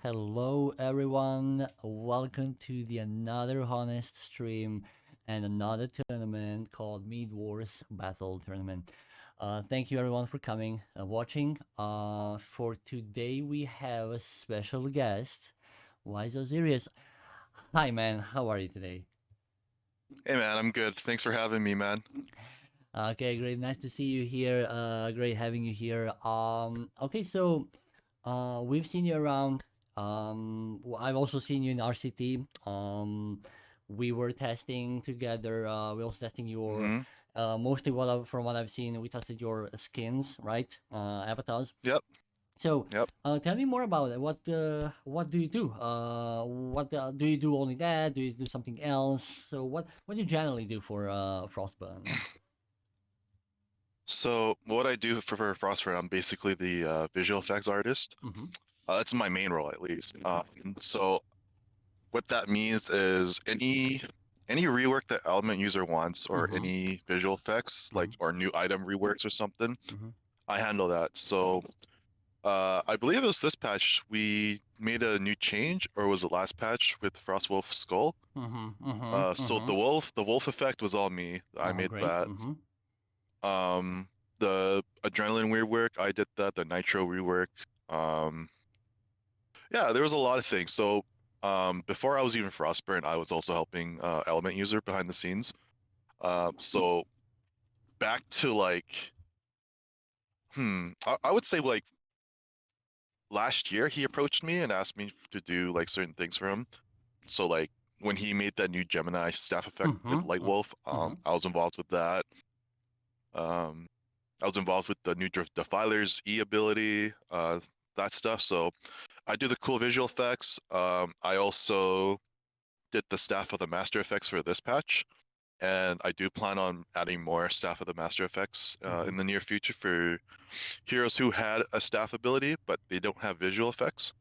Hello everyone, welcome to the another honest stream and another tournament called Mid Wars Battle Tournament. Thank you everyone for coming and watching. For today we have a special guest. Why so serious? Hi man, how are you today? Hey man, I'm good. Thanks for having me, man. Okay, great, nice to see you here. Great having you here. Okay, so we've seen you around. I've also seen you in RCT. We were testing together. We also testing your hmm mostly from what I've seen, we tested your skins, right? Avatars. Yep, So, yep. tell me more about it. What do you do? What do you do? Only that? Do you do something else? So, what do you generally do for Frostburn? So what I do for Frostfire, I'm basically the visual effects artist. Mm-hmm. That's my main role, at least. So what that means is any rework that element user wants, or Mm-hmm. any visual effects, like or new item reworks or something, Mm-hmm. I handle that. So I believe it was this patch we made a new change, or was it last patch with Frostwolf Skull? Mm-hmm. Mm-hmm. So Mm-hmm. the wolf effect was all me. I Oh, made great. that. Mm-hmm. Um, the adrenaline rework, I did that. The nitro rework. Um, yeah, there was a lot of things. So, before I was even Frostburn, I was also helping Element User behind the scenes. So back to like, I would say like last year he approached me and asked me to do like certain things for him. So like when he made that new Gemini staff effect with Mm-hmm. Light Wolf, Mm-hmm. I was involved with that. Um, I was involved with the new Defiler's E ability, that stuff. So I do the cool visual effects. I also did the staff of the master effects for this patch, and I do plan on adding more staff of the master effects Mm-hmm. in the near future for heroes who had a staff ability but they don't have visual effects.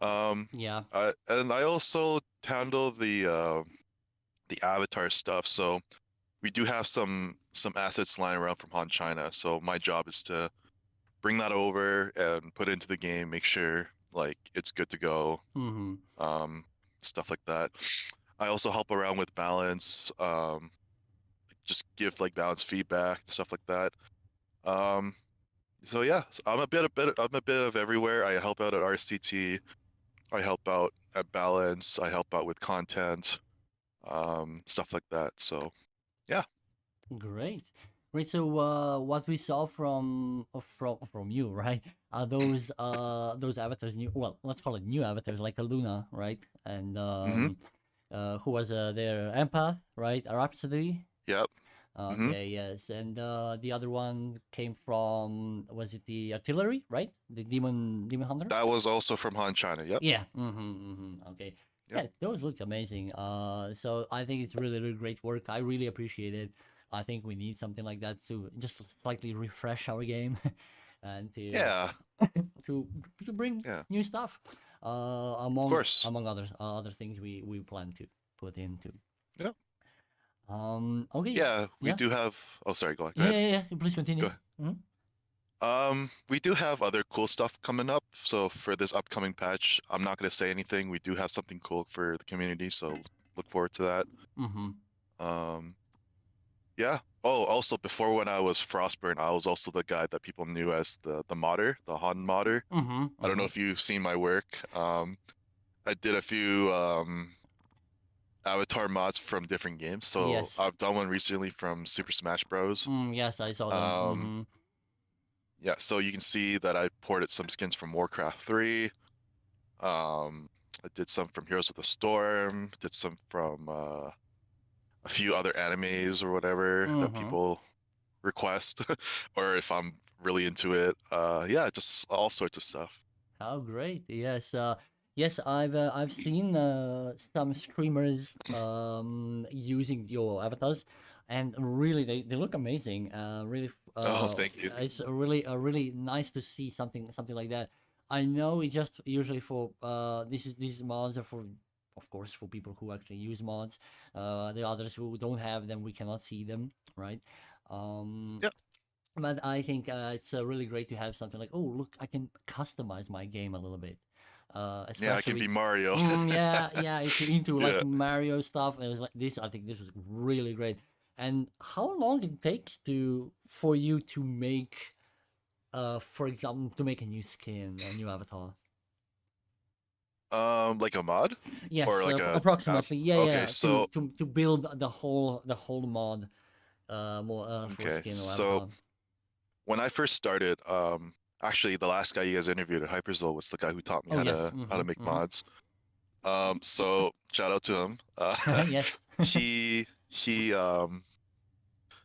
Um, Yeah. and I also handle the avatar stuff. So we do have some assets lying around from Han China. So my job is to bring that over and put it into the game, make sure like it's good to go, Mm-hmm. um, stuff like that. I also help around with balance, just give like balance feedback, stuff like that. Um, so yeah, I'm a bit of everywhere. I help out at RCT, I help out at balance, I help out with content, stuff like that. So yeah. Great. Great. So, what we saw from you, right? Are those avatars new? Well, let's call it new avatars, like a Luna, right? And hmm who was their empath, right? A Rhapsody. Yep. hmm Okay, yes. And the other one came from, was it the artillery, right? The demon hunter. That was also from Han China. Yep. Yeah. Mm-hmm. Mm-hmm. Okay. Yeah. Yeah, those look amazing. So I think it's really, really great work. I really appreciate it. I think we need something like that to just slightly refresh our game and Yeah. to to bring Yeah. new stuff. Of Among course. other things we plan to put into. Yeah. Okay. Yeah. We Yeah. do have. Oh, sorry. Go on. Go Yeah. ahead. Yeah. Yeah. Please Go continue. ahead. Mhm. We do have other cool stuff coming up. So for this upcoming patch, I'm not going to say anything. We do have something cool for the community, so look forward to that. Mhm. Um, yeah. Oh, also before when I was Frostburn, I was also the guy that people knew as the modder, the Han modder. Mhm. I don't know Mhm. if you've seen my work. I did a few avatar mods from different games. So Yes. I've done one recently from Super Smash Bros. Yes, I saw them. Um, Mhm. yeah, so you can see that I ported some skins from Warcraft 3. I did some from Heroes of the Storm, did some from a few other animes or whatever that Mhm. people request, or if I'm really into it. Yeah, just all sorts of stuff. How great! Yes, yes, I've seen some streamers using your avatars, and really they look amazing. Really, Oh, thank you. it's really nice to see something like that. I know it just usually for these mods are for, of course, for people who actually use mods. The others who don't have them, we cannot see them, right? Um, Yeah, but I think it's really great to have something like, oh, look, I can customize my game a little bit. yeah, I can be Especially, Mario. yeah, yeah, if you're into like Yeah. Mario stuff, and it's like this, I think this was really great. And how long it takes to for you to make, for example, to make a new skin, a new avatar? Like a mod or Yes, like a app. approximately. Yeah, Okay, yeah. so To build the whole mod, more for okay, skin or so avatar. when I first started, actually the last guy you guys interviewed at Hyperzilla was the guy who taught me Oh yes. how to Mm-hmm. make Mm-hmm. mods. So shout out to him. Yes. He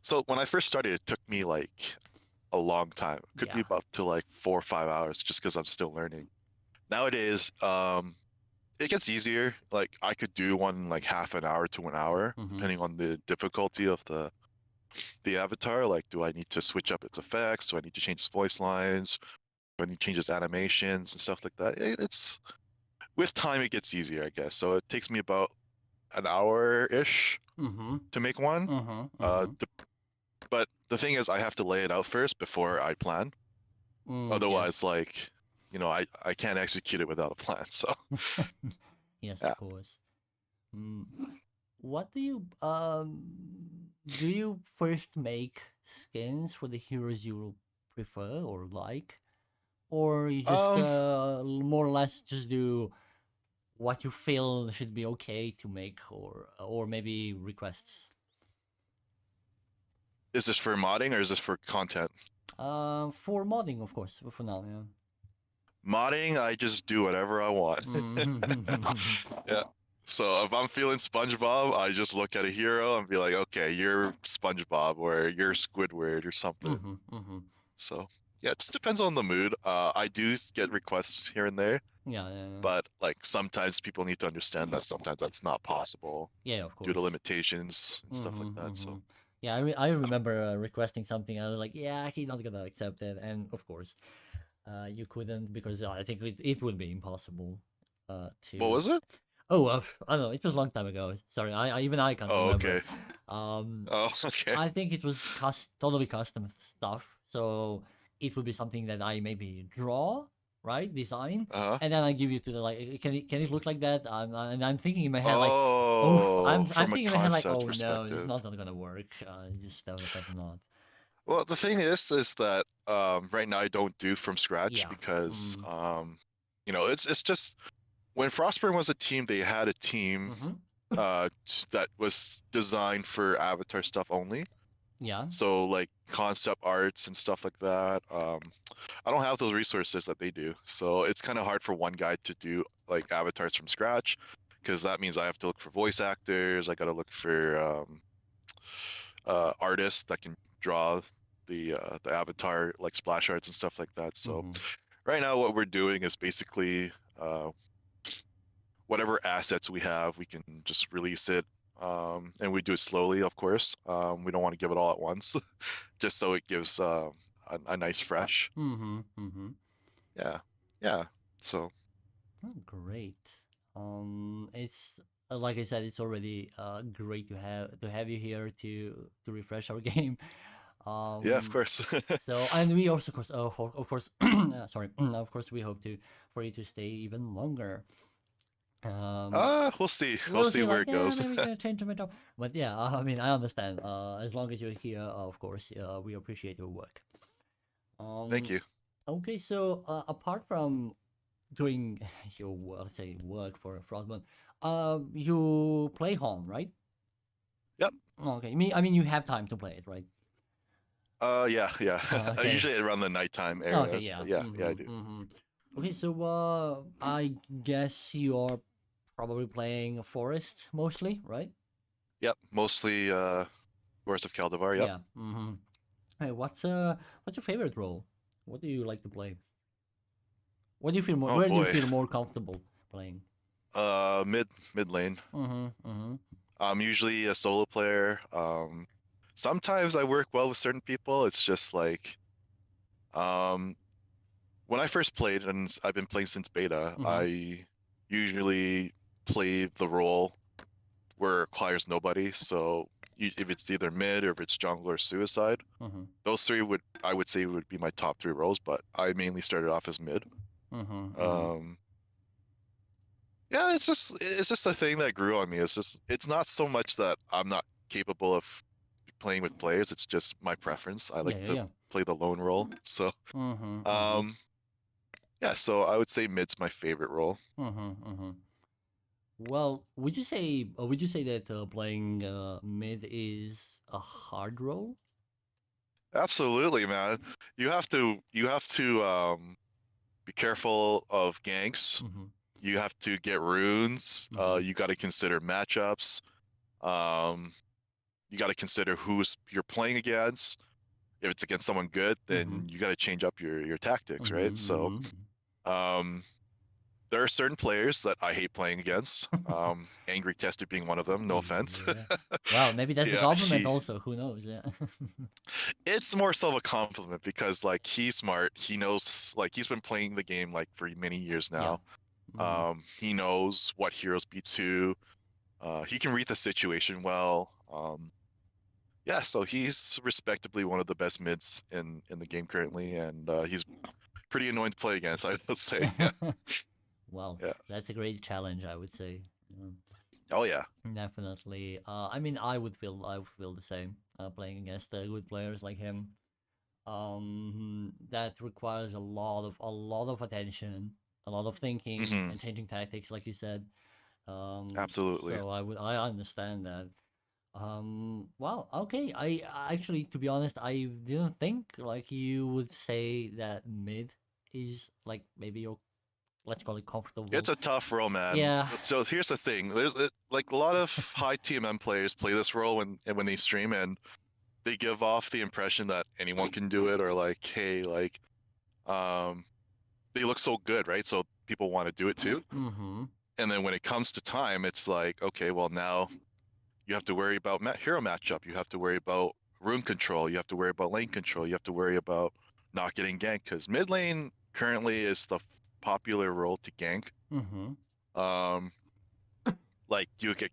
so when I first started, it took me like a long time. It could be Yeah. up to like 4 or 5 hours just because I'm still learning. Nowadays, it gets easier. Like I could do one like half an hour to an hour, Mm-hmm. depending on the difficulty of the avatar. Like, do I need to switch up its effects? Do I need to change its voice lines? Do I need to change its animations and stuff like that? It's with time it gets easier, I guess. So it takes me about an hour ish Mm-hmm. to make one. Mm-hmm. Uh, Mm-hmm. the, but the thing is, I have to lay it out first before I plan. Otherwise, Yes. like, I can't execute it without a plan. So Yes, yeah. of course. Mm. What do you first make skins for the heroes you prefer or like, or you just Um, more or less just do what you feel should be okay to make, or maybe requests? is this for modding or is this for content? For modding, of course, for now, yeah. Modding, I just do whatever I want. Mm-hmm. Yeah. So if I'm feeling SpongeBob, I just look at a hero and be like, okay, you're SpongeBob or you're Squidward or something. Mm-hmm. Mm-hmm. So yeah, it just depends on the mood. I do get requests here and there, Yeah, yeah, yeah. but like sometimes people need to understand that sometimes that's not possible Yeah, of due to course. limitations and stuff like Mm-hmm, that. mm-hmm. So Yeah, I remember requesting something. I was like, yeah, he's not gonna accept it, and of course, you couldn't because I think it would be impossible. what To was it? Oh, I don't know. It was a long time ago. Sorry, I can't Oh, remember. okay. Um, Oh, okay. I think it was totally custom stuff. So it would be something that I maybe draw, right, design, Uh-huh. and then I give you to the like. Can it look like that? And I'm thinking in my head like, oh, Oh, I'm from a thinking in my head like, concept oh no, it's perspective. not gonna work. Just does not. Well, the thing is that right now I don't do from scratch Yeah. because Mm. it's just when Frostburn was a team, they had a team Mm-hmm. that was designed for Avatar stuff only. Yeah. So like concept arts and stuff like that. I don't have those resources that they do, so it's kind of hard for one guy to do like avatars from scratch, because that means I have to look for voice actors. I got to look for artists that can draw the avatar like splash arts and stuff like that. So Mm-hmm. right now, what we're doing is basically uh, whatever assets we have, we can just release it. And we do it slowly, of course. We don't want to give it all at once, just so it gives a nice fresh. Mm-hmm. Mm-hmm. Yeah, yeah. So Oh, great. It's like I said, it's already great to have you here to refresh our game. yeah, of Um, course. so and we also, of course, sorry, of course, we hope to for you to stay even longer. Um, We'll see. We'll we'll see see, where like, it yeah, goes. maybe gonna change my job, but yeah, I mean, I understand. As long as you're here, of course, we appreciate your work. Thank Um, you. okay, so apart from doing your work, say work for Frostman, you play home, right? Yep. Okay, I mean, you have time to play it, right? Yeah, yeah. Okay, Usually around the nighttime okay, areas, yeah. but yeah, yeah, I Mm-hmm, do. mm-hmm. Okay, so I guess you're probably playing Forest mostly, right? Yep. Mostly Forest of Caldivar. Yep. Yeah. Mm-hmm. Hey, what's your favorite role? What do you like to play? What do you feel more? Oh Where do you boy. feel more comfortable playing? Mid lane. Mm-hmm. Mm-hmm. I'm usually a solo player. Sometimes I work well with certain people. It's just like um when I first played, and I've been playing since beta, Mm-hmm. I usually play the role where it requires nobody. So if it's either mid or if it's jungle or suicide, Mm-hmm. those three would I would say would be my top three roles. But I mainly started off as mid. Mm-hmm. Mm-hmm. Um, yeah, it's just a thing that grew on me. It's not so much that I'm not capable of playing with players. It's just my preference. I Yeah, like yeah, to yeah. play the lone role. So Mm-hmm. Mm-hmm. um, yeah, so I would say mid's my favorite role. Mm-hmm. Mm-hmm. Well, would you say that playing mid is a hard role? Absolutely, man. You have to be careful of ganks. Mm-hmm. You have to get runes. Mm-hmm. You got to consider matchups. Um, you got to consider who's you're playing against. If it's against someone good, Mm-hmm. then you got to change up your tactics, right? So, Mm-hmm. um, there are certain players that I hate playing against. Angry Tester being one of them. No offense. Yeah. Well, maybe that's a Yeah, compliment also. Who knows? Yeah. it's more so of a compliment because like he's smart. He knows like he's been playing the game like for many years Yeah. now. Mm-hmm. He knows what heroes beats who. He can read the situation well. Yeah, so he's respectably one of the best mids in the game currently, and he's pretty annoying to play against, I would say. Well, Yeah. that's a great challenge, I would say. Oh yeah. Definitely. I mean, I would feel the same. Playing against good players like him. That requires a lot of attention, a lot of thinking, Hmm. and changing tactics, like you said. Absolutely. So I understand that. Wow. Okay. I actually, to be honest, I didn't think like you would say that mid is like maybe your, let's call it, It's comfortable. a tough role, man. Yeah. So here's the thing: like a lot of high TMM players play this role when they stream, and they give off the impression that anyone can do it, or like, hey, like, um, they look so good, right? So people want to do it too. Mm-hmm. And then when it comes to time, it's like, okay, well now you have to worry about hero matchup. You have to worry about rune control. You have to worry about lane control. You have to worry about not getting ganked because mid lane currently is the popular role to gank. Mm-hmm. Um, like you get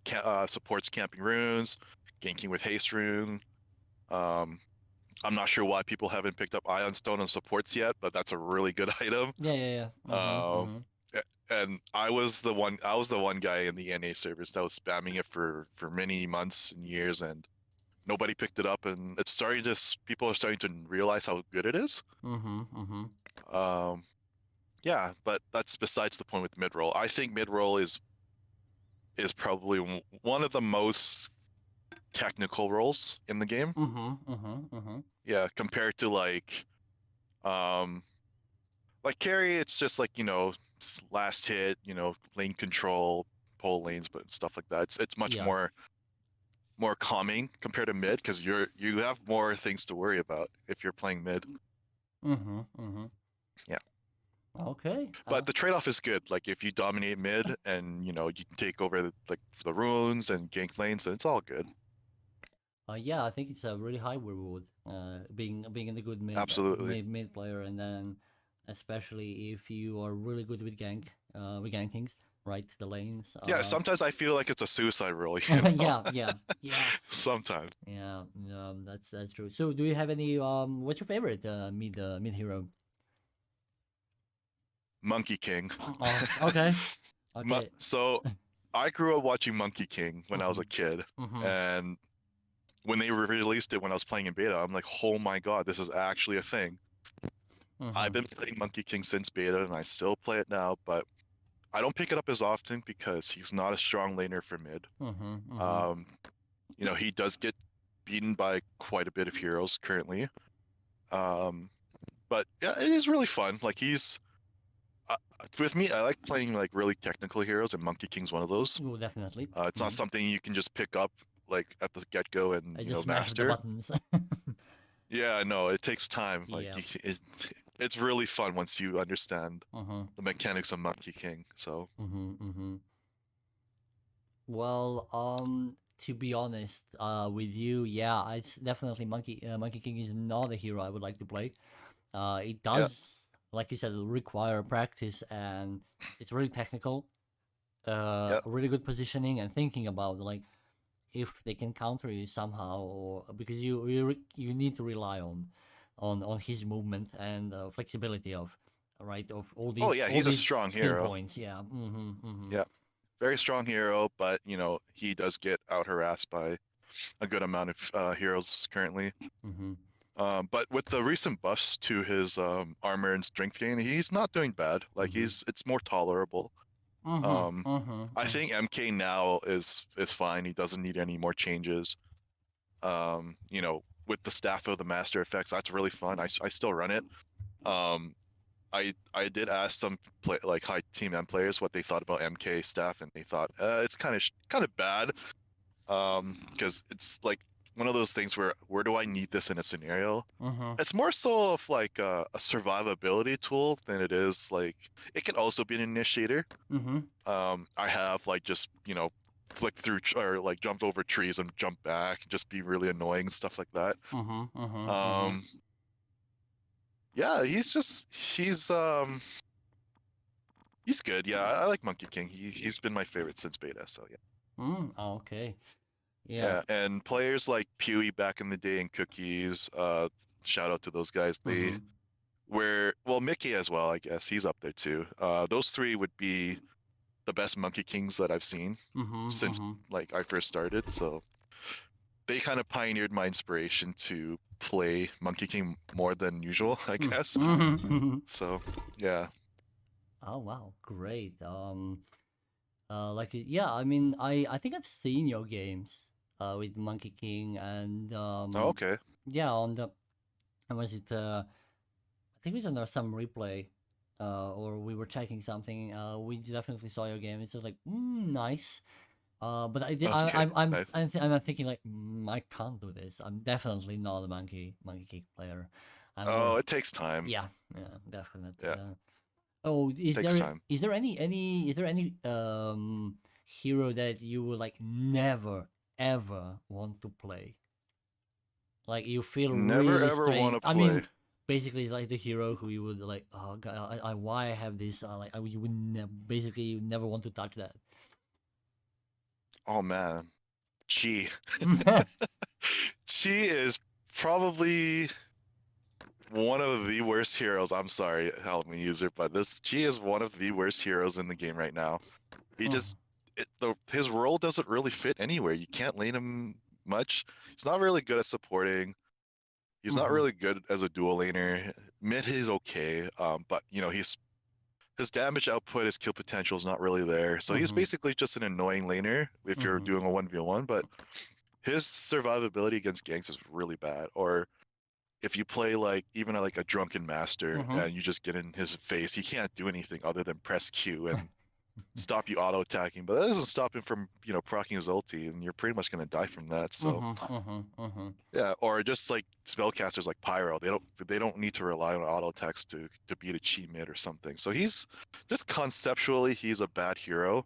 supports camping runes, ganking with haste rune. Um, I'm not sure why people haven't picked up Ion Stone on supports yet, but that's a really good item. Yeah. Yeah. Yeah. Mm-hmm. Um, Mm-hmm. and I was the one guy in the NA servers that was spamming it for many months and years, and nobody picked it up, and it's starting to people are starting to realize how good it is. Mm-hmm. Mm-hmm. Um, yeah, but that's besides the point with mid roll. I think mid roll is probably one of the most technical roles in the game. Mm-hmm. Mm-hmm. Mm-hmm. Yeah, compared to um like carry, it's just like last hit, lane control, pull lanes, but stuff like that. It's much Yeah. more calming compared to mid because you have more things to worry about if you're playing mid. Mm-hmm. Mm-hmm. Yeah. Okay. But the trade-off is good. Like if you dominate mid and you can take over the runes and gank lanes, then it's all good. Yeah, I think it's a really high reward. Being in a good Absolutely. mid player, and then especially if you are really good with gankings, right? The lanes. Yeah, sometimes I feel like it's a suicide role, Yeah, yeah, yeah, Sometimes. yeah. That's true. So, do you have any What's your favorite mid hero? Monkey King. Oh, okay, okay. So I grew up watching Monkey King when I was Mhm, a kid, mhm, and when they released it when I was playing in beta, I'm like, oh my god, this is actually a thing. I've mhm, been playing Monkey King since beta, and I still play it now, but I don't pick it up as often because he's not a strong laner for mid. mhm, mhm. Um, he does get beaten by quite a bit of heroes currently. Um, but yeah, it is really fun. Like uh, with me, I like playing like really technical heroes, and Monkey King's one of those. Oh, definitely. It's not something you can just pick up like at the get go and I just smash with the master. buttons. Yeah, no, it takes time. Like Yeah. it's really fun once you understand Mhm, the mechanics of Monkey King. So mhm, mhm. Well, to be honest, with you, yeah, it's definitely Monkey King is not a hero I would like to play. It yeah, does, like you said, require practice, and it's really technical. yeah. Really good positioning and thinking about like if they can counter you somehow, or because you need to rely on his movement and flexibility of right of Oh yeah, all he's a these strong skill hero. points. Yeah. Mm-hmm. Mm-hmm. Yeah, very strong hero, but he does get out harassed by a good amount of heroes currently. Mm-hmm. But with the recent buffs to his armor and strength gain, he's not doing bad. Like Mm-hmm. it's more tolerable. Mm-hmm. Um, I Mm-hmm. think MK now is fine. He doesn't need any more changes. With the staff of the master effects, that's really fun. I still run it. Um, I did ask some like high team M players what they thought about MK staff, and they thought it's kind of bad. Because it's like one of those things where do I need this in a scenario? Mm-hmm. It's more so of like a survivability tool than it is like it can also be an initiator. Mm-hmm. I have like just flick through or like jump over trees and jump back, just be really annoying and stuff like that. Mm-hmm. Mm-hmm. Mm-hmm. Um, yeah, he's good. Yeah, I like Monkey King. He's been my favorite since beta. So yeah. Mm, okay. Yeah. Yeah, and players like Pewee back in the day and Cookies, shout out to those guys. They Mm-hmm. were well, Mickey as well, I guess. He's up there too. Those three would be the best Monkey Kings that I've seen Mm-hmm. since Mm-hmm. like I first started. So they kind of pioneered my inspiration to play Monkey King more than usual, I guess. Mm-hmm. So yeah. Oh wow, great. Yeah, I mean, I think I've seen your games, with Monkey King, and Oh, okay. yeah, on the was it I think it was under some replay, or we were checking something. We definitely saw your game. It's just like, nice. But I did. Okay. Nice. I'm thinking like, I can't do this. I'm definitely not a Monkey King player. I'm Oh, more. it takes time. Yeah, yeah, definite. Yeah, Oh, takes time. is there any hero that you would like never ever want to play? Like you feel Never really ever want strange. to I play. mean, basically, it's like the hero who you would like. Oh God, why I have this? You would basically you never want to touch that. Oh man. Chi. Chi is probably one of the worst heroes. I'm sorry, help me user, but this Chi is one of the worst heroes in the game right now. He Mm, just his role doesn't really fit anywhere. You can't lane him much. He's not really good at supporting. He's not mhm, really good as a dual laner. Mid he's okay, but his damage output, his kill potential is not really there. So he's mhm, basically just an annoying laner if you're mhm, doing a 1v1, but his survivability against ganks is really bad. Or if you play like even like a drunken master mhm. and you just get in his face, he can't do anything other than press Q, and stop you auto attacking, but that doesn't stop him from proccing his ulti, and you're pretty much gonna die from that. So yeah, or just like spellcasters like Pyro, they don't need to rely on auto attacks to beat a cheat mid or something. So he's just conceptually he's a bad hero.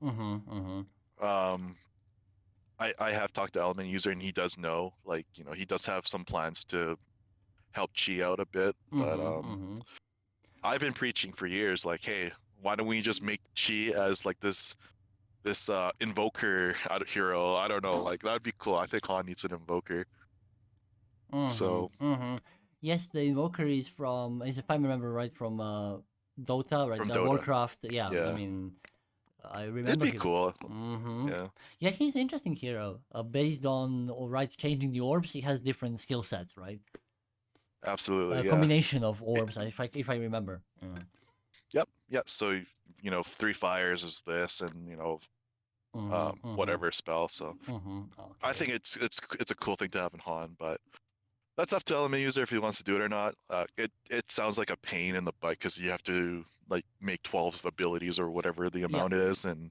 Um, I have talked to Element User and he does know, like, he does have some plans to help Chi out a bit, but I've been preaching for years, like, hey, why don't we just make Chi as like this invoker out of hero? I don't know, like that'd be cool. I think Han needs an invoker. So Yes, the invoker is if I remember right, from Dota, right? from The Dota, Warcraft. Yeah, I yeah, mean, I it'd remember be him. cool. Mm-hmm. Yeah, Yeah, he's an interesting hero. Based on, all right, changing the orbs, he has different skill sets, right? A absolutely, yeah. combination of It, orbs, if I remember. yep, yep. So three fires is this, and whatever spell. So I Okay. think it's a cool thing to have in Han, but that's up to Element User if he wants to do it or not. It sounds like a pain in the butt because you have to like make 12 abilities or whatever the Yeah. amount is and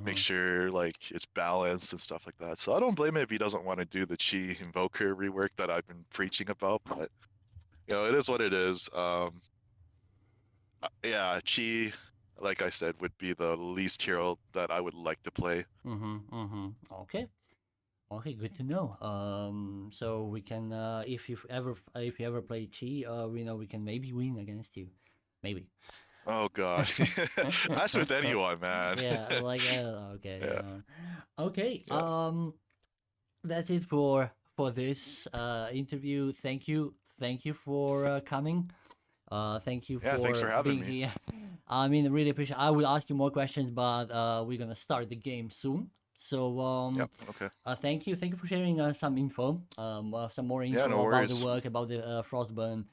make sure like it's balanced and stuff like that. So I don't blame him if he doesn't want to do the Chi Invoker rework that I've been preaching about, but it is what it is. Yeah, Chi, like I said, would be the least hero that I would like to play. Okay. Okay, good to know. So we can, if you ever play Chi, we know we can maybe win against you, maybe. Oh God, that's with anyone, man. Yeah, like okay, Yeah, okay. yeah, That's it for this interview. Thank you for coming. Thank you yeah. Thanks for for having being me. here. I mean, really appreciate. I will ask you more questions, but we're gonna start the game soon. So Yep. Okay. thank you for sharing some info, some more Yeah. No info about the worries. work, about the Frostburn,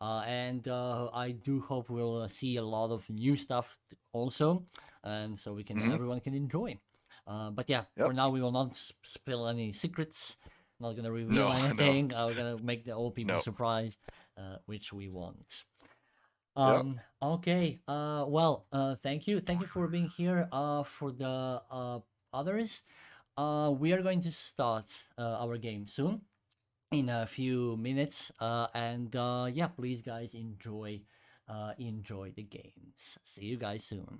and I do hope we'll see a lot of new stuff also, and so Hmm. everyone can enjoy. But yeah, Yep. for now we will not spill any secrets. Not gonna reveal No. No. anything. We're gonna make the old people No. surprised, which we want. Yep. Okay. Well, thank you for being here. For the others, we are going to start our game soon, in a few minutes. And yeah, please, guys, enjoy the games. See you guys soon.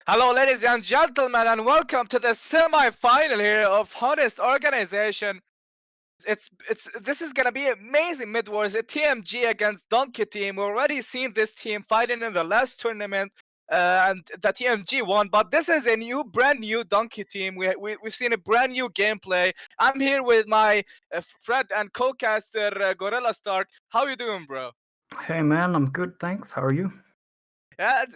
Hello, ladies and gentlemen, and welcome to the semi-final here of Honest Organization. This is gonna be amazing mid wars. A TMG against Donkey Team. We've already seen this team fighting in the last tournament, and the TMG won. But this is a brand new Donkey Team. We've seen a brand new gameplay. I'm here with my friend and co-caster Gorilla Stark. How you doing, bro? Hey man, I'm good, thanks. How are you? Yeah,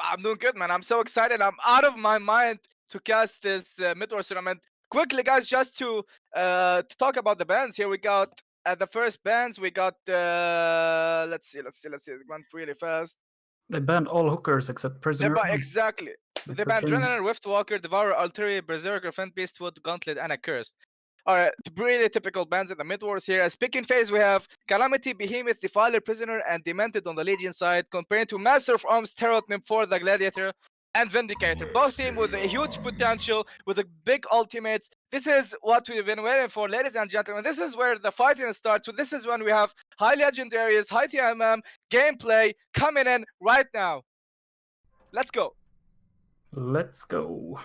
I'm doing good, man. I'm so excited. I'm out of my mind to cast this mid-wars tournament. Quickly, guys, just to talk about the bands here. We got the first bands. We got let's see. It went really fast. They banned all hookers except prisoner. Exactly. They banned Adrenaline, Riftwalker, Devourer, Altery, Berserker, Flint Beastwood, Gauntlet, and Accursed. Alright, really typical bands in the mid wars here. As picking phase, we have Calamity, Behemoth, Defiler, Prisoner, and Demented on the Legion side, compared to Master of Arms, Tarot, for the Gladiator, and Vindicator. Both team with a huge potential, with a big ultimates. This is what we've been waiting for, ladies and gentlemen. This is where the fighting starts. So this is when we have high legendaries, high TMM, gameplay coming in right now. Let's go. Let's go.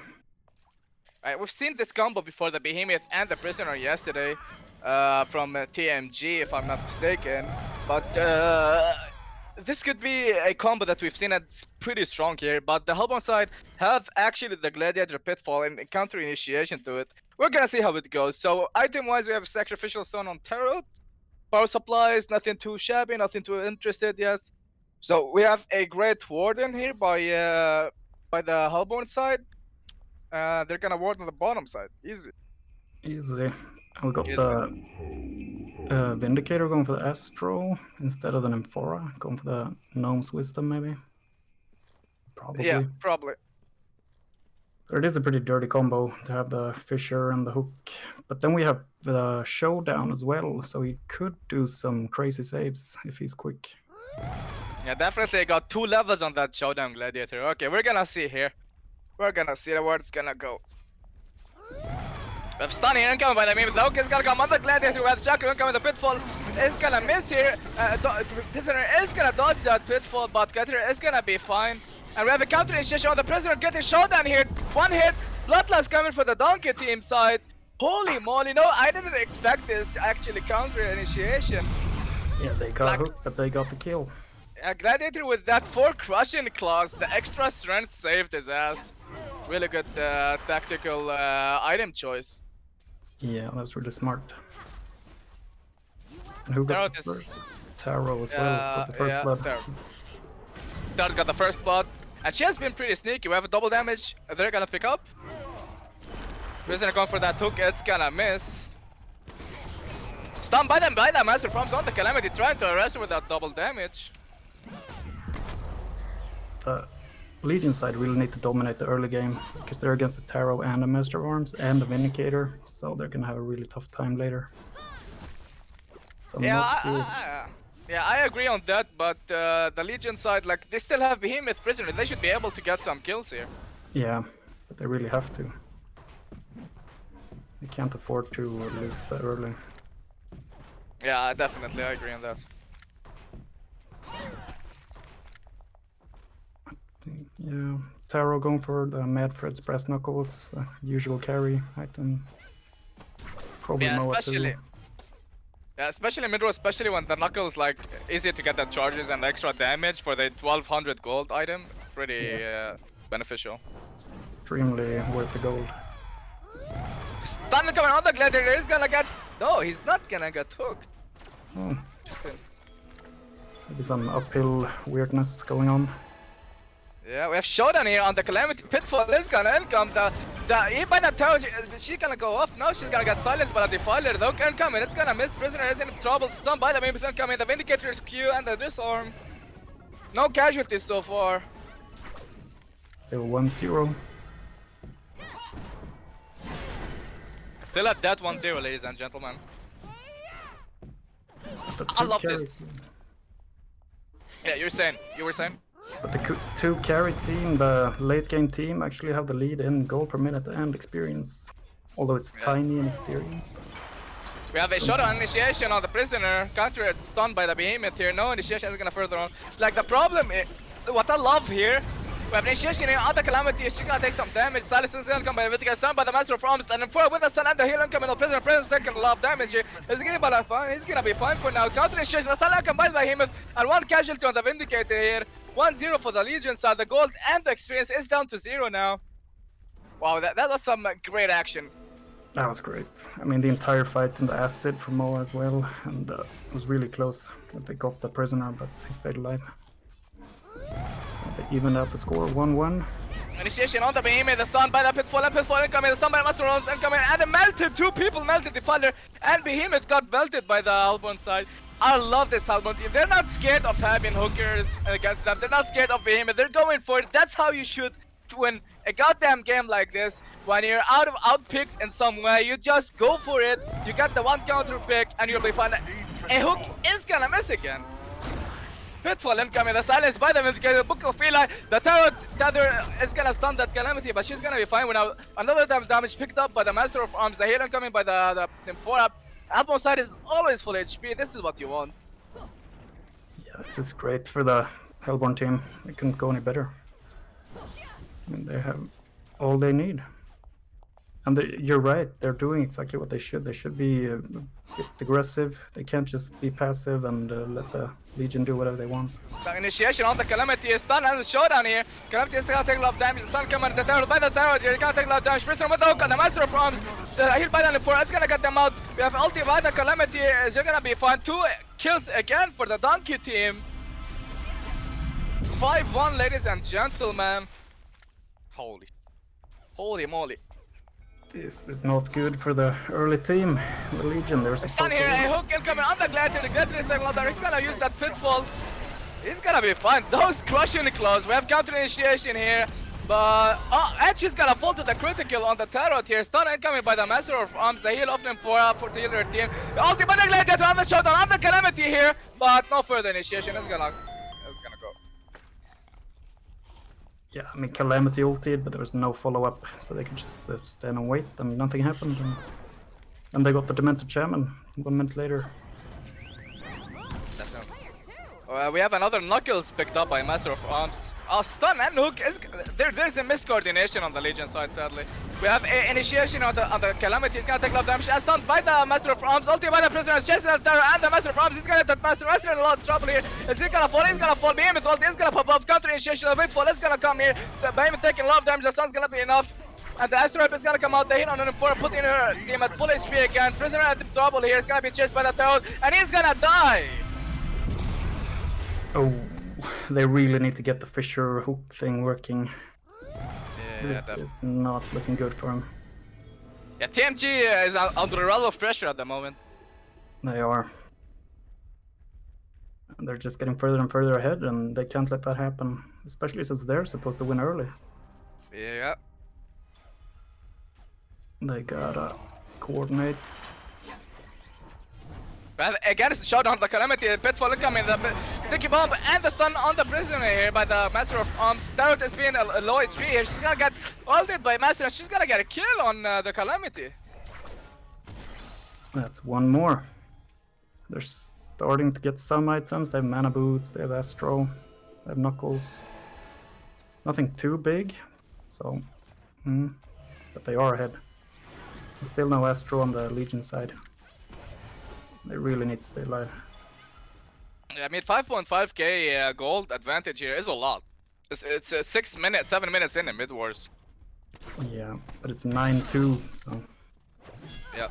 Right, we've seen this combo before, the Behemoth and the Prisoner yesterday from TMG, if I'm not mistaken. But this could be a combo that we've seen that's pretty strong here. But the Hellbourne side have actually the Gladiator Pitfall and counter initiation to it. We're gonna see how it goes. So item-wise, we have Sacrificial Stone on Tarot. Power supplies, nothing too shabby, nothing too interested, yes. So we have a Great Warden here by the Hellbourne side. They're gonna ward on the bottom side. Easy. Easy. We got Easy. the Vindicator going for the Astro instead of the Nymphora, going for the Gnome's Wisdom maybe. Probably. Yeah, probably. It is a pretty dirty combo to have the Fisher and the Hook. But then we have the Showdown as well, so he could do some crazy saves if he's quick. Yeah, definitely got 2 levels on that Showdown Gladiator. Okay, we're gonna see here. We're gonna see where it's gonna go. We have stun here incoming by the meme. The Hook is gonna come on the Gladiator. We have Chakra incoming. The Pitfall is gonna miss here. Prisoner is gonna dodge that Pitfall, but Gladiator is gonna be fine. And we have a counter initiation on the Prisoner getting Showdown here. 1 hit. Bloodlust coming for the Donkey team side. Holy moly, no, I didn't expect this actually counter initiation. Yeah, they got hooked, but they got the kill. Gladiator with that 4 crushing claws, the extra strength saved his ass. Really good tactical item choice. Yeah, that's really smart. And who got the first? Tarot as well. Got the first blood. Tarot got the first blood. And she has been pretty sneaky. We have a double damage. They're gonna pick up. Prisoner going for that hook. It's gonna miss. Stunned by them, Master Prompts on the Calamity, trying to arrest her with that double damage. The Legion side really need to dominate the early game because they're against the Tarot and the Master of Arms and the Vindicator, so they're gonna have a really tough time later. So yeah, I agree on that, but the Legion side, like, they still have Behemoth Prisoner. They should be able to get some kills here. Yeah, but they really have to. They can't afford to lose that early. Yeah, definitely, I agree on that. Yeah, Tarot going for the Mad Fred's Brass Knuckles, the usual carry item. Probably Yeah, know what to do. Yeah, especially mid-row, especially when the Knuckles, like, easy to get the charges and extra damage for the 1200 gold item. Pretty beneficial. Extremely worth the gold. Stun coming on the Gladiator, he's gonna get... No, he's not gonna get hooked. Oh, Interesting. maybe some uphill weirdness going on. Yeah, we have Showdown here on the Calamity. Pitfall is gonna income. By the Tarot, she's gonna go off. No, she's gonna get silenced by the Defiler. The Hook incoming. It's gonna miss. Prisoner is in trouble. Stun by the main incoming. The Vindicator's Q and the Disarm. No casualties so far. Still 1-0. Still at that 1-0, ladies and gentlemen. I love this. Yeah, you were saying? But the 2 carry team, the late game team, actually have the lead in gold per minute and experience. Although it's tiny in experience. We have a Showdown initiation on the Prisoner. Counter stunned by the Behemoth here. No initiation is gonna further on. Like, the problem is, what I love here We have initiation here on the Calamity. She's gonna take some damage. Silas is gonna come by Vindicator, stunned by the Master of Arms. And then for with the stun and the heal incoming on Prisoner. Prisoner's taking a lot of damage here. He's gonna be fine for now. Counter initiation. The stun combined by Behemoth. And one casualty on the Vindicator here. 1-0 for the Legion side. The gold and the experience is down to 0 now. Wow, that was some great action. That was great. I mean, the entire fight in the acid from Moa as well, and it was really close. They got the prisoner, but he stayed alive. They evened out the score 1-1. Initiation on the Behemoth, the stun by the Pitfall, and Pitfall incoming, the stun by the Master Rounds incoming, and it melted! 2 people melted, Defiler, and Behemoth got melted by the Hellborn side. I love this Hellborn team. They're not scared of having hookers against them. They're not scared of Behemoth. They're going for it. That's how you should win a goddamn game like this. When you're outpicked in some way, you just go for it. You get the one counter pick, and you'll be fine. A hook is gonna miss again. Pitfall incoming, the silence by the Vindicator, Book of Eli, the Tarot Tether is gonna stun that Calamity, but she's gonna be fine without another damage picked up by the Master of Arms, the heal incoming by the 4-up. Albon side is always full HP, this is what you want. Yeah, this is great for the Hellborn team. They couldn't go any better. I mean, they have all they need. And you're right, they're doing exactly what they should. They should be a bit aggressive. They can't just be passive and let the Legion do whatever they want. The initiation on the Calamity is stun and the showdown here. Calamity is gonna take a lot of damage. The stun coming, the Tarot by the Tarot here, gonna take a lot of damage. Prisoner with the hook and the Master of Arms. The heal by the 4 is gonna get them out. We have ulti by the Calamity, is gonna be fine. 2 kills again for the Donkey team. 5-1, ladies and gentlemen. Holy moly. This is not good for the early team. The Legion, there's a Stun here, a hook incoming on the Gladiator. The Gladiator is taking a lot of damage. He's gonna use that Pitfall. He's gonna be fine. Those crushing claws. We have counter initiation here. But and she's gonna fall to the critical on the Tarot here. Stun incoming by the Master of Arms. The heal off them for the healer team. The ultimate Gladiator on the showdown on the Calamity here. But no further initiation. It's gonna go. Yeah, I mean, Calamity ulted, but there was no follow-up, so they could just stand and wait, and nothing happened. And they got the Demented Shaman 1 minute later. We have another Knuckles picked up by Master of Arms. Stun and hook is there's a miscoordination on the Legion side, sadly. We have a initiation on the Calamity. He's gonna take a lot of damage. Stunned by the Master of Arms. Ulti by the Prisoner. Chasing the Terror and the Master of Arms. He's gonna hit that Master in a lot of trouble here. Is he gonna fall? He's gonna fall. Behemoth ulti is gonna pop off. Counter initiation of Pitfall is gonna come here. The Behemoth taking a lot of damage. The Stun's gonna be enough. And the Astro Rep is gonna come out. The hit on him for putting her team at full HP again. Prisoner at trouble here. He's gonna be chased by the Terror. And he's gonna die. Oh, they really need to get the Fisher hook thing working. Yeah, It's not looking good for him. Yeah, TMG is under a lot of pressure at the moment. They are. And they're just getting further and further ahead, and they can't let that happen. Especially since they're supposed to win early. Yeah. They gotta coordinate. But again, it's a showdown on the Calamity, Pitfall incoming, the sticky bomb and the stun on the Prisoner here by the Master of Arms. Tarot is being a low HP here. She's gonna get ulted by Master and she's gonna get a kill on the Calamity. That's one more. They're starting to get some items. They have mana boots, they have Astro, they have Knuckles. Nothing too big, so but they are ahead. There's still no Astro on the Legion side. They really need to stay alive. Yeah, I mean 5.5k gold advantage here is a lot. It's 6 minutes, 7 minutes in mid wars. Yeah, but it's 9-2, so. Yeah.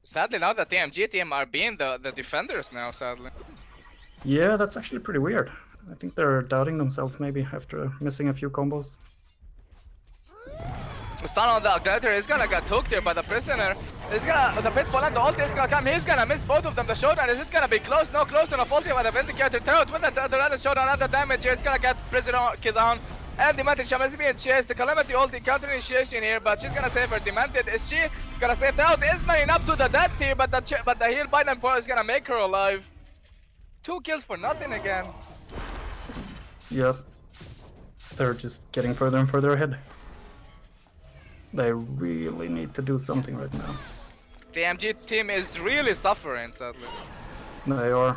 Sadly now the TMG team are being the defenders now, sadly. Yeah, that's actually pretty weird. I think they're doubting themselves maybe after missing a few combos. Stun on the Gladiator is gonna get hooked here by the Prisoner. The Pitfall and the ulti is gonna come. He's gonna miss both of them. The showdown, is it gonna be close? No, close enough. Ulti by the Vindicator. Tarot with the other showdown and the damage here. It's gonna get Prisoner down. And Demented Shaman is being chased. The Calamity ulti counter initiation here, but she's gonna save her. Demented, is she gonna save Tarot? Is not enough to the death here, but the heal by them 4 is gonna make her alive. 2 kills for nothing again. Yep. They're just getting further and further ahead. They really need to do something right now. The TMG team is really suffering, sadly. They are.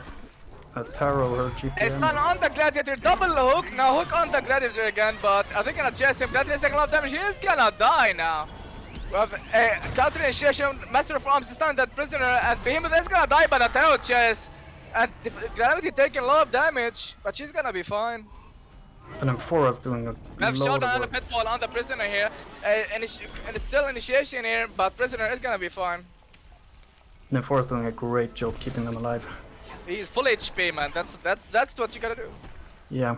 Taro, her It's GPM. not on the Gladiator, double hook, now hook on the Gladiator again, but I think gonna chase him. Gladiator taking a lot of damage, he is gonna die now. We have a counter initiation, Master of Arms is stunned that prisoner, and Behemoth is gonna die by the Taro chase. And Gravity taking a lot of damage, but she's gonna be fine. And then Fora's doing a We have load showdown of and a work. pitfall on the prisoner here, and it's still initiation here, but prisoner is gonna be fine. And then Fora's doing a great job keeping them alive. He's full HP, man. That's what you gotta do. Yeah.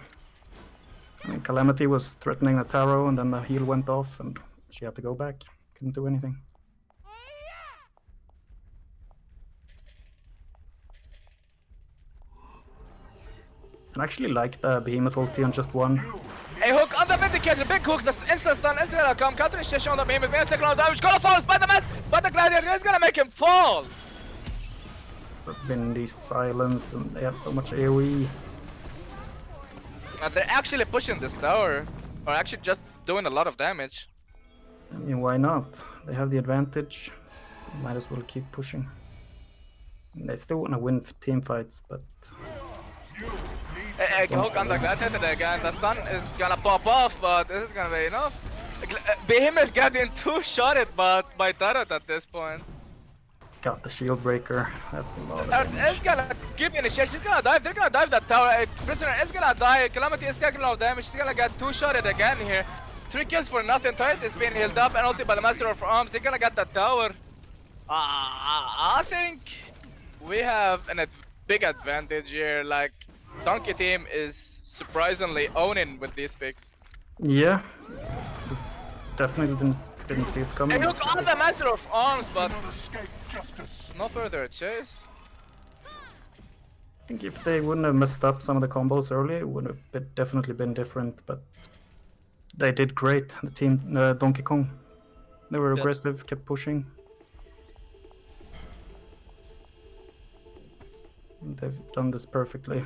I mean, Calamity was threatening the Taro, and then the heal went off, and she had to go back. Couldn't do anything. I actually like the Behemoth ulti on just one. A hook on the Vindicator, big hook, the instant stun is gonna come, counter initiation on the Behemoth, man, second round damage, gonna fall, by the mess, but the Gladiator is gonna make him fall! The Windy silence, and they have so much AoE. And they're actually pushing this tower, or actually just doing a lot of damage. I mean, why not? They have the advantage. Might as well keep pushing. And they still want to win team fights, but A hook on the Gladiator again, the stun is gonna pop off, but is it gonna be enough? Behemoth getting two-shotted by turret at this point. got the shield breaker. That's a lot of Turret damage. is gonna keep initiation, she's gonna dive, they're gonna dive that tower, prisoner is gonna die, Calamity is taking a lot of damage, she's gonna get two-shotted again here. 3 kills for nothing, turret is being healed up and ulti by the Master of Arms, they're gonna get that tower. I think we have a big advantage here, like Donkey team is surprisingly owning with these picks. Yeah. Just definitely didn't see it coming. They look on the Master of Arms, but no further chase. I think if they wouldn't have messed up some of the combos earlier, it would have definitely been different, but they did great. The team, Donkey Kong. They were aggressive, kept pushing. They've done this perfectly.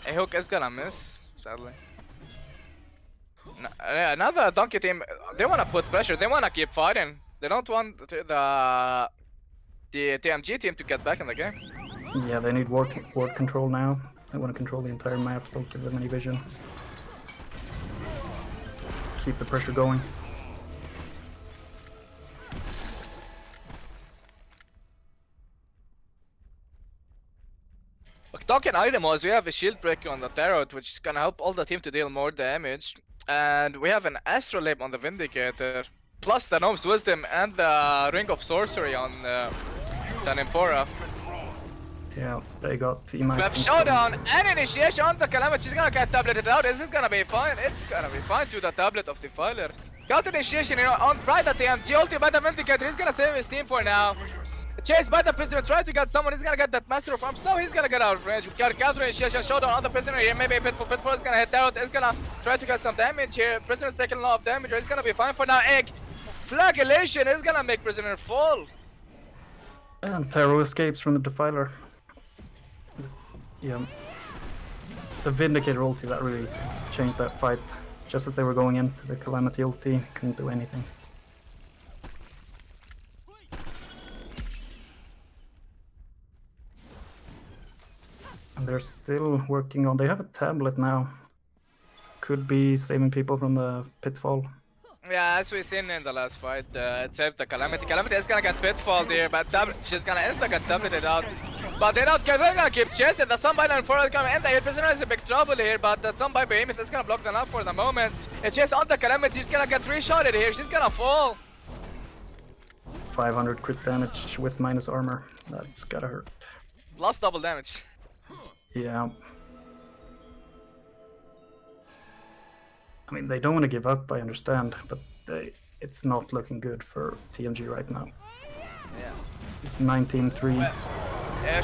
A hook is gonna miss, sadly. Another Donkey team, they wanna put pressure, they wanna keep fighting. They don't want the TMG team to get back in the game. Yeah, they need ward control now. They want to control the entire map, don't give them any vision. Keep the pressure going. Talking item wise, we have a shield breaker on the turret, which is gonna help all the team to deal more damage. And we have an Astrolabe on the Vindicator, plus the Gnome's Wisdom and the Ring of Sorcery on the Nymphora. Yeah, they got team We have Showdown and Initiation on the Calamity. She's gonna get tableted out. Is it gonna be fine? It's gonna be fine to the tablet of Defiler. Counter Initiation on Pride at the TMG. Ulti by the Vindicator. He's gonna save his team for now. Chased by the prisoner, trying to get someone. He's gonna get that Master of Arms. No, he's gonna get out of range. We got counter initiation, showdown on the prisoner here. Maybe a pitfall. Pitfall is gonna hit out. He's gonna try to get some damage here. Prisoner's taking a lot of damage. He's gonna be fine for now. Egg flagellation is gonna make prisoner fall. And Taro escapes from the Defiler. Yeah. The Vindicator ulti that really changed that fight. Just as they were going into the Calamity ulti, couldn't do anything. And they're still working on. They have a tablet now. Could be saving people from the pitfall. Yeah, as we've seen in the last fight, it saved the Calamity. Calamity is gonna get pitfall there, but she's gonna instantly get tableted out. But they're gonna keep chasing. The Sunbite and forward coming in. The prisoner is in big trouble here, but the Sunbite Behemoth is gonna block them up for the moment. It chase on the Calamity. She's gonna get three-shotted here. She's gonna fall. 500 crit damage with minus armor. That's gotta hurt. Plus double damage. Yeah. I mean, they don't want to give up, I understand, but it's not looking good for TMG right now. Yeah. It's 19-3.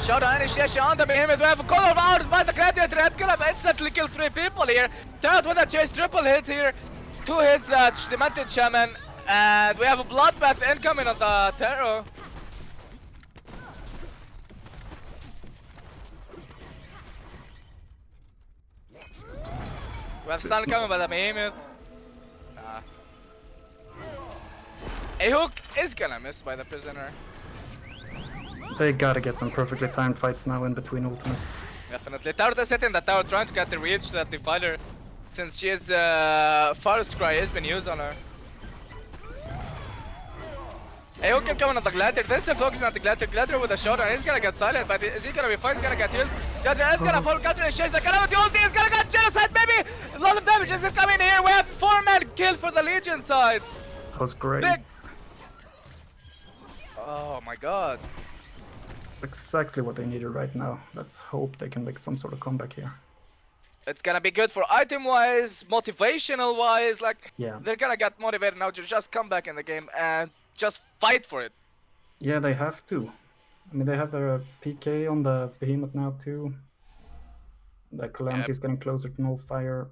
Showdown initiation on the Behemoth. We have a call out by the Gladiator. Red kill instantly kill 3 people here. Turret with a chase, triple hit here. 2 hits the Demented Shaman. And we have a bloodbath incoming on the Terror. We have stun coming by the Behemoth. A hook is gonna miss by the prisoner. They gotta get some perfectly timed fights now in between ultimates. Definitely. Tower is hitting the tower, trying to get the reach that Defiler, since she is Forest Cry has been used on her. Aoken coming on the Gladiator. They're still focusing on the Gladiator. Gladiator with a showdown. He's gonna get silent, but is he gonna be fine? He's gonna get healed. Gladiator is gonna fall. Gladiator exchange the Calamity ulti. He's gonna get genocide, baby! A lot of damage is coming here. We have 4-man kill for the Legion side. That was great. Big. Oh my god. It's exactly what they needed right now. Let's hope they can make some sort of comeback here. It's gonna be good for item-wise, motivational-wise. Like, Yeah. they're gonna get motivated now to just come back in the game and just fight for it. Yeah, they have to. I mean, they have their PK on the Behemoth now too. The Calamity's getting closer to Nullfire.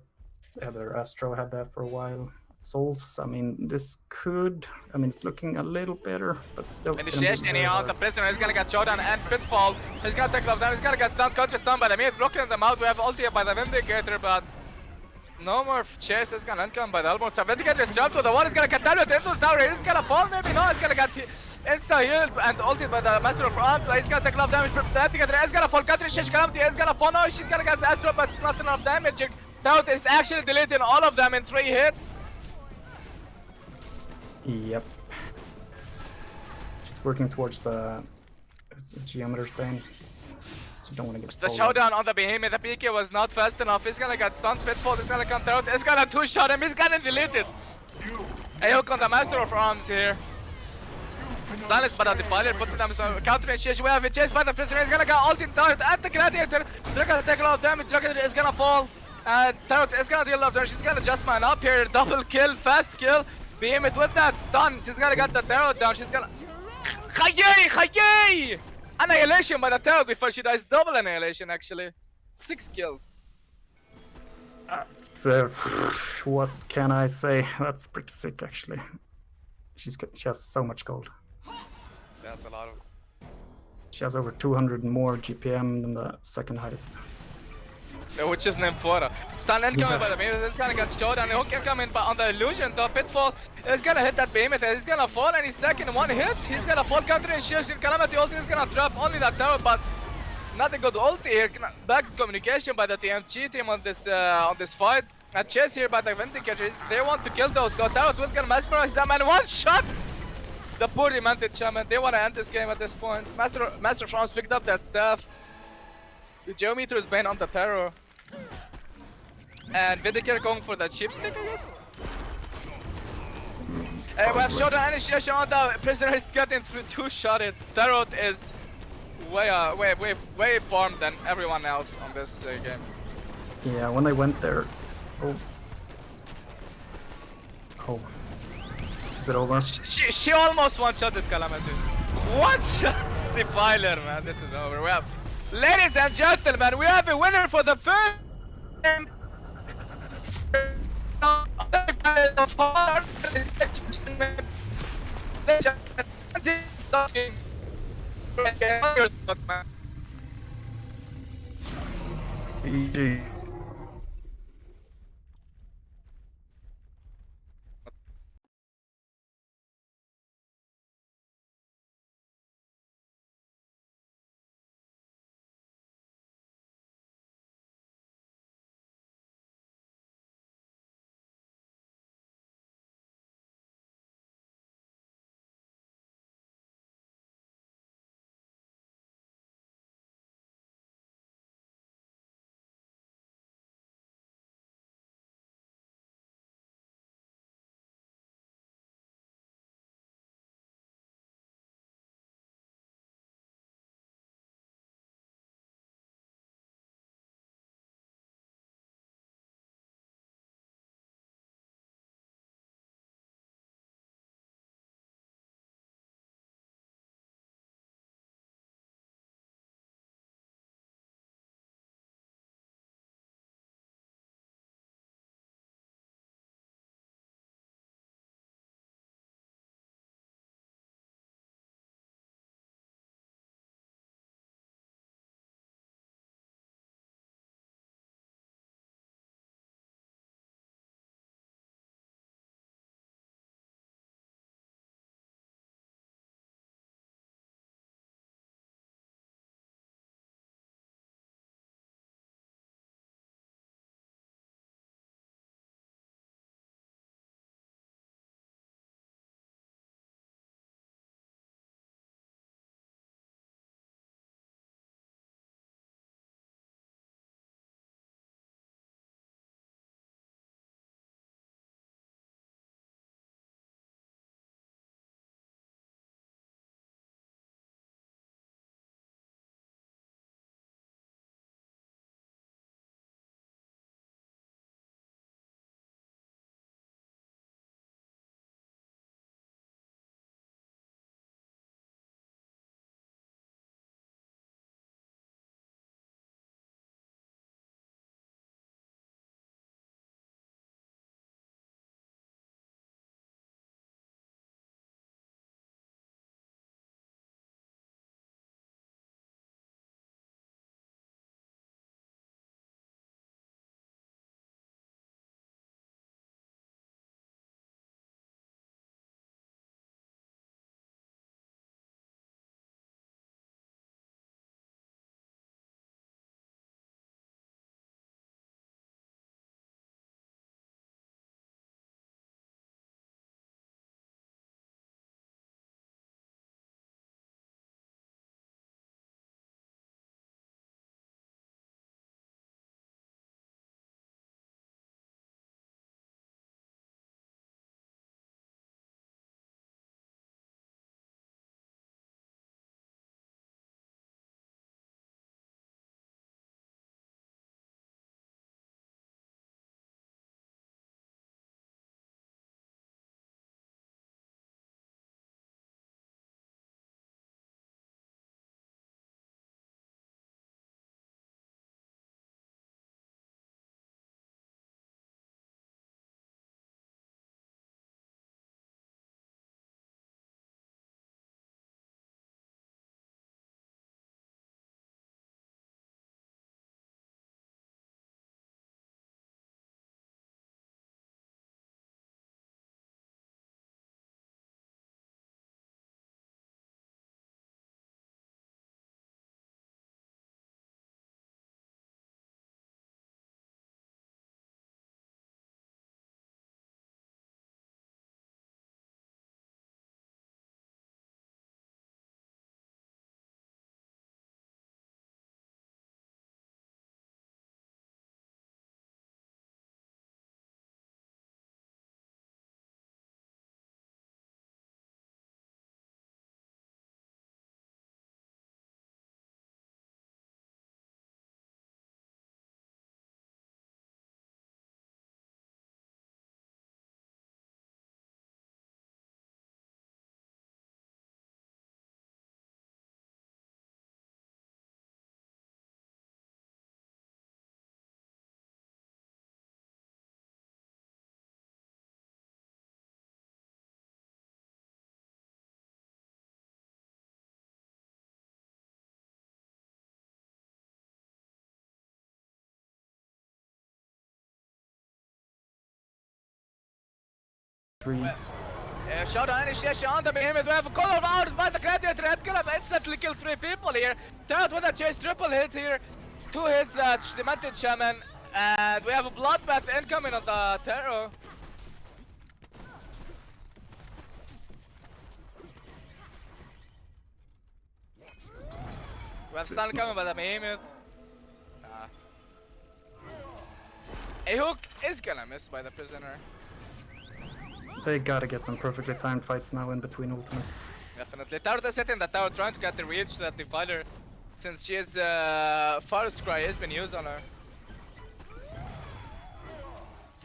They have their Astro, had that for a while. Souls, I mean, this could... I mean, it's looking a little better, but still... Initiation on the prisoner. He's gonna get showdown and pitfall. He's gonna take love down. He's gonna get stunned, counter stunned by the mid, blocking them out. We have ulti by the Vindicator, but no more chase. Is gonna income by the elbow. So Vindicator is jumped to the wall. He's gonna get down with the into the tower. He's gonna fall, maybe no. He's gonna get insta healed and ulted by the Master of Arms. He's gonna take love damage. The Vindicator is gonna fall. Counter exchange Calamity is gonna fall. No, she's gonna get Astro, but it's not enough damage. Doubt is actually deleting all of them in 3 hits. Yep. She's working towards the geometer thing. She don't want to get The showdown on the Behemoth. The PK was not fast enough. He's gonna get stunned. Pitfall is gonna come out. He's gonna 2-shot him. He's gonna delete it. A hook on the Master of Arms here. Silenced by the Defiler, putting them some counter initiation. We have a chase by the prisoner. He's gonna get ulti Tarot at the Gladiator. They're gonna take a lot of damage. Gladiator is gonna fall. And Tarot is gonna deal a lot of damage. She's gonna just man up here. Double kill, fast kill. Behemoth with that stun. She's gonna get the Tarot down. She's gonna. Khayay! Khayay! Annihilation by the Tarot before she dies. Double annihilation actually. 6 kills. What can I say? That's pretty sick, actually. She has so much gold. That's a lot of. She has over 200 more GPM than the second highest. Which is Nymphora. Stun incoming by the Behemoth. He's gonna get showdown. The hook incoming on the illusion. The pitfall is gonna hit that Behemoth. He's gonna fall and he's second 1 hit. He's gonna fall counter initiation. Calamity ulti is gonna drop only that tower, but nothing good ulti here. Back communication by the TMG team on this fight. A chase here by the Vindicators. They want to kill those. Got out with gonna mesmerize them and 1 shot. The poor demented shaman. They want to end this game at this point. Master Franz picked up that staff. The Geometer is banned on the Terror. And Vindicator going for the cheap stick, I guess. We have showdown initiation on the prisoner. He's getting through 2-shotted. Tarot is way farmed than everyone else on this game. Yeah, when they went there. Oh. Oh. Is it over? She almost one-shotted Calamity. 1 shot Defiler, man. This is over. We have, ladies and gentlemen, we have a winner for the first game. GG. 3. Showdown initiation on the behemoth. We have a color out by the gladiator. Red kill up instantly kill 3 people here. Third with a chase, triple hit here. 2 hits that demented shaman. And we have a bloodbath incoming on the Terror. We have stun coming by the behemoth. A hook is gonna miss by the prisoner. They gotta get some perfectly timed fights now in between ultimates. Definitely. Tower is sitting the tower trying to get the reach to that Defiler since she is Forest Cry has been used on her.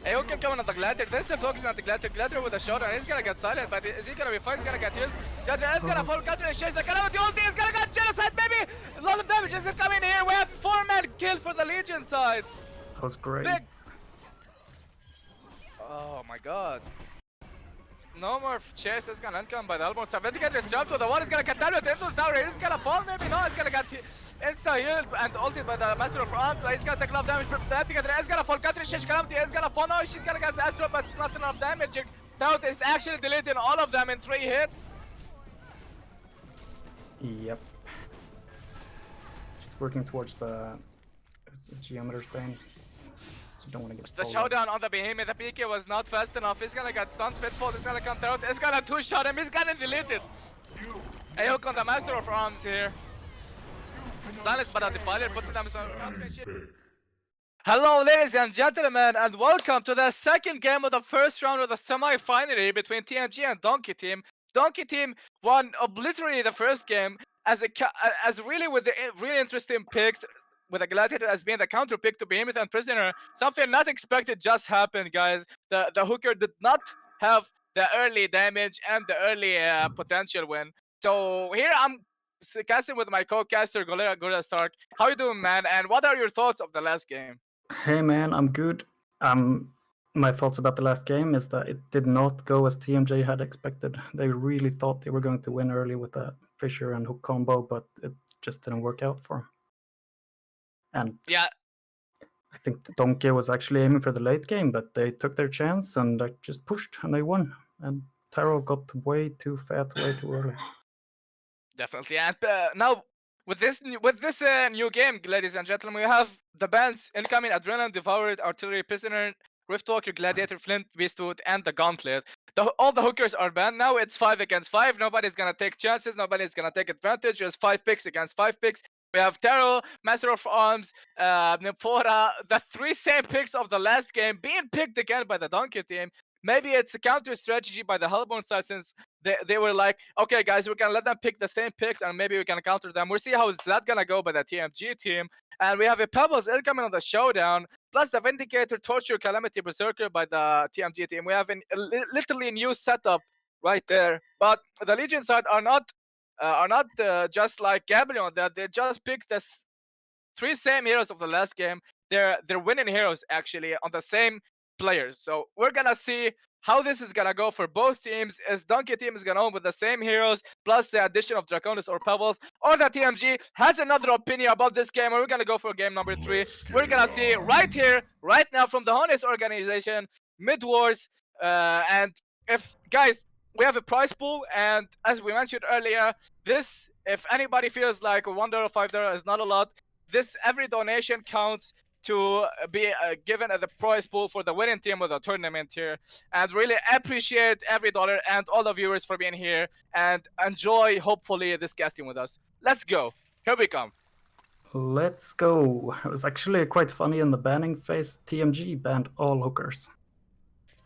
Ayo can come on the Gladiator. This is focusing on the Gladiator. Gladiator with a shot and he's gonna get silent, but is he gonna be fine? He's gonna get healed. Gladiator is gonna fall. Gladiator exchange the Calamity ulti is gonna get genocide, baby! A lot of damage is coming here. We have 4-man kill for the Legion side. That was great. Big. Oh my god. No more chase is gonna come by the elbow. Vindicator is jumped to the wall. He's gonna get down with into the tower. He's gonna fall, maybe no. He's gonna get insta healed and ulted by the Master of Arms. He's gonna take a lot of damage. Vindicator is gonna fall. Country Shish Calamity is gonna fall. No, she's gonna get Astro, but it's not enough damage. Doubt is actually deleting all of them in 3 hits. Yep. Just working towards the Geometer's Bane. So don't want to get The pulled showdown on the Behemoth. The PK was not fast enough. He's gonna get stunned. Pitfall is gonna come out. He's gonna 2-shot him. He's gonna delete it. A hook on the Master of Arms here. Silenced by the Defiler. Putting them on. Hello, ladies and gentlemen, and welcome to the second game of the first round of the semi-final between TMG and Donkey Team. Donkey Team won obliterated the first game as really with the really interesting picks. With the Gladiator as being the counter pick to Behemoth and Prisoner. Something not expected just happened, guys. The hooker did not have the early damage and the early potential win. So here I'm casting with my co-caster, Gorilla Stark. How you doing, man? And what are your thoughts of the last game? Hey man, I'm good. My thoughts about the last game is that it did not go as TMJ had expected. They really thought they were going to win early with the Fisher and hook combo, but it just didn't work out for them. And yeah, I think the Donkey was actually aiming for the late game, but they took their chance and just pushed and they won. And Taro got way too fat, way too early. Definitely. And now with this new game, ladies and gentlemen, we have the bands incoming: Adrenaline, Devoured, Artillery, Prisoner, Riftwalker, Gladiator, Flint, Beastwood, and the Gauntlet. All the hookers are banned. Now it's 5 against 5. Nobody's gonna take chances. Nobody's gonna take advantage. There's 5 picks against 5 picks. We have Taro, Master of Arms, Nymphora, the 3 same picks of the last game being picked again by the Donkey Team. Maybe it's a counter strategy by the Hellborn side since they were like, okay guys, we're gonna let them pick the same picks and maybe we can counter them. We'll see how it's that gonna go by the TMG team. And we have a Pebbles incoming on the showdown, plus the Vindicator, Torture, Calamity, Berserker by the TMG team. We have a literally new setup right there. But the Legion side are not just like gambling on that. They just picked the 3 same heroes of the last game. They're winning heroes actually on the same players. So we're gonna see how this is gonna go for both teams. Is Donkey Team is gonna own with the same heroes plus the addition of Draconis or Pebbles, or the TMG has another opinion about this game, or we're gonna go for game number 3. We're gonna see right here, right now from the Honest organization, Mid Wars, and if guys. We have a prize pool, and as we mentioned earlier, this, if anybody feels like $1, $5 is not a lot, this every donation counts to be given at the prize pool for the winning team of the tournament here. And really appreciate every dollar and all the viewers for being here, and enjoy, hopefully, this casting with us. Let's go. Here we come. Let's go. It was actually quite funny in the banning phase. TMG banned all hookers.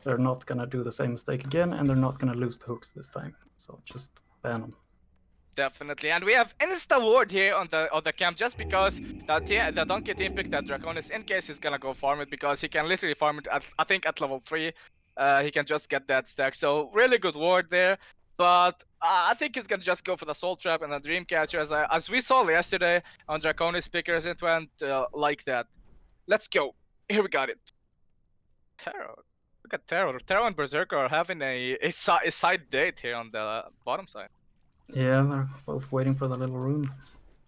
They're not going to do the same mistake again, and they're not going to lose the hooks this time. So just ban them. Definitely. And we have Insta Ward here on the camp just because the Donkey Team picked that Draconis in case he's going to go farm it, because he can literally farm it, I think, at level 3. He can just get that stack. So really good ward there. But I think he's going to just go for the Soul Trap and the Dreamcatcher as we saw yesterday on Draconis pickers. It went like that. Let's go. Here we got it. Tarot. Look at Taro. Taro and Berserker are having a side date here on the bottom side. Yeah, they're both waiting for the little room.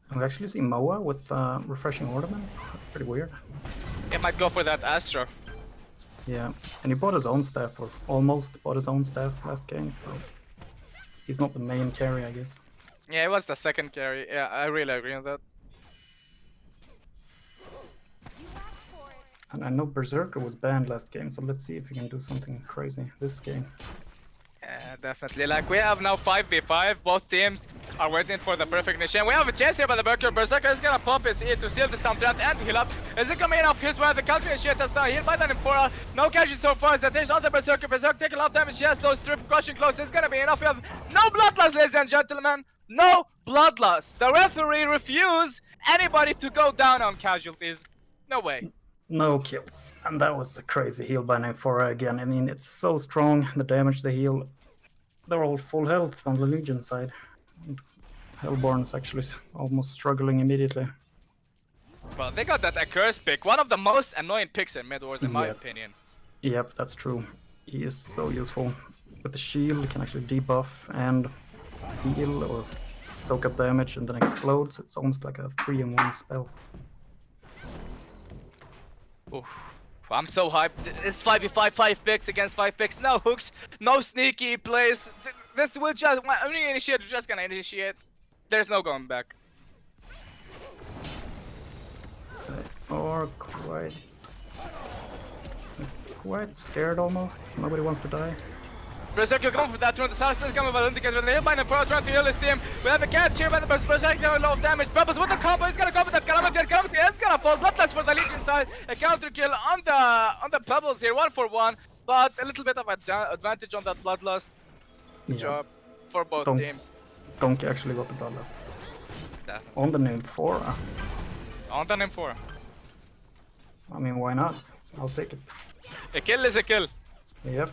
And we actually see Moa with refreshing ornaments. That's pretty weird. It might go for that Astra. Yeah, and he bought his own staff, or almost bought his own staff last game, so he's not the main carry, I guess. Yeah, it was the second carry. Yeah, I really agree on that. And I know Berserker was banned last game, so let's see if he can do something crazy this game. Yeah, definitely. Like, we have now 5v5. Both teams are waiting for the perfect initiation. We have a chase here by the Berserker. Berserker is gonna pump his E to steal the sound threat and heal up. Is it coming off his way? The counter initiate that's now here by the Nymphora. No casualties so far as the attention on the Berserker. Berserker taking a lot of damage. Yes, those triple crushing close is gonna be enough. We have no blood loss, ladies and gentlemen. No blood loss. The referee refused anybody to go down on casualties. No way. No kills. And that was a crazy heal by Nymphora again. I mean, it's so strong, the damage they heal. They're all full health on the Legion side. And Hellborn's actually almost struggling immediately. Well, they got that Accursed pick. One of the most annoying picks in Mid Wars, in my opinion. Yep, that's true. He is so useful. With the shield, he can actually debuff and heal or soak up damage and then explodes. It's almost like a 3-in-1 spell. Oof. I'm so hyped. It's 5v5, 5 picks against 5 picks. No hooks, no sneaky plays. This will just, when you initiate, you're just gonna initiate. There's no going back. Or quite scared almost. Nobody wants to die. Berserker going for that run. The South is coming by the Indicator. The Hillbind and Pro trying to heal his team. We have a catch here by the Berserker doing a lot of damage. Pebbles with the combo. He's gonna go with that Calamity. And Calamity is gonna fall. Bloodless for the Legion side. A counter kill on the Pebbles here. 1-for-1. But a little bit of advantage on that Bloodlust. Good job for both teams. Donkey actually got the Bloodlust. Definitely. On the Nymphora. On the Nymphora. I mean, why not? I'll take it. A kill is a kill. Yep.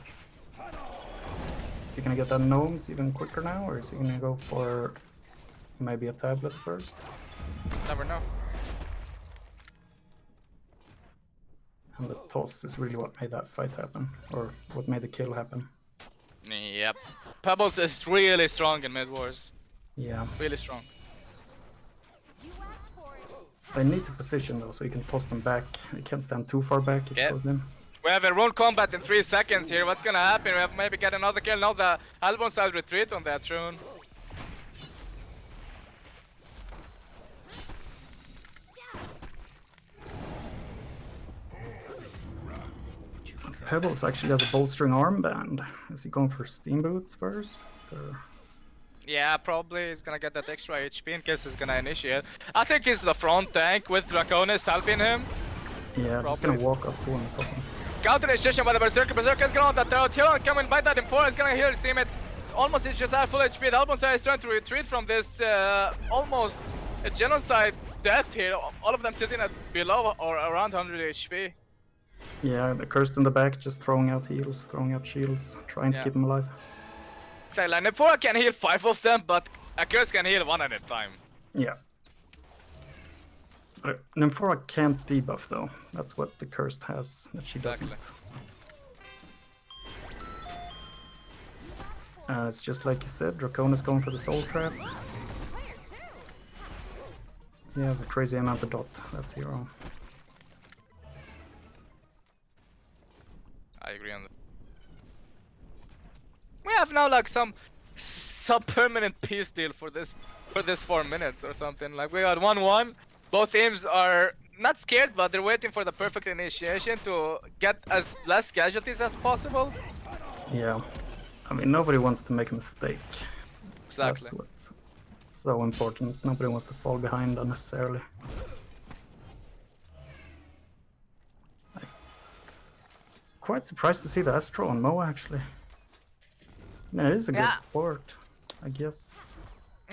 Is he gonna get that gnomes even quicker now, or is he gonna go for maybe a tablet first? Never know. And the toss is really what made that fight happen, or what made the kill happen. Yep. Pebbles is really strong in Mid Wars. Yeah. Really strong. They need to position though, so you can toss them back. You can't stand too far back if you put them. We have a rune combat in 3 seconds here. What's gonna happen? We have maybe get another kill. No, the Hellborn side retreat on that rune. Pebbles actually has a bowstring armband. Is he going for steam boots first? Or... Yeah, probably he's gonna get that extra HP in case he's gonna initiate. I think he's the front tank with Draconis helping him. Yeah, just gonna walk up to him and toss him. Counter initiation by the Berserker. Berserker is gonna on that third heal coming by that Nymphora is gonna heal his teammate. Almost is just at full HP. The Hellborn side is trying to retreat from this almost a genocide death here. All of them sitting at below or around 100 HP. Yeah, the cursed in the back, just throwing out heals, throwing out shields, trying to keep him alive. So like Nymphora can heal 5 of them, but a curse can heal 1 at a time. Yeah. But Nymphora can't debuff though. That's what the cursed has, that she doesn't. It's just like you said, Draconis going for the soul trap. He has a crazy amount of dot left hero. I agree on that. We have now like some permanent peace deal for this 4 minutes or something. Like we got 1-1. Both teams are not scared, but they're waiting for the perfect initiation to get as less casualties as possible. Yeah. I mean, nobody wants to make a mistake. Exactly. That's what's so important. Nobody wants to fall behind unnecessarily. Quite surprised to see the Astro on Moa actually. I mean, it is a good sport, I guess.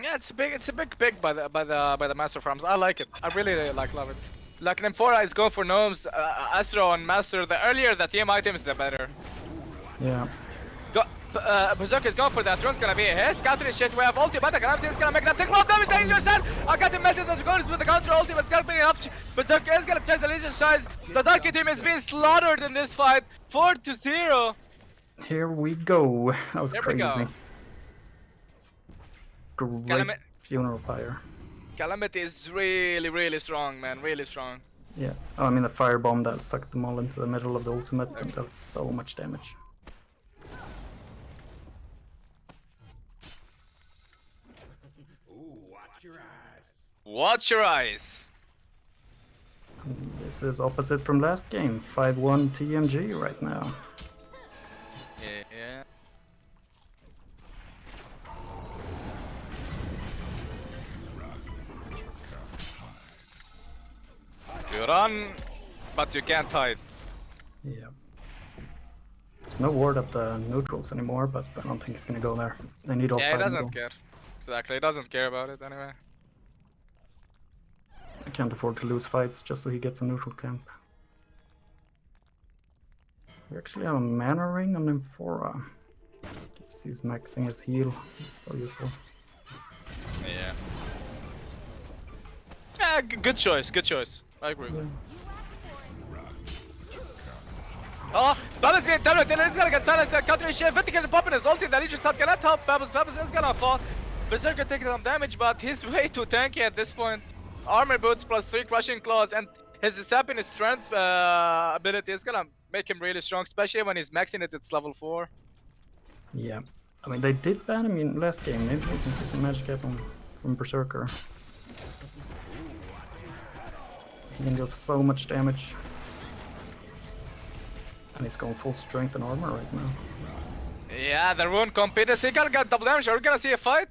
Yeah, it's a big pick by the Master Farms. I like it. I really love it. Like Nymphora is going for gnomes, Astro and Master. The earlier the team items, the better. Yeah. Berserker is going for that. Rune's gonna be a hit. Counter is shit. We have ulti, but the Calamity is gonna make that take a lot of damage. Dangerous side. I got him melted. The Draconis with the counter ulti, but it's gonna be enough. Berserker is gonna check the Legion size. The Donkey team is being slaughtered in this fight. 4-0. Here we go. That was Here crazy. we go. Great funeral pyre. Calamity is really strong, man. Really strong. Yeah. Oh, I mean the firebomb that sucked them all into the middle of the ultimate and dealt so much damage. Watch your eyes. This is opposite from last game. 5-1 TMG right now. Yeah. You run, but you can't hide. Yeah. There's no ward at the neutrals anymore, but I don't think it's gonna go there. They need all Yeah, he 5 doesn't middle. care. Exactly, he doesn't care about it anyway. I can't afford to lose fights just so he gets a neutral camp. We actually have a mana ring on Infora. Guess he's maxing his heal. It's so useful. Yeah. Yeah, good choice, good choice. I agree. Yeah. Oh, Babba's being dominated, he's gonna get silenced, countering shit, Vindicator popping his ulti, the Legion Sub cannot help Babba's is gonna fall. Berserker taking some damage, but he's way too tanky at this point. Armor boots plus 3 crushing claws, and his sapping his strength ability is gonna make him really strong, especially when he's maxing it, it's level 4. Yeah. I mean, they did ban him in last game. Maybe we can see some magic happen from Berserker. He can deal so much damage. And he's going full strength and armor right now. Yeah, the rune competed, so he gonna get double damage. Are we gonna see a fight?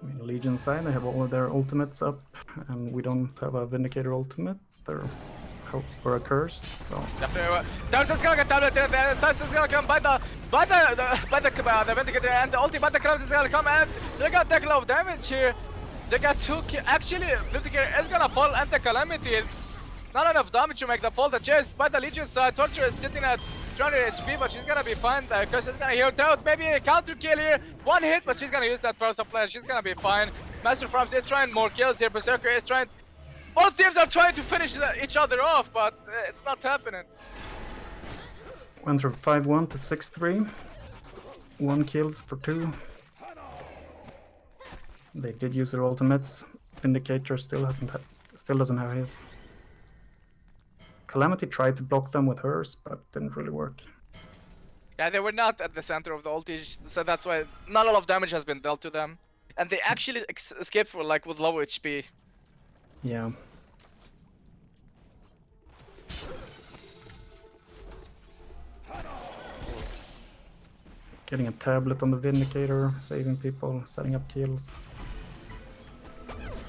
I mean, Legion side, they have all of their ultimates up, and we don't have a Vindicator ultimate. We're accursed, so... Definitely. Delta's gonna get dominated, the Assassin's is gonna come by the Vindicator, and the ulti by the Calamity is gonna come, and they're gonna take a lot of damage here. They got 2 kills. Actually, Vindicator is gonna fall, and the Calamity, not enough damage to make the fall. The chase by the Legion side, Torture is sitting at 200 HP, but she's gonna be fine. The Curse is gonna heal out, maybe a counter kill here. 1 hit, but she's gonna use that power supply, she's gonna be fine. Master Farms is trying more kills here, Berserker is trying... Both teams are trying to finish each other off, but it's not happening. Went from 5-1 to 6-3. 1 kills for 2. They did use their ultimates. Vindicator still doesn't have his. Calamity tried to block them with hers, but didn't really work. Yeah, they were not at the center of the ulti, so that's why not a lot of damage has been dealt to them. And they actually escaped for like with low HP. Yeah. Getting a tablet on the Vindicator, saving people, setting up kills.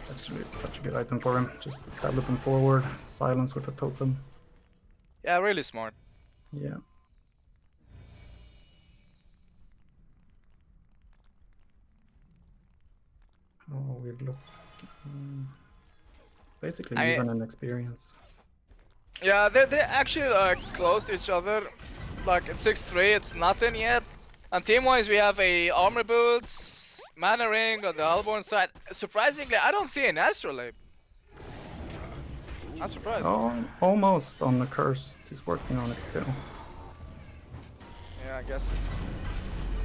Actually, such a good item for him. Just tablet him forward, silence with a totem. Yeah, really smart. Yeah. Oh, we've looked... basically even in experience. Yeah, they're actually close to each other. Like in 6-3, it's nothing yet. And team-wise, we have a armor boots, mana ring on the Hellborn side. Surprisingly, I don't see an astrolabe. I'm surprised. Oh, almost on the curse. He's working on it still. Yeah, I guess.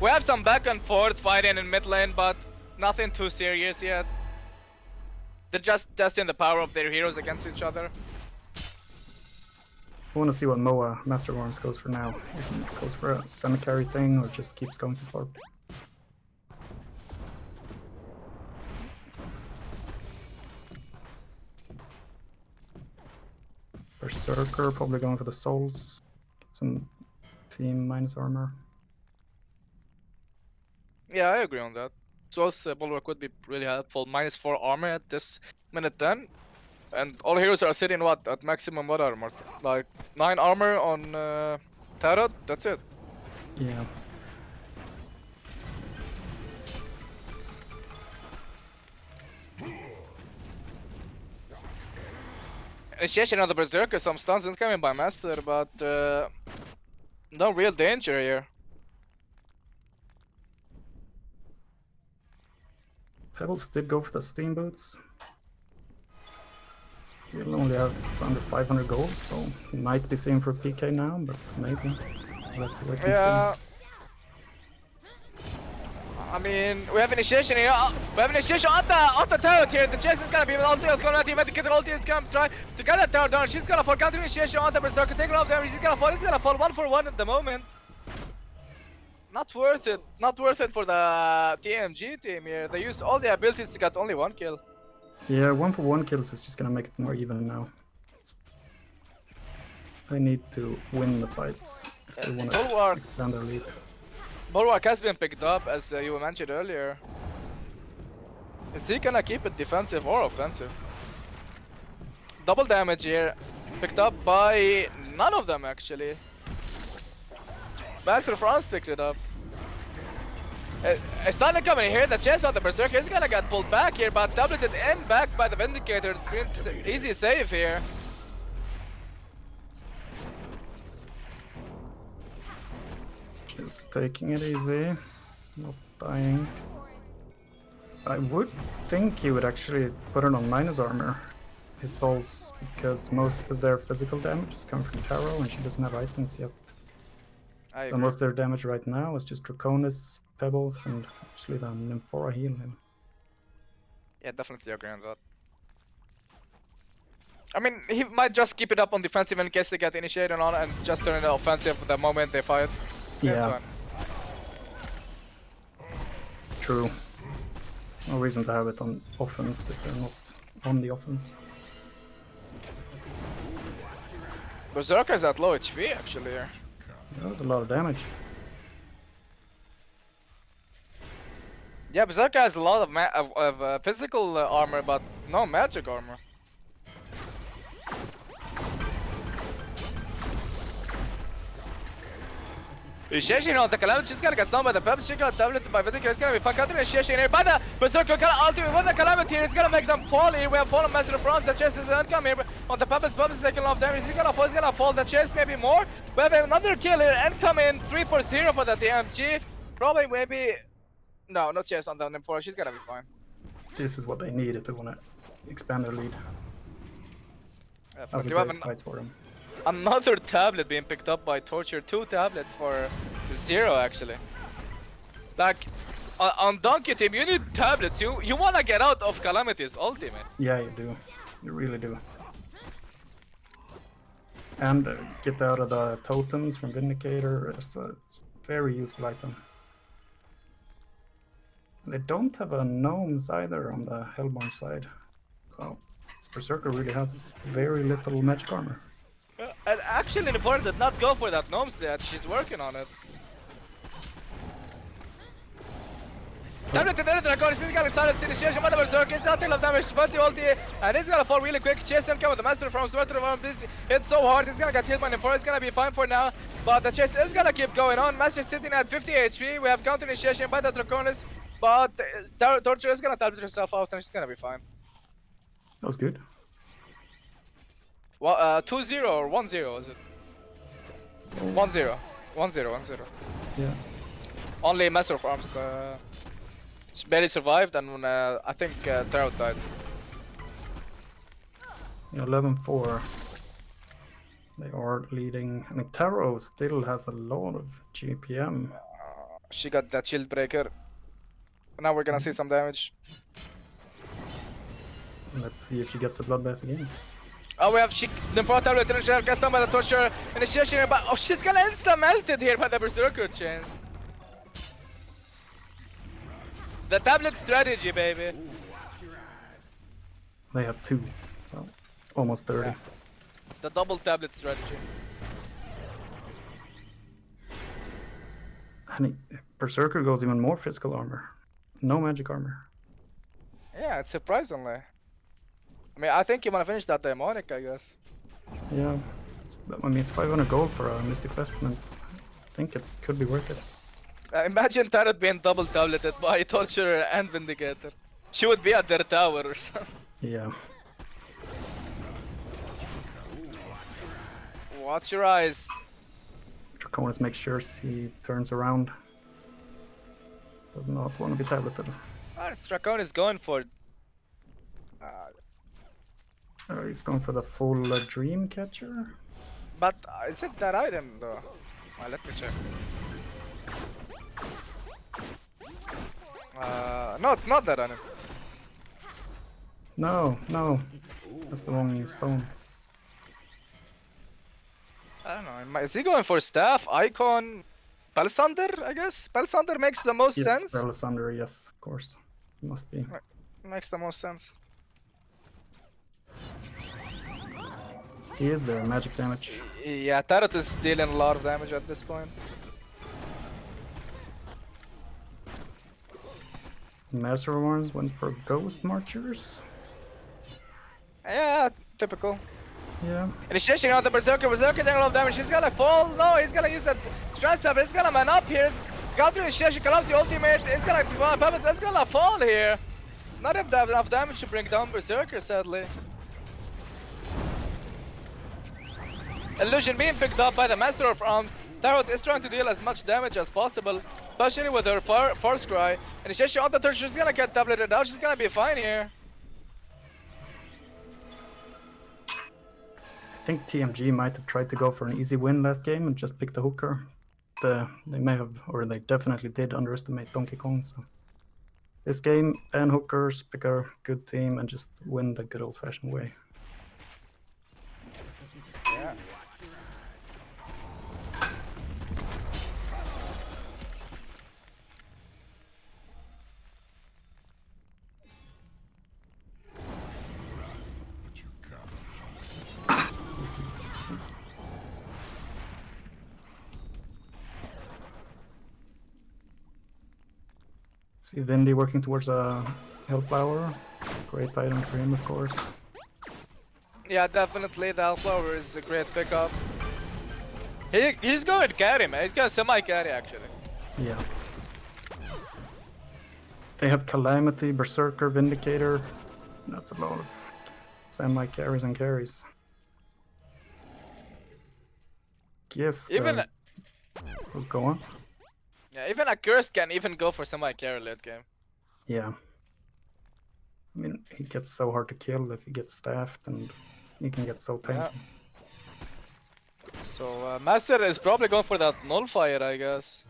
We have some back and forth fighting in mid lane, but nothing too serious yet. They're just testing the power of their heroes against each other. I want to see what Moa Master of Arms goes for now. If he goes for a semi-carry thing or just keeps going support. Berserker probably going for the souls. Get some team minus armor. Yeah, I agree on that. Soul's Bulwark would be really helpful. -4 armor at this minute 10. And all heroes are sitting what? At maximum what armor? Like 9 armor on Tarot? That's it. Yeah. Initiation of the Berserker, some stuns incoming by Master, but no real danger here. Pebbles did go for the steam boots. He only has under 500 gold, so he might be seeing for PK now, but maybe. We'll have to wait and Yeah. I mean, we have initiation here. We have initiation on the turret here. The chase is gonna be with ulti. It's gonna be the ulti. It's gonna try to get that tower down. She's gonna fall. Counter initiation on the berserker. Take her off there. He's gonna fall. He's gonna fall 1-for-1 at the moment. Not worth it. Not worth it for the TMG team here. They used all the abilities to get only 1 kill. Yeah, 1-for-1 kills is just gonna make it more even now. They need to win the fights if they want to Bulwark. expand their lead. Bulwark has been picked up, as you mentioned earlier. Is he gonna keep it defensive or offensive? Double damage here, picked up by none of them actually. Master France picked it up. It's starting to come in here. The chase on the berserker is gonna get pulled back here, but tableted and back by the Vindicator. Easy save here. Just taking it easy, not dying. I would think he would actually put it on minus armor, his souls, because most of their physical damage is coming from Taro and she doesn't have items yet. I So agree. most of their damage right now is just Draconis, Pebbles, and actually the Nymphora heal him. Yeah, definitely agree on that. I mean, he might just keep it up on defensive in case they get initiated on and just turn it offensive the moment they fight. That's Yeah, fine. true. No reason to have it on offense if they're not on the offense. Berserker's at low HP actually here. That was a lot of damage. Yeah, Berserker has a lot of physical armor, but no magic armor. Initiation on the Calamity, she's gonna get stunned by the Pebble, she's gonna tablet by Vindicator, it's gonna be fucked out. Initiation here by the Berserker, gonna ultimate with the Calamity here, it's gonna make them fall here. We have fallen Master of Bronze, the chase is income here on the Pebbles, Pebbles is taking a lot of damage, he's gonna fall, the chase maybe more. We have another kill here, incoming 3-4-0 for the TMG. Probably maybe, no chase on the Nymphora, she's gonna be fine. This is what they need if they want to expand their lead. That was a You have great fight for them. another tablet being picked up by Torture. 2 tablets for 0 actually. Like on Donkey team, you need tablets. You wanna get out of Calamity's ultimate. Yeah, you do. You really do. And get out of the totems from Vindicator. It's a very useful item. They don't have a gnomes either on the Hellborn side. So Berserker really has very little magic armor. And actually, Nymphora did not go for that gnome set. She's working on it. Tablet to the Dragon, he's gonna start its initiation by the Berserker, he's not of damage, 20 ulti, and he's gonna fall really quick. Chase him, come with the Master from Sweater of Arm, hits so hard, he's gonna get healed by Nymphora, he's gonna be fine for now, but the chase is gonna keep going on. Master sitting at 50 HP, we have counter initiation by the Draconis, but Torture is gonna tablet herself out and she's gonna be fine. That was good. Well, 2-0 or 1-0 is it? 1-0. 1-0. Yeah. Only Master of Arms barely survived, and I think Tarot died. Yeah, 11-4. They are leading. I mean, Taro still has a lot of GPM. She got that shield breaker. Now we're gonna see some damage. Let's see if she gets a bloodbath again. Oh, we have Nymphora tablet initial gets done by the Torture initiation, but oh, she's gonna insta melted here by the Berserker chains. The tablet strategy, baby. They have 2, so almost 30. Yeah. The double tablet strategy. And Berserker goes even more physical armor. No magic armor. Yeah, it's surprisingly. I mean, I think you wanna finish that demonic, I guess. Yeah. But, I mean, 500 gold for a Mystic Vestment. I think it could be worth it. Imagine Tarot being double tableted by Torturer and Vindicator. She would be at their tower or something. Yeah. Watch your eyes. Draconis makes sure he turns around. Does not want to be tableted. Dracon is going for. He's going for the full Dream Catcher. But is it that item though? Let me check. No, it's not that on him. No, no. That's the wrong stone. I don't know. Is he going for staff, icon, Palisander? I guess Palisander makes the most Yes, sense. Alessander, yes, of course. Must be. Makes the most sense. He is there, magic damage. Yeah, Tarot is dealing a lot of damage at this point. Master of Arms went for Ghost Marchers. Yeah, typical. Yeah. Initiation on the Berserker. Berserker doing a lot of damage. He's gonna fall. No, he's gonna use that stress up. He's gonna man up here. Counter initiation, Calamity ultimate. He's gonna purpose. It's gonna fall here. Not enough damage to bring down Berserker, sadly. Illusion being picked up by the Master of Arms. Tarot is trying to deal as much damage as possible, especially with her Force Cry. Initiation on the third. She's gonna get tableted out. She's gonna be fine here. I think TMG might have tried to go for an easy win last game and just pick the hooker. They may have, or they definitely did underestimate Donkey So this game and hookers, pick a good team and just win the good old-fashioned way. Yeah. See Vindy working towards a Hellflower. Great item for him, of course. Yeah, definitely. The Hellflower is a great pickup. He's going to carry, man. He's going to semi-carry, actually. Yeah. They have Calamity, Berserker, Vindicator. That's a lot of semi-carries and carries. Yes. Even Oh, go on. yeah, even a curse can even go for semi-carry late game. Yeah. I mean, he gets so hard to kill if he gets staffed, and he can get so tanky. So Master is probably going for that Nullifier, I guess.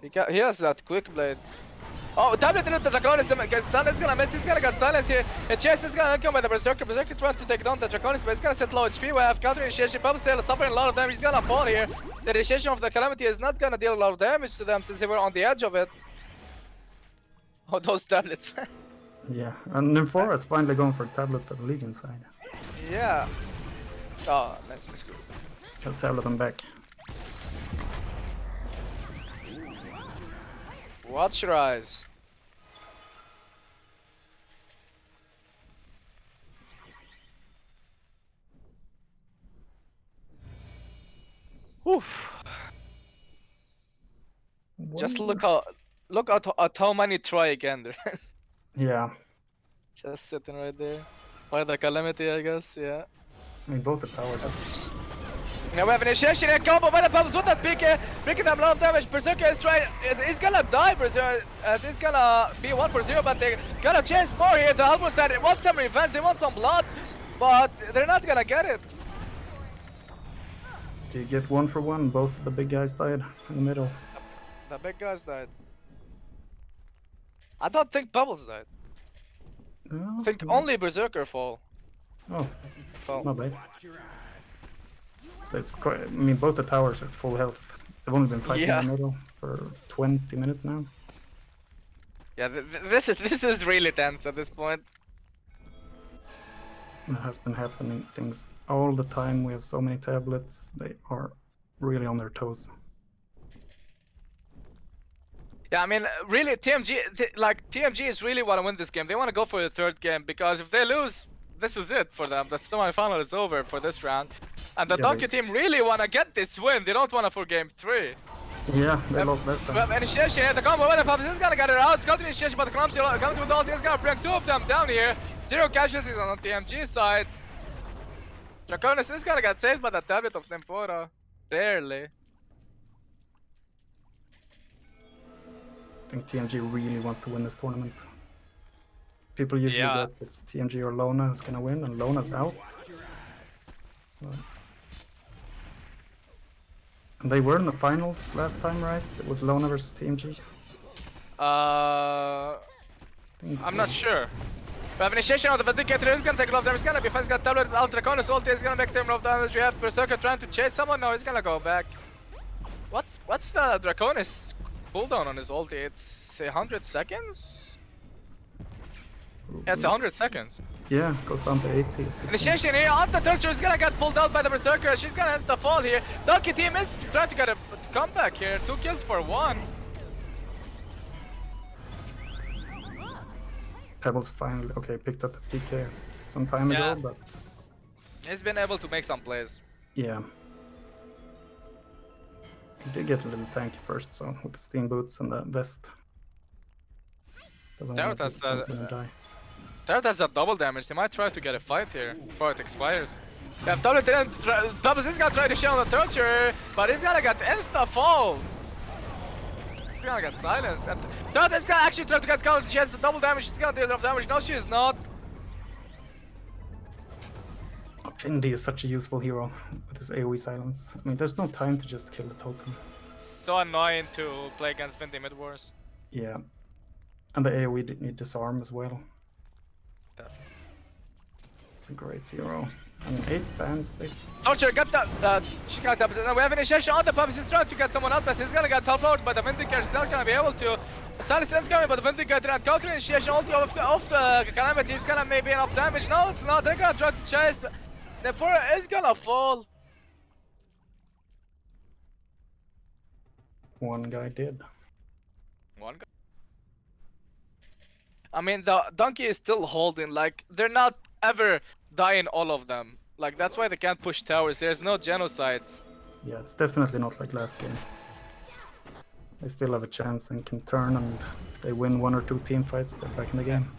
He has that Quick Blade. Oh, tablet into the Draconis. Sun is gonna miss. He's gonna get silence here. And Chase is gonna come by the Berserker. Berserker trying to take down the Draconis, but he's gonna set low HP. We have counter initiation. Pebble Sail is suffering a lot of damage. He's gonna fall here. The initiation of the Calamity is not gonna deal a lot of damage to them since they were on the edge of it. Oh, those tablets. Yeah, and Nymphora is finally going for tablet for the Legion side. Yeah. Oh, nice miscrew. He'll tablet him back. Watch your eyes. Oof. Just look at how many try again there is. Yeah, Just sitting right there. By the Calamity, I guess, yeah. I mean both the towers. Now we have initiation and combo by the Pebbles with that pick, breaking them a lot of damage. Berserker is trying, he's gonna die, Berserker. He's gonna be 1 for 0, but they got a chance more here. The Helmut side, they want some revenge, they want some blood, but they're not gonna get it. Do you get 1 for 1? Both the big guys died in the middle. The big guys died. I don't think Pebbles died. No, I think no. only Berserker fall. Oh, Fell. not bad. It's quite. I mean, both the towers are full health. They've only been fighting Yeah. in the middle for 20 minutes now. Yeah, this is really tense at this point. It has been happening things all the time. We have so many tablets. They are really on their toes. Yeah, I mean, really, TMG is really want to win this game. They want to go for the third game because if they lose, this is it for them. The semi-final is over for this round. And the Yeah, Donkey team really want to get this win. They don't want to for game 3. Yeah, they lost last We have time. initiation here. The combo with the Puppets is gonna get it out. Counter initiation, but the Calamity with the ulti is gonna bring 2 of them down here. 0 casualties on the TMG side. Draconis is gonna get saved by the tablet of Nymphora. Barely. I think TMG really wants to win this tournament. People usually Yeah. guess it's TMG or Lona who's gonna win, and Lona's out. And they were in the finals last time, right? It was Lona versus TMG. I'm not sure. We have initiation on the Vindicator. He's gonna take a lot of damage. He's gonna be fine. He's gonna tablet out Draconis ulti. He's gonna make them a lot of damage. We have Berserker trying to chase someone. No, he's gonna go back. What's the Draconis cooldown on his ulti? It's 100 seconds? Yeah, it's 100 seconds. Yeah, goes down to 80. It's 16. Initiation here on the Torture is gonna get pulled out by the Berserker. She's gonna insta fall here. Donkey team is trying to get a comeback here. 2 kills for 1. Pebbles finally picked up the PK some time ago, but He's been able to make some plays. yeah. He did get a little tanky first, so with the steam boots and the vest. Doesn't want to die. Turret has that double damage. They might try to get a fight here before it expires. Yeah, Pebbles is gonna try to shield the Torture, but he's gonna get insta fall. He's gonna get silenced. And Turret is gonna actually try to get counter. She has the double damage. She's gonna deal enough damage. No, she is not. Indy is such a useful hero with his AoE silence. I mean, there's no time to just kill the totem. So annoying to play against Vindy mid wars. Yeah. And the AoE did need disarm as well. Definitely. It's a great hero. I mean, 8 bans. Torture got that. She got that. We have initiation on the pubs. He's trying to get someone out, but he's gonna get top loaded by the Vindicator. He's not gonna be able to. Silence is coming, but the Vindicator and counter initiation ulti of Calamity. He's gonna maybe enough damage. No, it's not. They're gonna try to chase. The Fura is gonna fall. One guy did. One guy. I mean, the donkey is still holding. Like, they're not ever dying, all of them. Like, that's why they can't push towers. There's no genocides. Yeah, it's definitely not like last game. They still have a chance and can turn, and if they win 1 or 2 team fights, they're back in the game.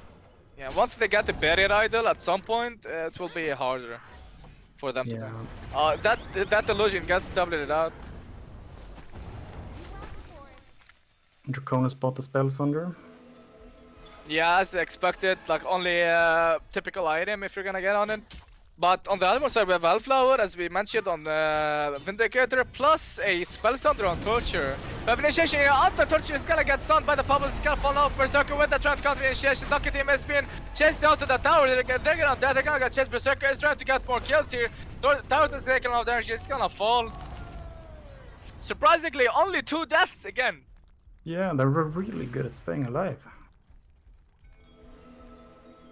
Yeah, once they get the barrier idol at some point, it will be harder for them to do. That illusion gets doubted out. Draconis bought the spell sunder. Yeah, as expected, like only a typical item if you're gonna get on it. But on the other side, we have Hellflower, as we mentioned on the Vindicator, plus a Spell Sunder on Torture. We have initiation here on the Torture, is gonna get stunned by the Pebbles, is gonna fall off Berserker with the trying to counter initiation. Donkey team is being chased down to the tower, they're gonna die, they're gonna get chased. Berserker is trying to get more kills here. Tower is taking a lot of damage, he's gonna fall. Surprisingly, only 2 deaths again. Yeah, they're really good at staying alive.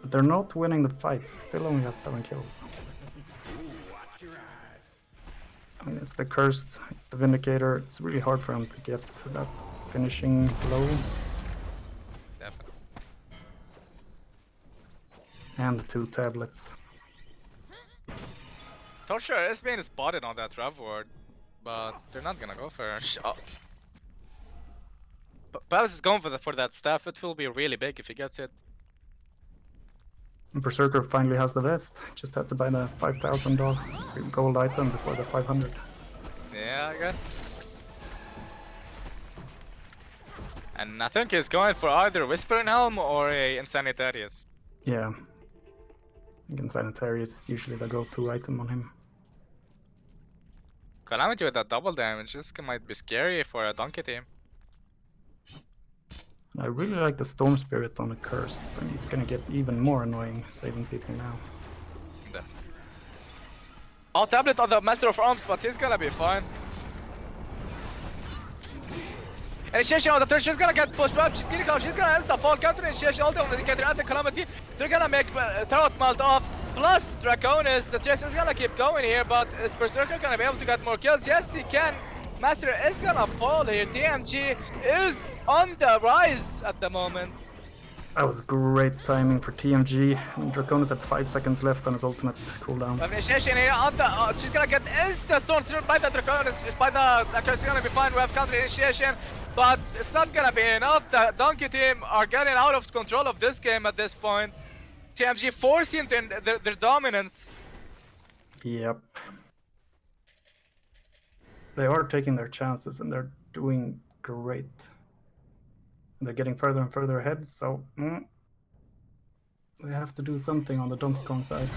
But they're not winning the fights, still only have 7 kills. I mean, it's the Cursed, it's the Vindicator, it's really hard for them to get to that finishing blow. Definitely. And the 2 tablets. Torture is being spotted on that rev ward, but they're not gonna go for it. Pebbles is going for that staff, it will be really big if he gets it. And Berserker finally has the vest, just had to buy the $5,000 gold item before the 500. Yeah, I guess. And I think he's going for either Whispering Helm or a Insanitarius. Yeah. I think Insanitarius is usually the go-to item on him. Calamity with that double damage, this might be scary for a donkey team. I really like the Storm Spirit on the Cursed, and he's gonna get even more annoying saving people now. Oh, tablet on the Master of Arms, but he's gonna be fine. Initiation on the third, she's gonna get pushed back, she's gonna insta fall, counter initiation, ulti on the Indicator and the Calamity. They're gonna make Tarot Malt off, plus Draconis. The chase is gonna keep going here, but is Berserker gonna be able to get more kills? Yes, he can. Master is gonna fall here. TMG is on the rise at the moment. That was great timing for TMG. And Draconis had 5 seconds left on his ultimate cooldown. Initiation here on the. She's gonna get insta storm through by the Draconis. Just by the. She's gonna be fine. We have counter initiation, but it's not gonna be enough. The Donkey team are getting out of control of this game at this point. TMG forcing their dominance. Yep. They are taking their chances and they're doing great. And they're getting further and further ahead, so they have to do something on the Donkey Kong side.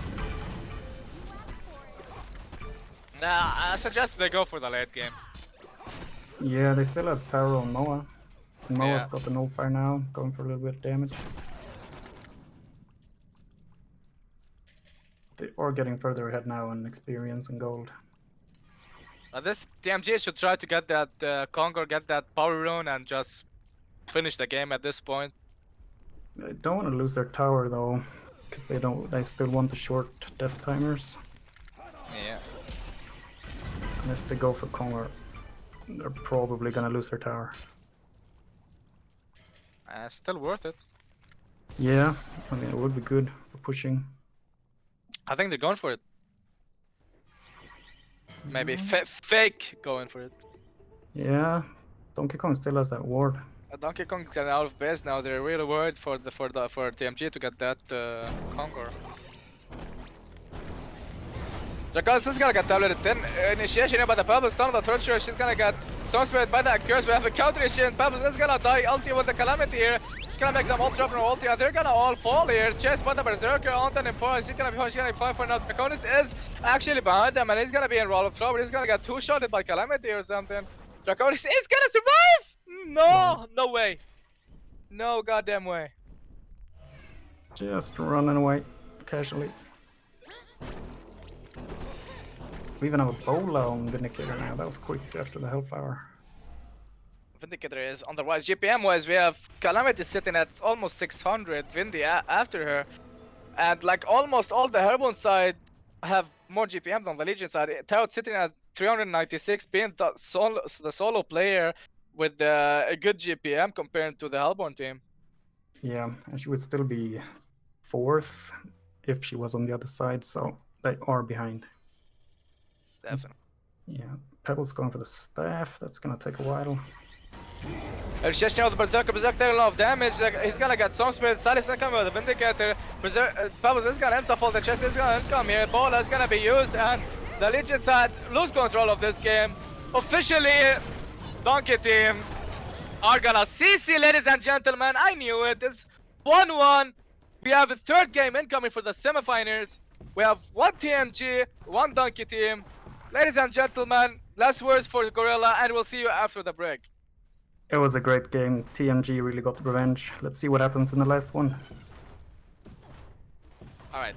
Nah, I suggest they go for the late game. Yeah, they still have Taro and Moa. Moa's Yeah. got the no fire now, going for a little bit of damage. They are getting further ahead now in experience and gold. This TMG should try to get that Kong or get that power rune and just finish the game at this point. They don't want to lose their tower though, because they still want the short death timers. Yeah. And if they go for Kongor, they're probably gonna lose their tower. Still worth it. Yeah, I mean it would be good for pushing. I think they're going for it. Maybe fake going for it. Yeah, Donkey Kong still has that ward. Donkey Kong's out of base now. They're really worried for TMG to get that Kongor. Because is gonna get tableted 10. Initiation here by the Pebbles, stun of the Torture. She's gonna get Storm Spirit by the Curse. We have a counter initiation. Pebbles is gonna die. Ulti with the Calamity here. It's gonna make them all drop from ulti, and they're gonna all fall here. Chased by the Berserker on the Nymphoria. She's gonna be five for now. Draconis is actually behind them, and he's gonna be in roll of trouble. He's gonna get two-shotted by Calamity or something. Draconis is gonna survive! No! No way. No goddamn way. Just running away casually. We even have a Bola on Vindicator now. That was quick after the Hellfire. Vindicator is on the rise. GPM wise, we have Calamity sitting at almost 600. Vindy after her. And like almost all the Airborne side have more GPM than the Legion side. Tarot sitting at 396, being the solo player with a good GPM compared to the Hellborn team. Yeah, and she would still be 4th if she was on the other side, so they are behind. Definitely. Yeah, Pebbles going for the staff. That's gonna take a while. He's just now the Berserker taking a lot of damage. Like, he's gonna get Storm Spirit. Sally's gonna come with the Vindicator. Pebbles is gonna insta-fall. The chest is gonna come here. Bola is gonna be used, and the Legion side lose control of this game. Officially, Donkey team are gonna CC, ladies and gentlemen. I knew it. It's 1-1. We have a third game incoming for the semifinals. We have one TMG, one Donkey team. Ladies and gentlemen, last words for Gorilla, and we'll see you after the break. It was a great game. TMG really got the revenge. Let's see what happens in the last one. Alright.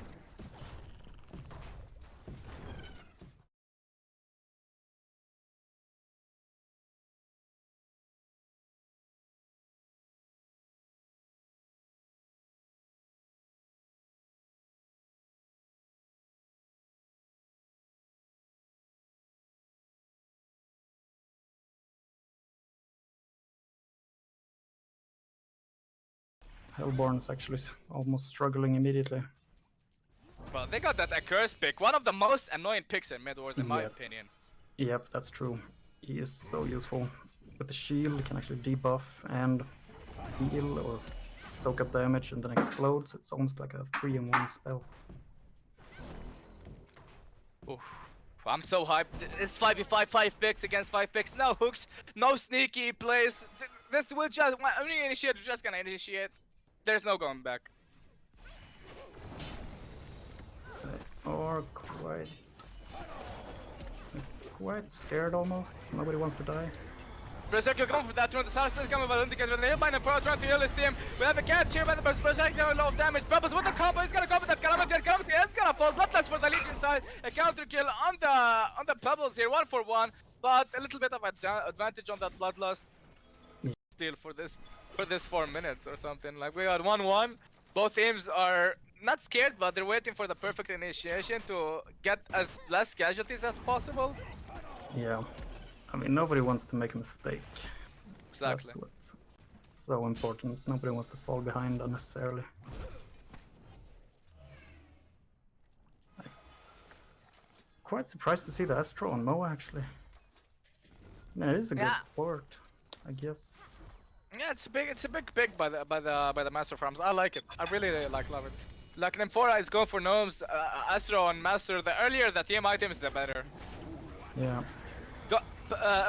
Hellborn's actually almost struggling immediately. Bro, they got that accursed pick. One of the most annoying picks in Mid Wars, in my Yep. opinion. Yep, that's true. He is so useful. With the shield, he can actually debuff and heal or soak up damage and then explodes. It's almost like a 3-in-1 spell. Oof. I'm so hyped. It's 5v5, 5 picks against 5 picks. No hooks, no sneaky plays. This will just, when you initiate, you're just gonna initiate. There's no going back. They are quite scared almost. Nobody wants to die. Berserker going for that run. The Salus is coming by the Indicator. The Hillbind and Pro trying to heal his team. We have a catch here by the Berserker, a lot of damage. Pebbles with the combo. He's gonna go with that Calamity. And Calamity is gonna fall. Bloodless for the Legion side. A counter kill on the Pebbles here, 1-for-1. But a little bit of advantage on that Bloodlust. Still for this 4 minutes or something. Like we got 1-1. Both teams are not scared, but they're waiting for the perfect initiation to get as less casualties as possible. Yeah. I mean, nobody wants to make a mistake. Exactly. That's what's so important. Nobody wants to fall behind unnecessarily. Quite surprised to see the Astro on Moa actually. I mean, it is a good Yeah. sport, I guess. Yeah, it's a big pick by the Master Farms. I like it. I really love it. Like Nymphoria is going for gnomes, Astro and Master. The earlier the team items, the better. Yeah.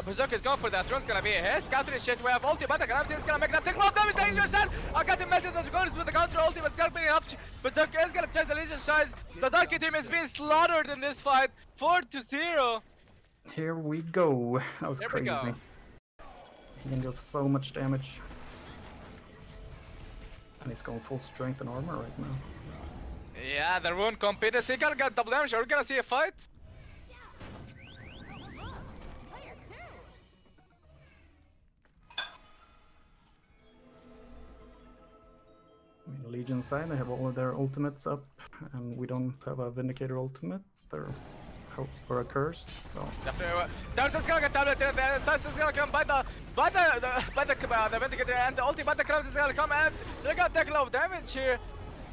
Berserker is going for that. Rune's gonna be a hit. Counter is shit. We have ulti, but the Calamity is gonna make that take a lot of damage. Danger yourself. I got him melted. The Draconis with the counter ulti, but it's gonna be enough. Berserker is gonna change the Legion size. The Donkey team is being slaughtered in this fight. 4-0. Here we go. That was Here we crazy. go. He can deal so much damage. And he's going full strength and armor right now. Yeah, the rune compete. So he gonna get double damage. Are we gonna see a fight? I mean, Legion side, they have all of their ultimates up, and we don't have a Vindicator ultimate or a Cursed, so... Turtle's gonna get tablet there, the Size is gonna come by the Vindicator, and the ulti by the Cloud is gonna come, and they're gonna take a lot of damage here.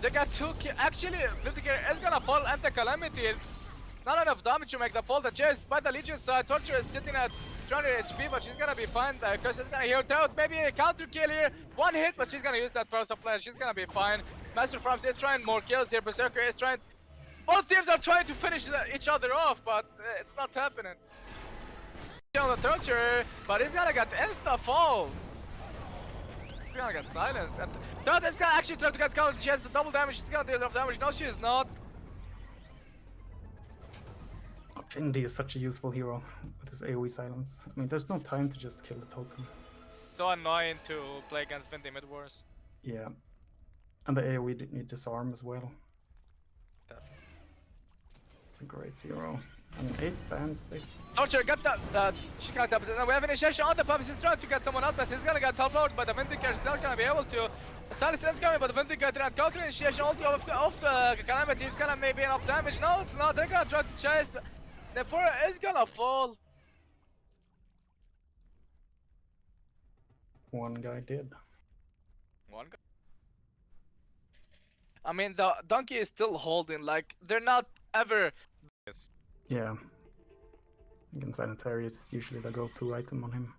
They got two actually, Vindicator is gonna fall, and the Calamity, not enough damage to make the fall. The chase by the Legion side, Torture is sitting at 200 HP, but she's gonna be fine. The Curse is gonna heal out, maybe a counter kill here, one hit, but she's gonna use that power supply, she's gonna be fine. Master Farms is trying more kills here, Berserker is trying. Both teams are trying to finish each other off, but it's not happening. On the Torture, but he's gonna get insta fall. He's gonna get silenced, and Third is gonna actually try to get counter. She has the double damage, she's gonna do enough damage. No, she is not. Indy is such a useful hero with his AoE silence. I mean, there's no time to just kill the totem. So annoying to play against Vindy mid wars. Yeah. And the AoE did need disarm as well. Definitely. It's a great hero. I mean, 8 bans, 8. Torture got that. She can't tap it. We have initiation on the pubs. He's trying to get someone out, but he's gonna get top-loaded by the Vindicator. He's not gonna be able to. Silence is coming, but the Vindicator and counter initiation ulti of Calamity. He's gonna maybe enough damage. No, it's not. They're gonna try to chase. The Fura is gonna fall. One guy did. One guy. I mean, the donkey is still holding. Like they're not ever. Yeah. Against Sanitarius, it's usually the go-to item on him.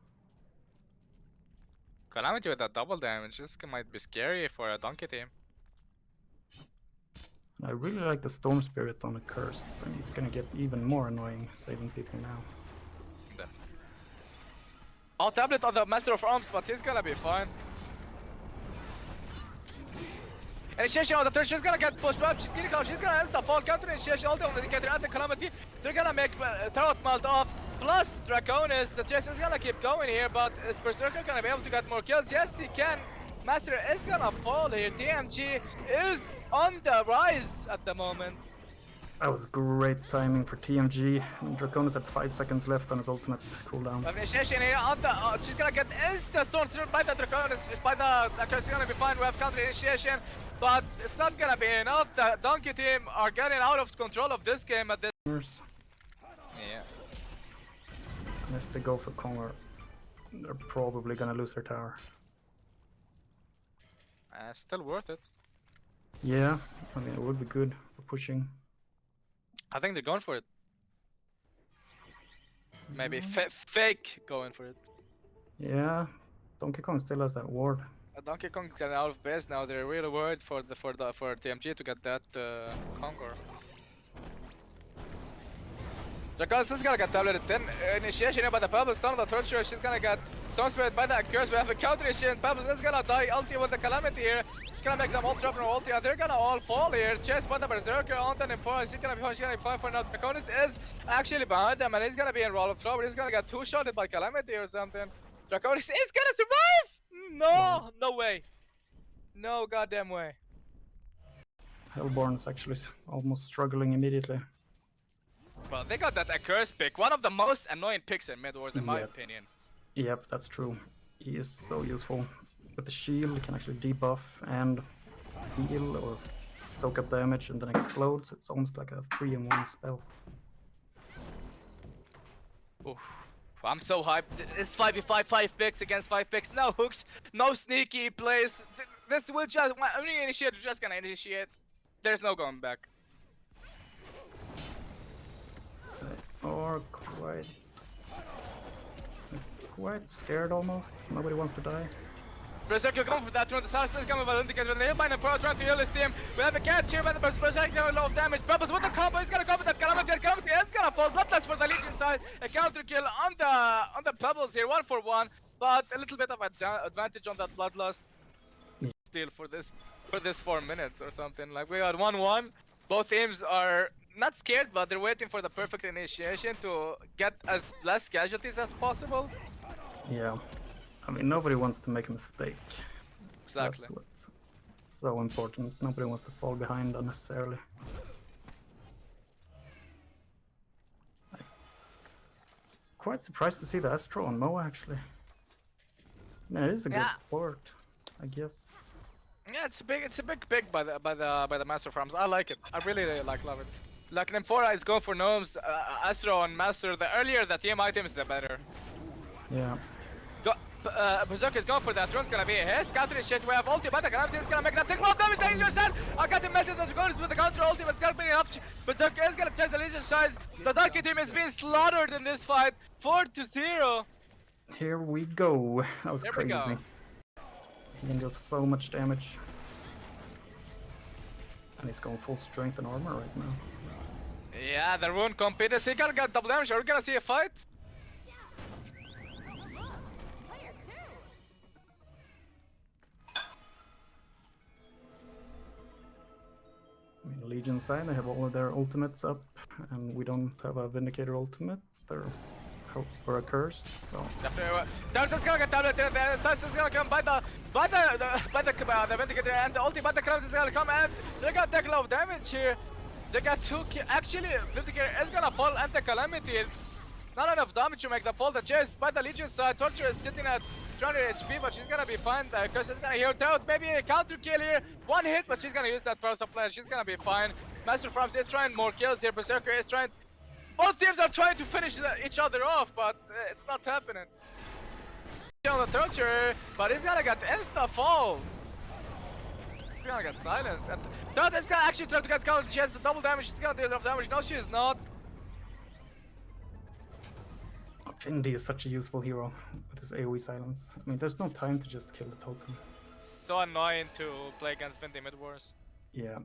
Calamity with that double damage. This might be scary for a donkey team. I really like the Storm Spirit on a Cursed, and he's gonna get even more annoying saving people now. I'll tablet on the Master of Arms, but he's gonna be fine. Initiation on the third, she's gonna get pushed back, she's gonna insta fall, counter initiation, ulti on the Indicator and the Calamity. They're gonna make Tarot Malt off, plus Draconis. The chase is gonna keep going here, but is Berserker gonna be able to get more kills? Yes, he can. Master is gonna fall here. TMG is on the rise at the moment. That was great timing for TMG. Draconis had 5 seconds left on his ultimate cooldown. Initiation here on the. She's gonna get insta storm through by the Draconis. By the Curse is gonna be fine. We have counter initiation, but it's not gonna be enough. The Donkey team are getting out of control of this game at this. Yeah. And if they go for Conger, they're probably gonna lose their tower. Still worth it. Yeah, I mean, it would be good for pushing. I think they're going for it. Maybe fake going for it. Yeah, Donkey Kong still has that ward. Donkey Kong's getting out of base now. They're really worried for TMG to get that Kongor. Draconis is gonna get tableted then. Initiation here by the Pebbles, stun of the Torture. She's gonna get Storm Spirit by the Curse. We have a counter initiation. Pebbles is gonna die. Ulti with the Calamity here. It's gonna make them all drop from ulti, and they're gonna all fall here. Chased by the Berserker on the Nympho. She's gonna be fine. She's gonna be fine for now. Draconis is actually behind them, and he's gonna be in roll of trouble. He's gonna get two-shotted by Calamity or something. Draconis is gonna survive! No! No way. No goddamn way. Hellborn's actually almost struggling immediately. Well, they got that Curse pick. One of the most annoying picks in mid wars, in my opinion. Yep, that's true. He is so useful. With the shield, he can actually debuff and heal or soak up damage and then explodes. It's almost like a 3-in-1 spell. Oof. I'm so hyped. It's 5v5, 5 picks against 5 picks. No hooks, no sneaky plays. This will just, when you initiate, you're just gonna initiate. There's no going back. Or quite scared almost. Nobody wants to die. Berserker going for that one. The Silence is coming by the Indicator. The Hillbind and Pro trying to heal his team. We have a catch here by the Berserker getting a lot of damage. Pebbles with the combo. He's gonna go with that Calamity. And Calamity is gonna fall. Bloodless for the Legion side. A counter kill on the Pebbles here. 1-for-1. But a little bit of advantage on that Bloodlust. Still for this 4 minutes or something. Like we got 1-1. Both teams are not scared, but they're waiting for the perfect initiation to get as less casualties as possible. Yeah. I mean, nobody wants to make a mistake. Exactly. so important. Nobody wants to fall behind unnecessarily. Quite surprised to see the Astro on Moa actually. I mean, it is a good Yeah. support, I guess. Yeah, it's a big pick by the Master Farms. I like it. I really love it. Like Nymphora is going for gnomes, Astro and Master. The earlier the team items, the better. Yeah. Berserker is going for that. Rune's gonna be his. Counter shit. We have ulti, but the Calamity is gonna make that take a lot of damage. Taking yourself. I got him melted. The Dragonis with the counter ulti, but it's gonna be enough. Berserker is gonna change the Legion size. The Donkey team is being slaughtered in this fight. 4-0. Here we go. That was Here we crazy. go. He can deal so much damage. And he's going full strength and armor right now. Yeah, the Rune competed. So he gonna get double damage. Are we gonna see a fight? I mean, Legion side, they have all of their ultimates up, and we don't have a Vindicator ultimate or a Cursed, so... Darkness gonna get tablet there, the Size is gonna come by the Vindicator, and the ulti by the Calamity is gonna come, and they're gonna take a lot of damage here. They got two actually, Vindicator is gonna fall, and the Calamity, not enough damage to make the fall. The chase by the Legion side, Torture is sitting at 300 HP, but she's gonna be fine. The Curse is gonna heal out, maybe a counter kill here. One hit, but she's gonna use that power supply, she's gonna be fine. Master Farms is trying more kills here, Berserker is trying... Both teams are trying to finish each other off, but it's not happening. On the Torture, but he's gonna get insta-fall. He's gonna get silenced, and Dot is gonna actually try to get counter. She has the double damage, she's gonna deal enough damage. No, she is not. Findy is such a useful hero with his AoE silence. I mean, there's no time to just kill the totem. So annoying to play against Vindy mid wars. Yeah.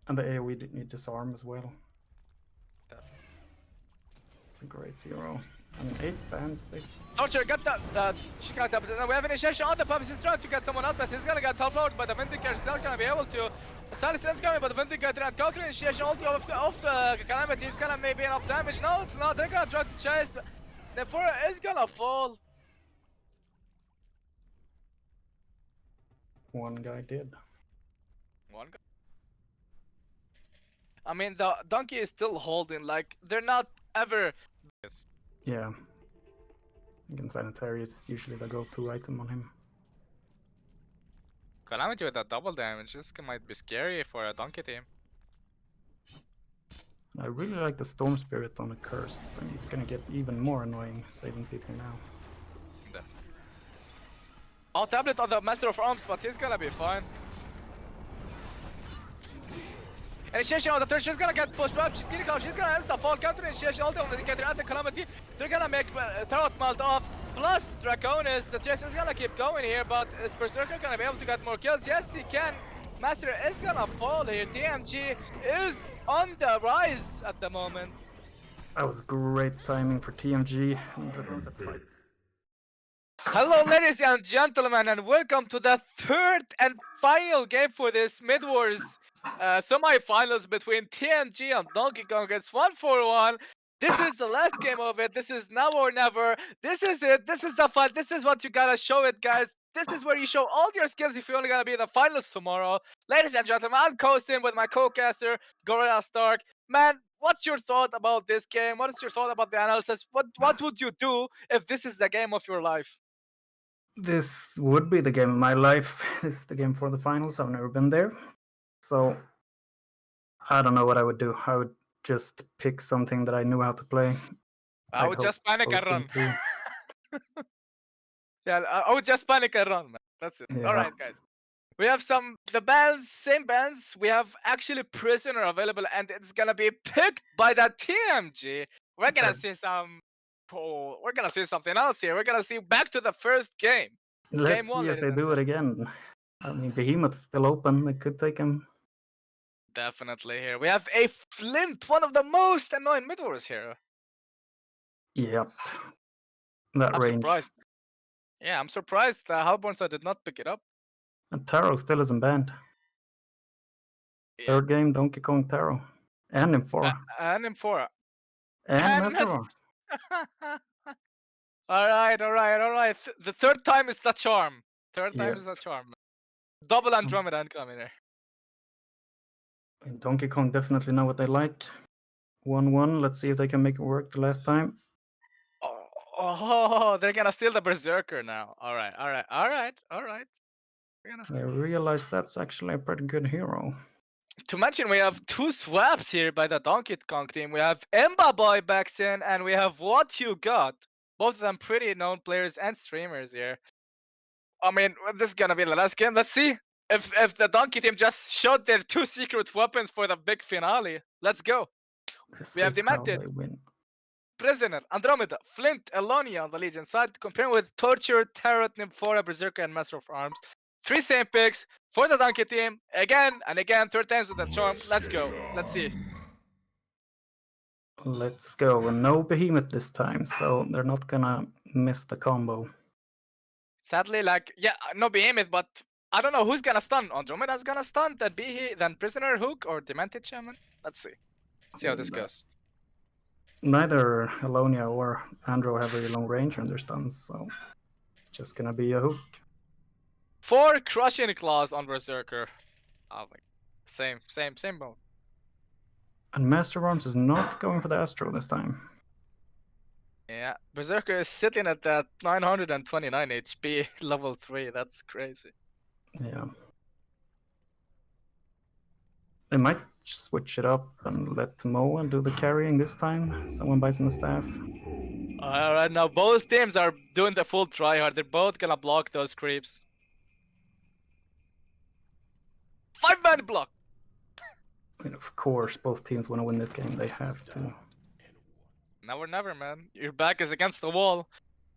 And the AoE did need disarm as well. Definitely. It's a great hero. I mean, 8 bans, 8... Torture, get that, she got up. We have initiation on the pub, he's trying to get someone out, but he's gonna get top-loaded by the Vindicator, he's not gonna be able to. Silence is coming, but the Vindicator and counter initiation ulti of Calamity is gonna maybe enough damage. No, it's not, they're gonna try to chase. Nymphora is gonna fall. One guy did. One guy. I mean, the donkey is still holding, like, they're not ever... Yeah. Against Sanitarius, it's usually the go-to item on him. Calamity with that double damage, this might be scary for a donkey team. I really like the Storm Spirit on a Cursed, and he's gonna get even more annoying saving people now. Oh, tablet on the Master of Arms, but he's gonna be fine. Initiation on the third, she's gonna get pushed up, she's gonna insta-fall, counter initiation, ulti on the Indicator and the Calamity. They're gonna make Tarot melt off, plus Draconis. The chase is gonna keep going here, but is Berserker gonna be able to get more kills? Yes, he can. Master is gonna fall here. TMG is on the rise at the moment. That was great timing for TMG. And Draconis at 5. Hello ladies and gentlemen, and welcome to the third and final game for this Mid-Wars semi-finals between TMG and Donkey Kong. It's 1-4-1. This is the last game of it. This is now or never. This is it. This is the fight. This is what you gotta show it, guys. This is where you show all your skills if you're only gonna be in the finals tomorrow. Ladies and gentlemen, I'm coasting with my co-caster, Gorilla Stark. Man, what's your thought about this game? What is your thought about the analysis? What would you do if this is the game of your life? This would be the game of my life. This is the game for the finals. I've never been there. So, I don't know what I would do. I would just pick something that I knew how to play. I would just panic and run. Yeah, I would just panic and run, man. That's it. Yeah. Alright, guys. We have the bands, same bands. We have actually Prisoner available, and it's gonna be picked by the TMG. We're gonna see some... Oh, we're gonna see something else here. We're gonna see back to the first game. Let's Game one, see if ladies they and do it again. I mean, Behemoth is still open. They could take him. Definitely here. We have a Flint, one of the most annoying mid-wars here. Yep. That I'm range. surprised. Yeah, I'm surprised Halbornsa did not pick it up. And Taro still isn't banned. Yeah. Third game, Donkey Kong Taro. And Nymphora. And Nymphora. And Mes- Meteor. Alright. The third time is the charm. Third time Yeah. is the charm. Double Andromeda incoming here. And Donkey Kong definitely know what they like. 1-1. Let's see if they can make it work the last time. Oh, they're gonna steal the Berserker now. Alright. I realize that's actually a pretty good hero. To mention, we have two swaps here by the Donkey Kong team. We have Emba backs in, and we have What You Got. Both of them pretty known players and streamers here. I mean, this is gonna be the last game. Let's see if the Donkey team just showed their two secret weapons for the big finale. Let's go. This We have is how demanded they win. Prisoner, Andromeda, Flint, Elonia on the Legion side, comparing with Torture, Tarot, Nymphora, Berserker, and Master of Arms. 3 same picks for the Donkey team. Again and again, 3rd times with the charm. Let's go. Let's see. Let's go. And no behemoth this time, so they're not gonna miss the combo. Sadly, like, yeah, no Behemoth, but I don't know who's gonna stun. Andromeda's gonna stun, then Prisoner, Hook, or Demented Shaman. Let's see. See how this goes. Neither Elonia or Andro have very long range on their stuns, so just gonna be a hook. 4 Crushing Claws on Berserker. Oh my, same mode. And Master of Arms is not going for the Astro this time. Yeah, Berserker is sitting at that 929 HP, level 3. That's crazy. Yeah. They might switch it up and let Moa do the carrying this time. Someone buys him a staff. Alright, now both teams are doing the full tryhard. They're both gonna block those creeps. 5-man block! I mean, of course, both teams want to win this game. They have to. Now or never, man. Your back is against the wall.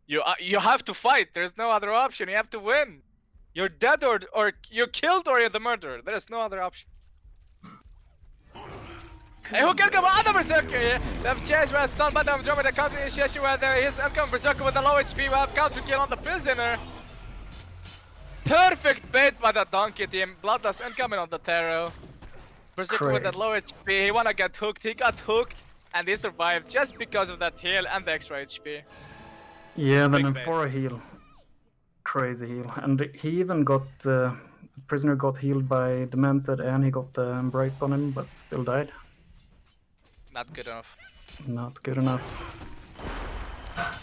You have to fight. There's no other option. You have to win. You're dead or you're killed or you're the murderer. There is no other option. Hey, who can come on the Berserker here? They have chance with stun button Andromeda counter initiation where there is incoming Berserker with a low HP. We have counter kill on the Prisoner. Perfect bait by the Donkey team. Bloodlust incoming on the Tarot. Berserker with that low HP. He wanna get hooked. He got hooked. And he survived just because of that heal and the extra HP. Yeah, the Big Nymphora heal. Crazy heal. And he even got... Prisoner got healed by Demented and he got the break on him, but still died. Not good enough. Not good enough. I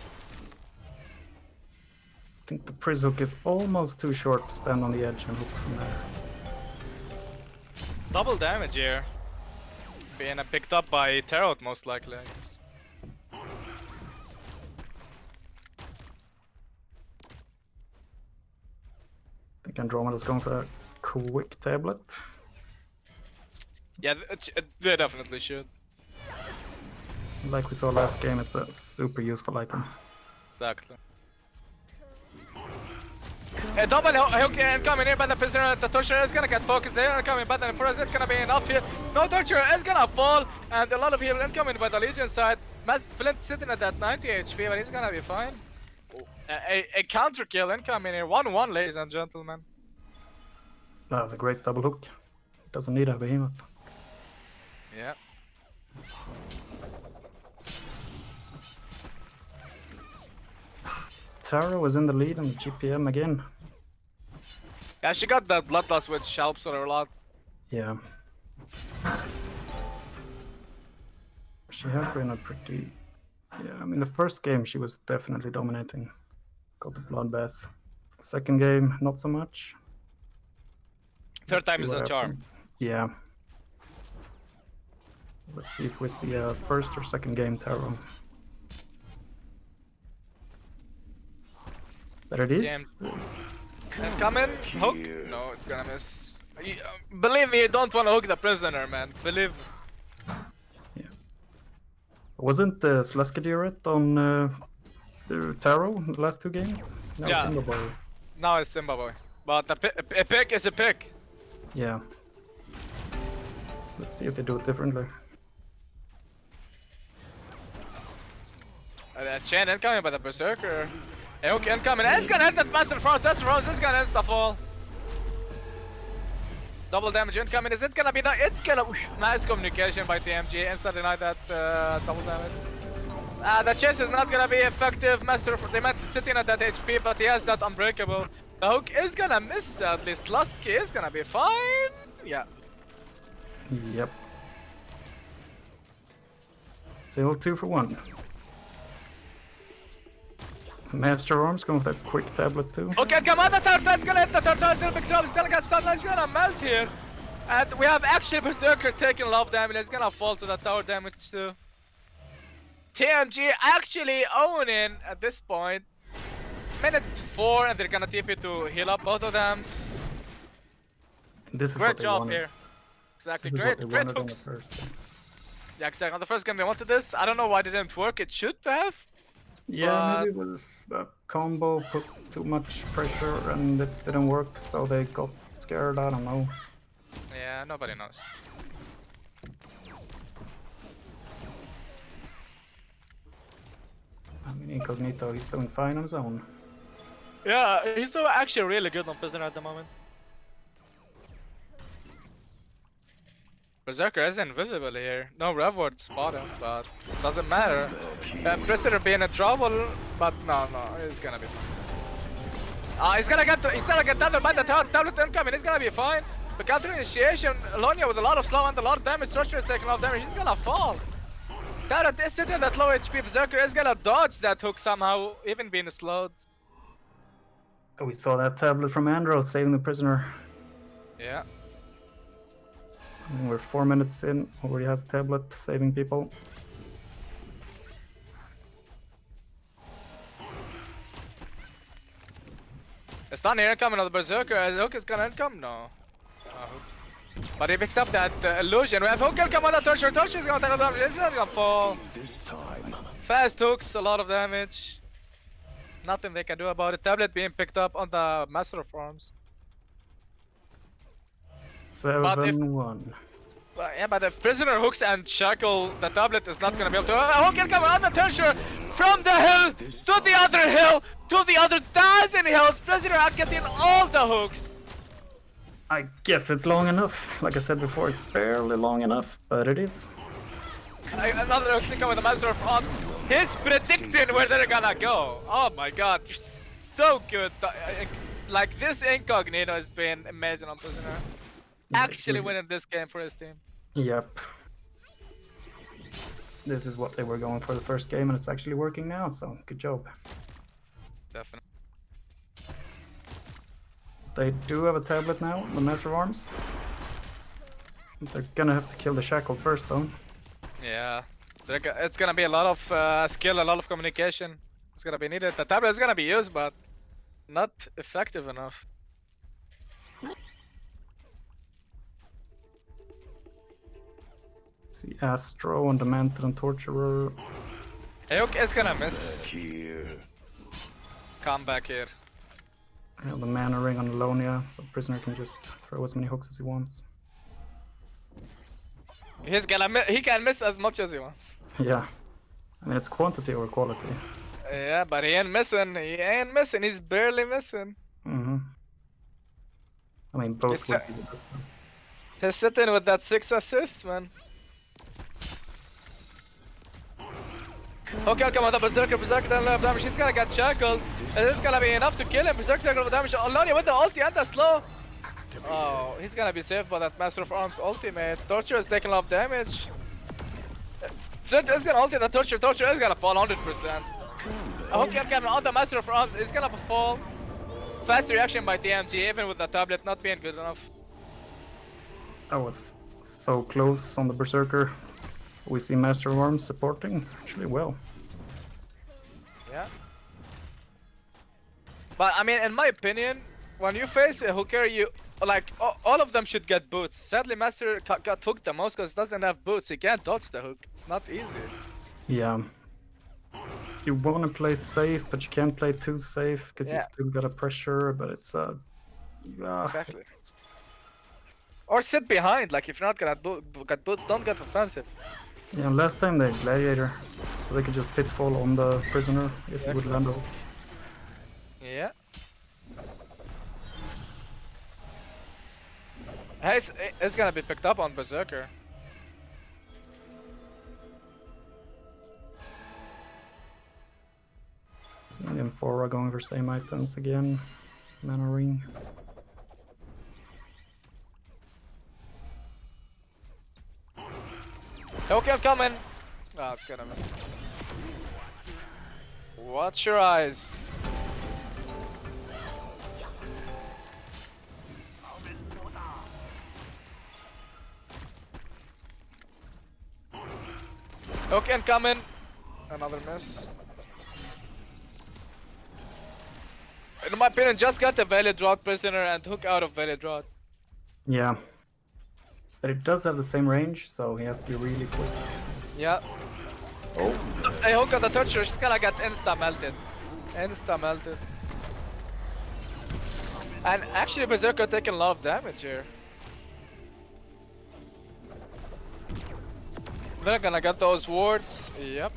think the Priz hook is almost too short to stand on the edge and hook from there. Double damage here. Being picked up by Tarot most likely, I guess. I think Andromeda's going for a quick tablet. Yeah, they definitely should. Like we saw last game, it's a super useful item. Exactly. A double hook incoming here by the Prisoner. The Torture is gonna get focused there. Incoming by the Nymphora. Is it gonna be enough here? No, Torture is gonna fall. And a lot of heal incoming by the Legion side. Flint sitting at that 90 HP, but he's gonna be fine. A counter kill incoming here. 1-1, ladies and gentlemen. That was a great double hook. Doesn't need a behemoth. Yeah. Tara was in the lead on the GPM again. Yeah, she got that Bloodlust, which helps her a lot. Yeah. She has been a pretty... Yeah, I mean the first game she was definitely dominating. Got the bloodbath. Second game, not so much. Third time See is what the charm. happens. Yeah. Let's see if we see a first or second game Taro. There it is. Jammed. Incoming. Hook? No, it's gonna miss. Believe me, you don't want to hook the Prisoner, man. Believe me. Yeah. Wasn't Sluskadioret on the Taro in the last two games? No, Yeah. Zimbabwe. Now it's Zimbabwe. But a pick is a pick. Yeah. Let's see if they do it differently. Chain incoming by the Berserker. A hook incoming. It's gonna hit that Master Frost. That's Rose. It's gonna insta fall. Double damage incoming. Is it gonna be that? It's gonna. Nice communication by TMG. Insta deny that double damage. The chase is not gonna be effective. Master, they might sitting at that HP, but he has that unbreakable. The hook is gonna miss at least. Lusky is gonna be fine. Yeah. Yep. Still 2 for 1. Master Arms going with that quick tablet too. Okay, come on, the turtle is gonna hit the turtle. Still big trouble. Still got stun. He's gonna melt here. And we have actually Berserker taking a lot of damage. He's gonna fall to the tower damage too. TMG actually owning at this point. Minute 4, and they're gonna TP to heal up both of them. This is Great what they job wanted. here. Exactly, This is great, what they great wanted on the hooks. first game. Yeah, exactly. On the first game they wanted this. I don't know why it didn't work. It should have. Yeah, But- maybe it was the combo put too much pressure and it didn't work, so they got scared. I don't know. Yeah, nobody knows. I mean, Incognito, he's doing fine on his own. Yeah, he's so actually really good on Prisoner at the moment. Berserker is invisible here. No rev ward spot him, but doesn't matter. Prisoner being in trouble, but no, he's gonna be fine. He's gonna get tethered by the tablet incoming. He's gonna be fine. But counter initiation, Lonia with a lot of slow and a lot of damage. Structure is taking a lot of damage. He's gonna fall. Turret is sitting at low HP. Berserker is gonna dodge that hook somehow, even being slowed. Oh, we saw that tablet from Andros saving the prisoner. Yeah. And we're 4 minutes in, already has a tablet saving people. The stun here coming on the Berserker. Is Hook is gonna income? No. But he picks up that illusion. We have Hook come on the Torture. Torture is gonna take a damage. He's not gonna fall. Fast hooks, a lot of damage. Nothing they can do about it. Tablet being picked up on the Master of Arms. 7-1. Yeah, but if Prisoner hooks and shackle, the tablet is not gonna be able to. Hook can come on the Torture from the hill to the other hill to the other 1,000 hills. Prisoner are getting all the hooks. I guess it's long enough. Like I said before, it's barely long enough, but it is. Another Oxyco with the Master of Arms. He's predicting where they're gonna go. Oh my god, you're so good. Like, this Incognito has been amazing on Prisoner. Actually winning this game for his team. Yep. This is what they were going for the first game, and it's actually working now, so good job. Definitely. They do have a tablet now, the Master of Arms. They're gonna have to kill the Shackle first, though. Yeah. It's gonna be a lot of skill, a lot of communication. It's gonna be needed. The tablet is gonna be used, but not effective enough. See Astro and the Mantle and Torturer. Ayuk is gonna miss. Come back here. Yeah, the Mana Ring on Lonia, so Prisoner can just throw as many hooks as he wants. He can miss as much as he wants. Yeah. I mean, it's quantity over quality. Yeah, but he ain't missing. He ain't missing. He's barely missing. Mm-hmm. I mean, both It's would be the best. He's sitting with that 6 assists, man. Okay, come on, the Berserker doesn't have damage. He's gonna get shackled. And it's gonna be enough to kill him. Berserker taking over damage. Lonia with the ulti and the slow. Oh, he's gonna be saved by that Master of Arms ultimate. Torture is taking a lot of damage. Flint is gonna ulti the Torture. Torture is gonna fall 100%. Okay, come on, the Master of Arms is gonna fall. Fast reaction by TMG, even with the tablet not being good enough. That was so close on the Berserker. We see Master of Arms supporting actually well. Yeah. But I mean, in my opinion, when you face a hooker, you like all of them should get boots. Sadly, Master got hooked the most because he doesn't have boots. He can't dodge the hook. It's not easy. Yeah. You want to play safe, but you can't play too safe because you Yeah. still got a pressure. But it's Exactly. Or sit behind. Like if you're not gonna get boots, don't get offensive. yeah. Last time they Gladiator, so they could just pitfall on the Prisoner if he would land a hook. Yeah. Hey, it's gonna be picked up on Berserker. And Fora going for same items again. Mana ring. Okay, I'm coming. Oh, it's gonna miss. Watch your eyes. Okay, I'm coming. Another miss. In my opinion, just got the Valley Drought Prisoner and hook out of Valley Drought. Yeah. But it does have the same range, so he has to be really quick. Yeah. Oh, I hook on the toucher, she's gonna get insta melted. Insta melted. And actually Berserker taking a lot of damage here. They're gonna get those wards. Yep.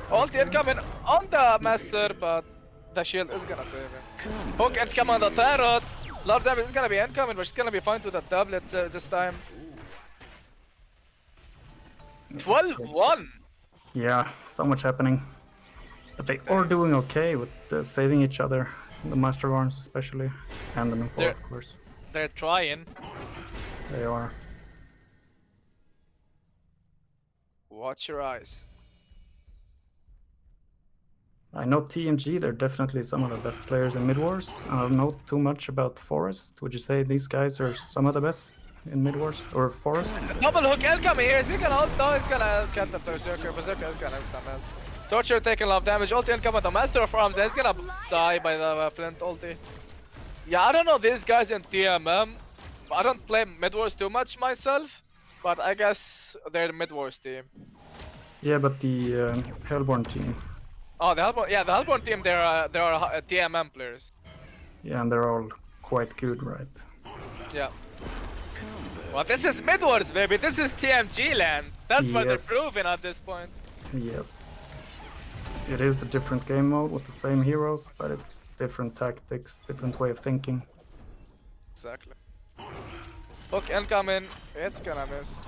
Ulti incoming on the master, but the shield is gonna save him. Hook incoming on the Tarot. A lot of damage is gonna be incoming, but she's gonna be fine to the doublet this time. 12-1! Yeah, so much happening. But they are doing okay with saving each other. The Master of Arms especially. And the Nufor, of course. They're trying. They are. Watch your eyes. I know TMG, they're definitely some of the best players in Mid Wars. I don't know too much about Forest. Would you say these guys are some of the best in Mid Wars or Forest? Double hook incoming here. Is he gonna ult? No, he's gonna get the Berserker. Berserker is gonna insta-melt. Torture taking a lot of damage. Ulti incoming. The Master of Arms is gonna die by the Flint ulti. Yeah, I don't know these guys in TMM. I don't play Mid Wars too much myself, but I guess they're the Mid Wars team. Yeah, but the Hellborn team. Oh, the Hellborn. Yeah, the Hellborn team. They are TMM players. Yeah, and they're all quite good, right? Yeah. Well, this is Mid Wars, baby. This is TMG land. That's what they're Yes. proving at this point. Yes. It is a different game mode with the same heroes, but it's different tactics, different way of thinking. Exactly. Hook incoming. It's gonna miss.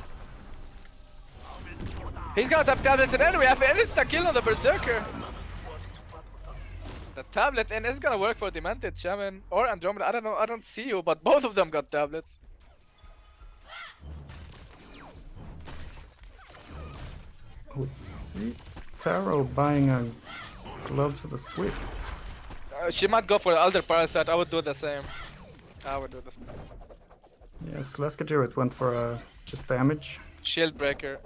He's got a tablet in, and we have an insta kill on the Berserker. The tablet in is gonna work for Demented Shaman or Andromeda. I don't know. I don't see you, but both of them got tablets. Who's Taro buying a Gloves of the Swift? She might go for the Elder Parasite. I would do the same. I would do the same. Yes, Lescature, it went for just damage. Shield breaker.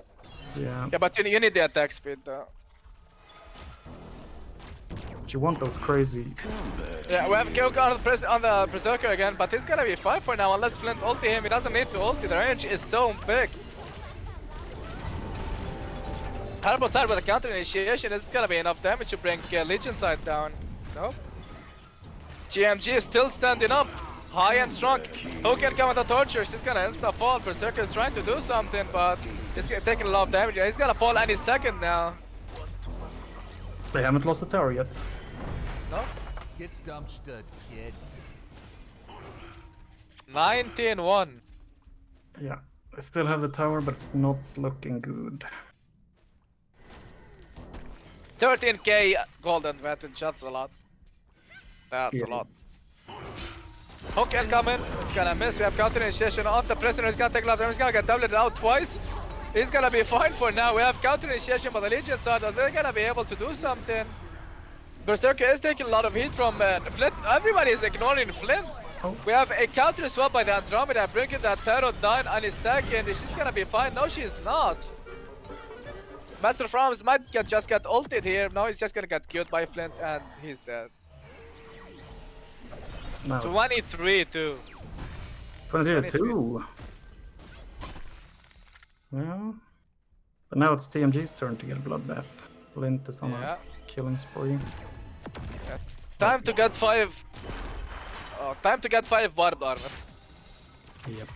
Yeah, Yeah, but you need the attack speed though. but you want those crazy. Yeah, we have Kyoko on the Berserker again, but he's gonna be fine for now unless Flint ulti him. He doesn't need to ulti. The range is so big. Harbo side with a counter initiation is gonna be enough damage to bring Legion side down. Nope. GMG is still standing up, high and strong. Who can come with the torture? She's gonna insta fall. Berserker is trying to do something, but he's taking a lot of damage. He's gonna fall any second now. They haven't lost the tower yet. No? Get dumpstered, kid. 19-1. Yeah, they still have the tower, but it's not looking good. 13k gold advantage, that's a lot. That's a Yeah. lot. Hook incoming, it's gonna miss. We have counter initiation on the prisoner. He's gonna take a lot of damage. He's gonna get doubleted out twice. He's gonna be fine for now. We have counter initiation by the Legion side. They're gonna be able to do something. Berserker is taking a lot of heat from Flint. Everybody is ignoring Flint. Oh. We have a counter swap by the Andromeda, bringing that Tarot down on his second. She's gonna be fine. No, she's not. Master of Arms might just get ulted here. Now he's just gonna get killed by Flint and he's dead. Now it's 23-2. 22. Well, but now it's TMG's turn to get a bloodbath. Flint is on Yeah. a killing spree. Time to get 5. Oh, time to get 5 barbed armor. Yep.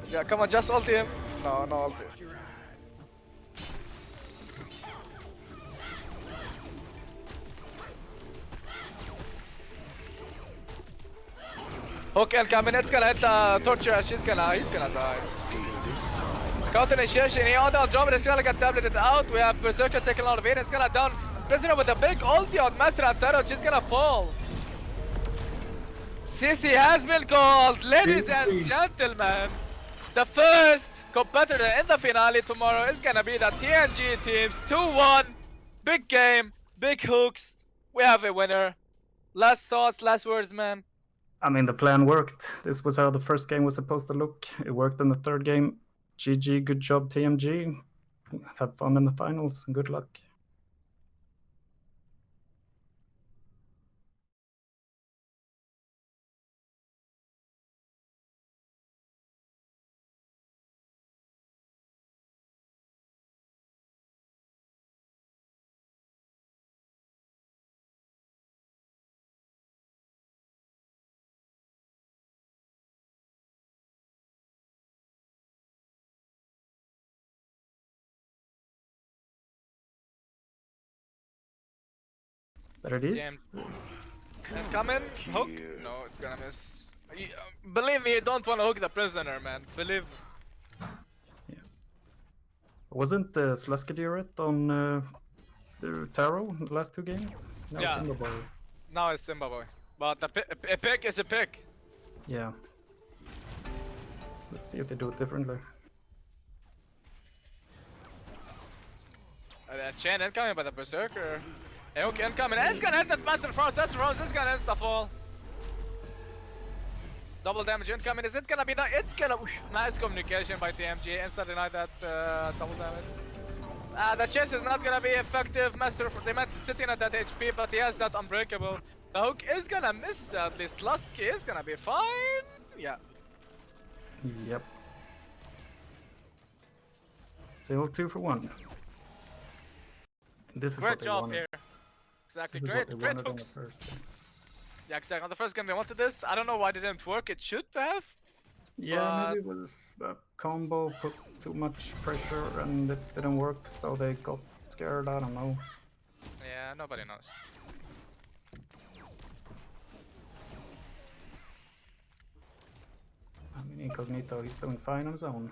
Yeah, come on, just ulti him. No, no ulti. Hook incoming, it's gonna hit the torture and he's gonna die. Counter initiation, he on the Andromeda is gonna get tableted out. We have Berserker taking a lot of hit, it's gonna down. Prisoner with a big ulti on Master and Tarot, she's gonna fall. CC has been called, ladies and gentlemen. The first competitor in the finale tomorrow is gonna be the TMG teams. 2-1. Big game, big hooks. We have a winner. Last thoughts, last words, man. I mean, the plan worked. This was how the first game was supposed to look. It worked in the third game. GG, good job, TMG. Have fun in the finals, and good luck. There it is. Jam. Come in, hook. No, it's gonna miss. Believe me, you don't want to hook the prisoner, man. Believe me. Wasn't Sluskadiret on the Taro in the last two games? No, Yeah. Timberboy. Now it's Simba boy. But a pick is a pick. Yeah. Let's see if they do it differently. Chain incoming by the Berserker. A hook incoming. It's gonna hit that Master Frost. That's Rose. It's gonna insta fall. Double damage incoming. Is it gonna be that? It's gonna. Nice communication by TMG. Insta deny that double damage. The chase is not gonna be effective. Master, they might sitting at that HP, but he has that unbreakable. The hook is gonna miss. The Slusky is gonna be fine. Yeah. Yep. Still 2 for 1. This is what Great they job wanted. here. Exactly. This is Great, what they great wanted on the hooks. first game. Yeah, exactly. On the first game they wanted this. I don't know why it didn't work. It should have. Yeah, maybe it was a combo, put too much pressure and it didn't work, so they got scared, I don't know. Yeah, nobody knows. I mean, Incognito, he's doing fine on his own.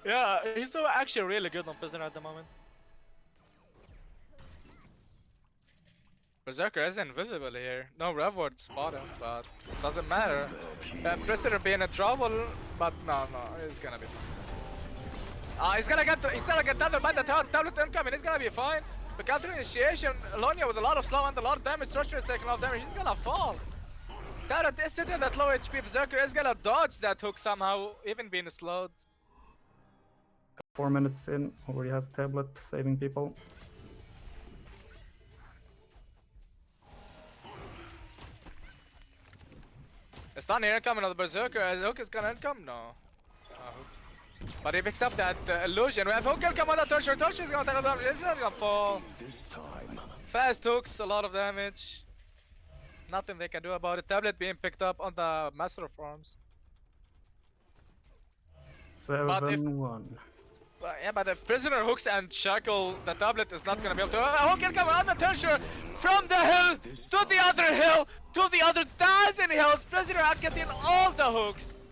Yeah, he's so actually really good on Prisoner at the moment. Berserker is invisible here. No rev word spot him, but doesn't matter. Prisoner being in trouble, but no, he's gonna be fine. He's gonna get tethered by the tablet incoming. He's gonna be fine. But counter initiation, Lonia with a lot of slow and a lot of damage. Structure is taking a lot of damage. He's gonna fall. Tarot is sitting at low HP. Berserker is gonna dodge that hook somehow, even being slowed. 4 minutes in, already has a tablet, saving people. It's not here coming on the Berserker. Is hook is gonna income? No. But he picks up that illusion. We have hook income on the Torture. Torture is gonna take a damage. It's not gonna fall. Fast hooks, a lot of damage. Nothing they can do about it. Tablet being picked up on the Master of Arms. 7-1. Yeah, but if Prisoner hooks and shackle, the tablet is not gonna be able to. Hook income on the Torture from the hill to the other hill to the other 1,000 hills. Prisoner are getting all the hooks.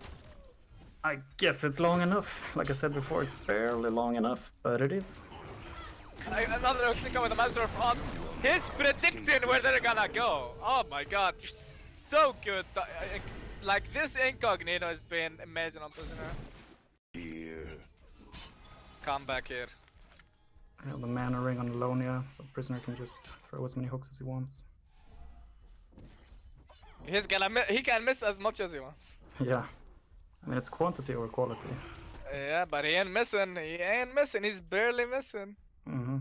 I guess it's long enough. Like I said before, it's barely long enough, but it is. Another hook income with the Master of Arms. He's predicting where they're gonna go. Oh my god, you're so good. Like this Incognito has been amazing on Prisoner. Come back here. I have the mana ring on Lonia, so Prisoner can just throw as many hooks as he wants. He can miss as much as he wants. Yeah. I mean, it's quantity or quality. Yeah, but he ain't missing. He ain't missing. He's barely missing. Mm-hmm.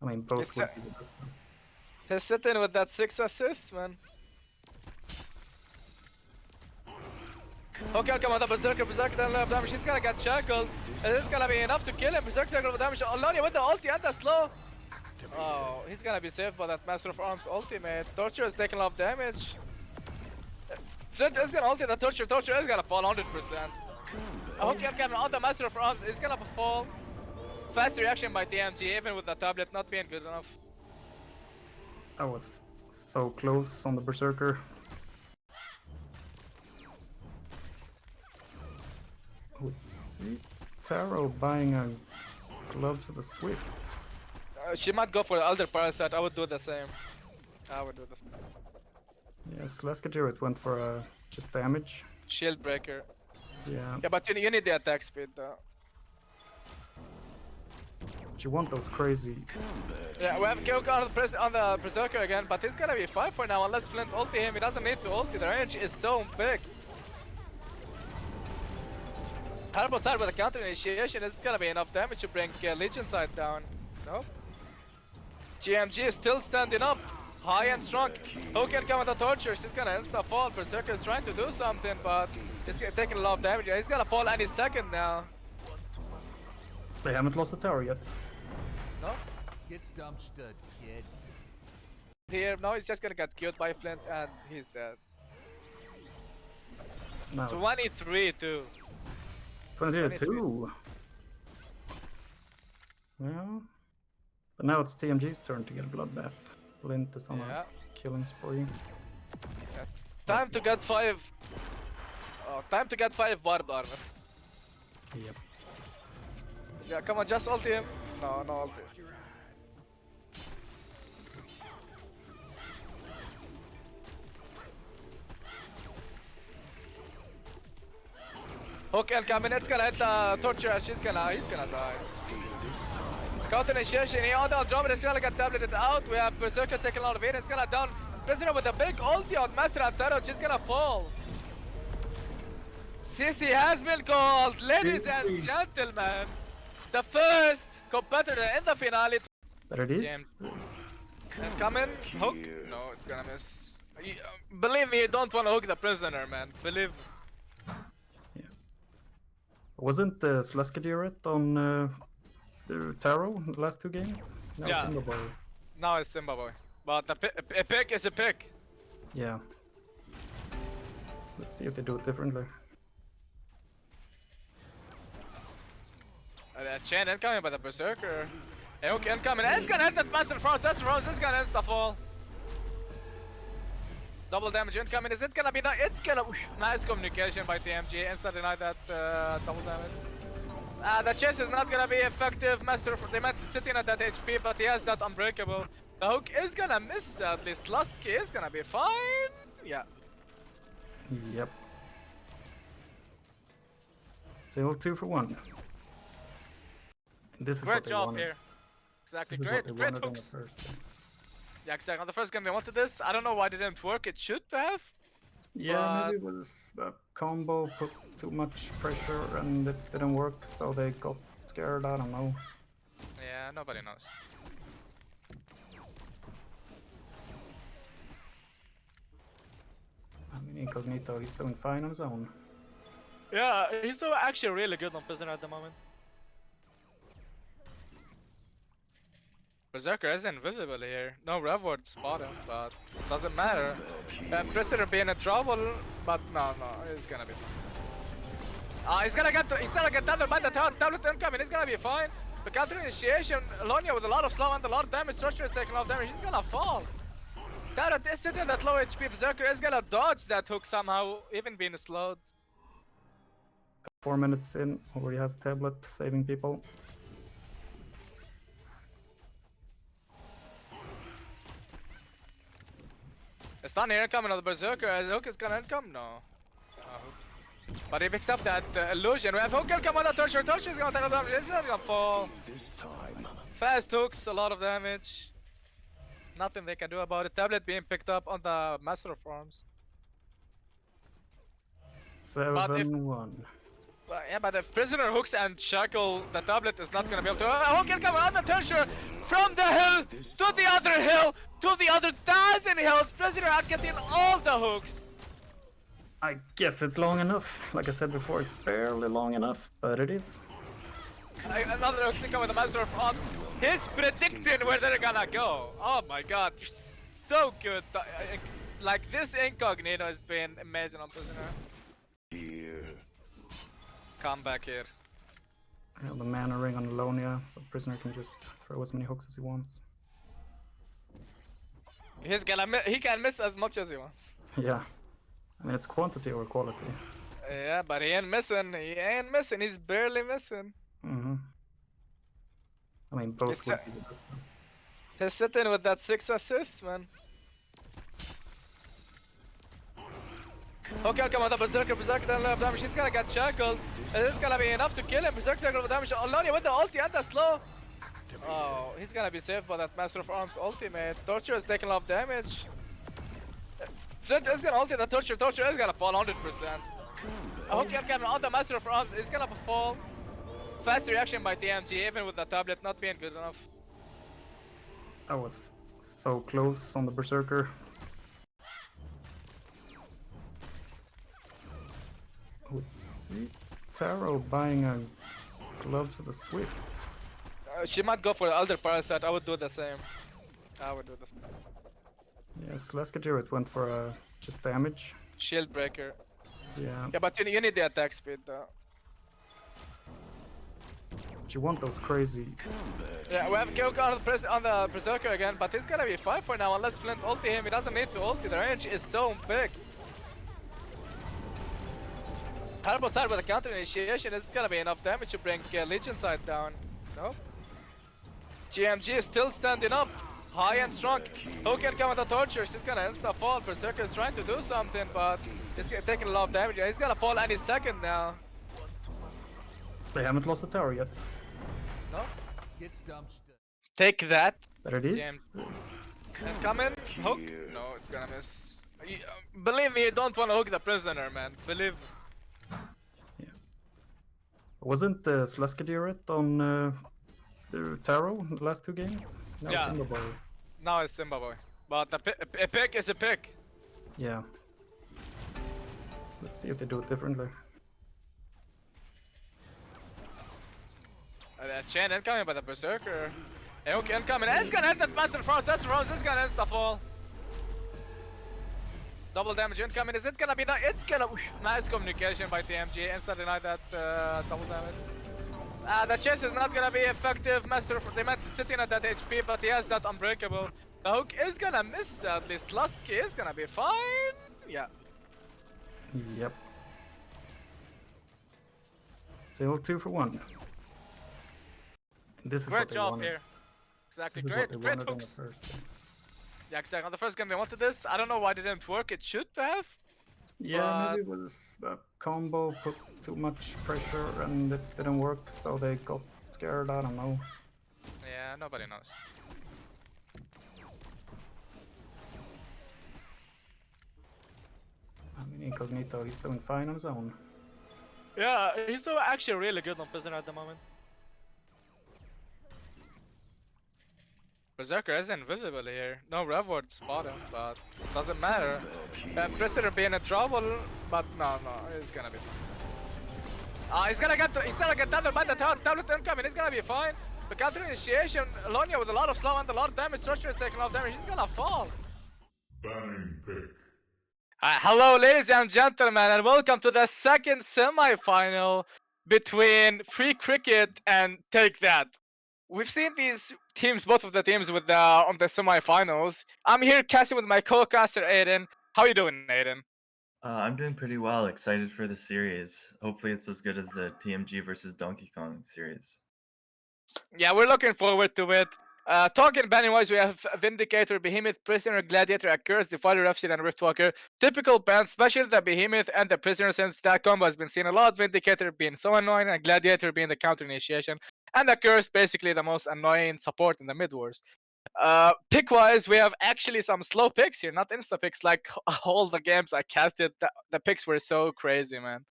I mean, both It's would be the best. He's sitting with that 6 assists, man. Okay, come on, the Berserker doesn't have damage. He's gonna get shackled. And it's gonna be enough to kill him. Berserker taking over damage. Lonia with the ulti and the slow. Oh, he's gonna be saved by that Master of Arms ultimate. Torture is taking a lot of damage. Flint is gonna ulti the Torture. Torture is gonna fall 100%. Okay, coming on the Master of Arms is gonna fall. Fast reaction by TMG, even with the tablet not being good enough. That was so close on the Berserker. See? Taro buying a gloves of the Swift. She might go for the Elder Parasite. I would do the same. I would do the same. Yes, let's get it went for just damage. Shield breaker. Yeah, Yeah, but you need the attack speed though. but you want those crazy. Yeah, we have Kyoko on the Berserker again, but he's gonna be fine for now unless Flint ulti him. He doesn't need to ulti, the range is so big. Terrible side with the counter initiation is gonna be enough damage to bring Legion side down. Nope. GMG is still standing up, high and strong. Who can come with the tortures? He's gonna insta fall. Berserker is trying to do something, but he's taking a lot of damage. He's gonna fall any second now. They haven't lost the tower yet. No? Get dumpstered, kid. Here, now he's just gonna get killed by Flint and he's dead. Now it's 23 too. 22. Yeah. But now it's TMG's turn to get a bloodbath. Flint is on Yeah. a killing spree. Time to get 5. Oh, time to get 5 barbed armor. Yep. Yeah, come on, just ulti him. No, no ulti. Hook incoming, it's gonna hit the torture, he's gonna die. Counter initiation, he on the Andromeda is gonna get tableted out. We have Berserker taking a lot of it, it's gonna down Prisoner with a big ulti on Master and Tarot, she's gonna fall. CC has been called, ladies and gentlemen. The first competitor in the finale. There it is. Jammed. Incoming, hook. No, it's gonna miss. Believe me, you don't wanna hook the prisoner, man. Believe me. Wasn't Sluskadirret on the Tarot in the last 2 games? No, Yeah. Zimbabwe. Now it's Simba boy. But a pick is a pick. Yeah. Let's see if they do it differently. Chain incoming by the Berserker. A hook incoming. It's gonna hit that Master Frost. That's Frost. It's gonna insta fall. Double damage incoming. Is it gonna be? It's gonna. Nice communication by TMG. Insta deny that double damage. The chase is not gonna be effective. Master, they might sitting at that HP, but he has that unbreakable. The hook is gonna miss at least. Lusky is gonna be fine. Yeah. Yep. Still 2 for 1. This is Great what they job wanted. here. Exactly. This is Great, what they great wanted on the hooks. first. Yeah, exactly. On the first game they wanted this. I don't know why it didn't work. It should have. Yeah, maybe it was the combo put too much pressure and it didn't work, so they got scared. I don't know. Yeah, nobody knows. I mean, Incognito, he's doing fine on his own. Yeah, he's actually really good on Prisoner at the moment. Berserker is invisible here. No Revward spot him, but doesn't matter. Prisoner being in trouble, but no, he's gonna be fine. He's gonna get tethered by the tablet incoming. He's gonna be fine. The counter initiation, Lonia with a lot of slow and a lot of damage. Structure is taking a lot of damage. He's gonna fall. Tarot is sitting at low HP. Berserker is gonna dodge that hook somehow, even being slowed. 4 minutes in, already has a tablet, saving people. It's not here incoming on the Berserker. Is hook is gonna income? No. But he picks up that illusion. We have hook income on the Torture. Torture is gonna take a damage. It's not gonna fall. Fast hooks, a lot of damage. Nothing they can do about it. Tablet being picked up on the Master of Arms. 7-1. Yeah, but if Prisoner hooks and shackle, the tablet is not gonna be able to. Hook income on the Torture from the hill to the other hill to the other 1,000 hills. Prisoner are getting all the hooks. I guess it's long enough. Like I said before, it's barely long enough, but it is. Another hook income with the Master of Arms. He's predicting where they're gonna go. Oh my god, so good. Like this Incognito has been amazing on Prisoner. Come back here. I have the mana ring on Lonia, so Prisoner can just throw as many hooks as he wants. He can miss as much as he wants. Yeah. I mean, it's quantity or quality. Yeah, but he ain't missing. He ain't missing. He's barely missing. Mm-hmm. I mean, both It's would be the best. He's sitting with that 6 assists, man. Okay, come on, the Berserker doesn't have damage. He's gonna get shackled. This is gonna be enough to kill him. Berserker doesn't have damage. Alonia with the ulti and the slow. Oh, he's gonna be saved by that Master of Arms ultimate. Torture is taking a lot of damage. Flint is gonna ulti the Torture. Torture is gonna fall 100%. Okay, coming on the Master of Arms. It's gonna fall. Fast reaction by TMG, even with the tablet not being good enough. I was so close on the Berserker. See? Taro buying a gloves of the Swift. She might go for the Elder Parasite. I would do the same. I would do the same. Yes, Leskajirut went for just damage. Shield breaker. Yeah, Yeah, but you need the attack speed though. but you want those crazy. Yeah, we have Kyoko on the Berserker again, but he's gonna be fine for now unless Flint ulti him. He doesn't need to ulti. The range is so big. Terrible side with the counter initiation is gonna be enough damage to bring Legion side down. No. GMG is still standing up, high and strong. Who can come with the tortures? He's gonna insta fall. Berserker is trying to do something, but he's taking a lot of damage. He's gonna fall any second now. They haven't lost the tower yet. No. Get dumpster. Take that. There it is. Jam. And come in. Hook. No, it's gonna miss. Believe me, you don't wanna hook the prisoner, man. Believe me. Wasn't Sleskadiret on the Taro in the last two games? No, Yeah. Zimbabwe. Now it's Zimbabwe. But a pick is a pick. Yeah. Let's see if they do it differently. Chain incoming by the Berserker. Hook incoming. It's gonna hit that Master Frost. That's Rose. It's gonna insta fall. Double damage incoming. Is it gonna be that? It's gonna. Nice communication by TMG. Insta deny that double damage. The chase is not gonna be effective. Master, they might sitting at that HP, but he has that unbreakable. The hook is gonna miss at least. Lusky is gonna be fine. Yeah. Yep. Still 2 for 1. This is Great what they job wanted. here. Exactly. This is Great, what they great wanted on the hooks. first game. Yeah, exactly. On the first game they wanted this. I don't know why it didn't work. It should have. Yeah, maybe it was a combo put too much pressure and it didn't work, so they got scared. I don't know. Yeah, nobody knows. I mean, Incognito, he's doing fine on his own. Yeah, he's actually really good on Prisoner at the moment. Berserker is invisible here. No reward spot him, but doesn't matter. Prisoner being in trouble, but no, he's gonna be fine. He's gonna get tethered by the tablet incoming. He's gonna be fine. The counter initiation, Lonia with a lot of slow and a lot of damage. Structure is taking a lot of damage. He's gonna fall. Banning pick. Hello, ladies and gentlemen, and welcome to the second semi-final between Free Cricket and Take That. We've seen these teams, both of the teams, with on the semi-finals. I'm here casting with my co-caster Aiden. How you doing, Aiden? I'm doing pretty well. Excited for the series. Hopefully, it's as good as the TMG versus Donkey Kong series. Yeah, we're looking forward to it. Talking banning-wise, we have Vindicator, Behemoth, Prisoner, Gladiator, Accursed, Defiler, Rhapsody, and Riftwalker. Typical bans, especially the Behemoth and the Prisoner, since that combo has been seen a lot. Vindicator being so annoying, and Gladiator being the counter initiation. And Accursed basically the most annoying support in the mid-wars. Pick-wise, we have actually some slow picks here, not insta-picks like all the games I casted. The picks were so crazy, man.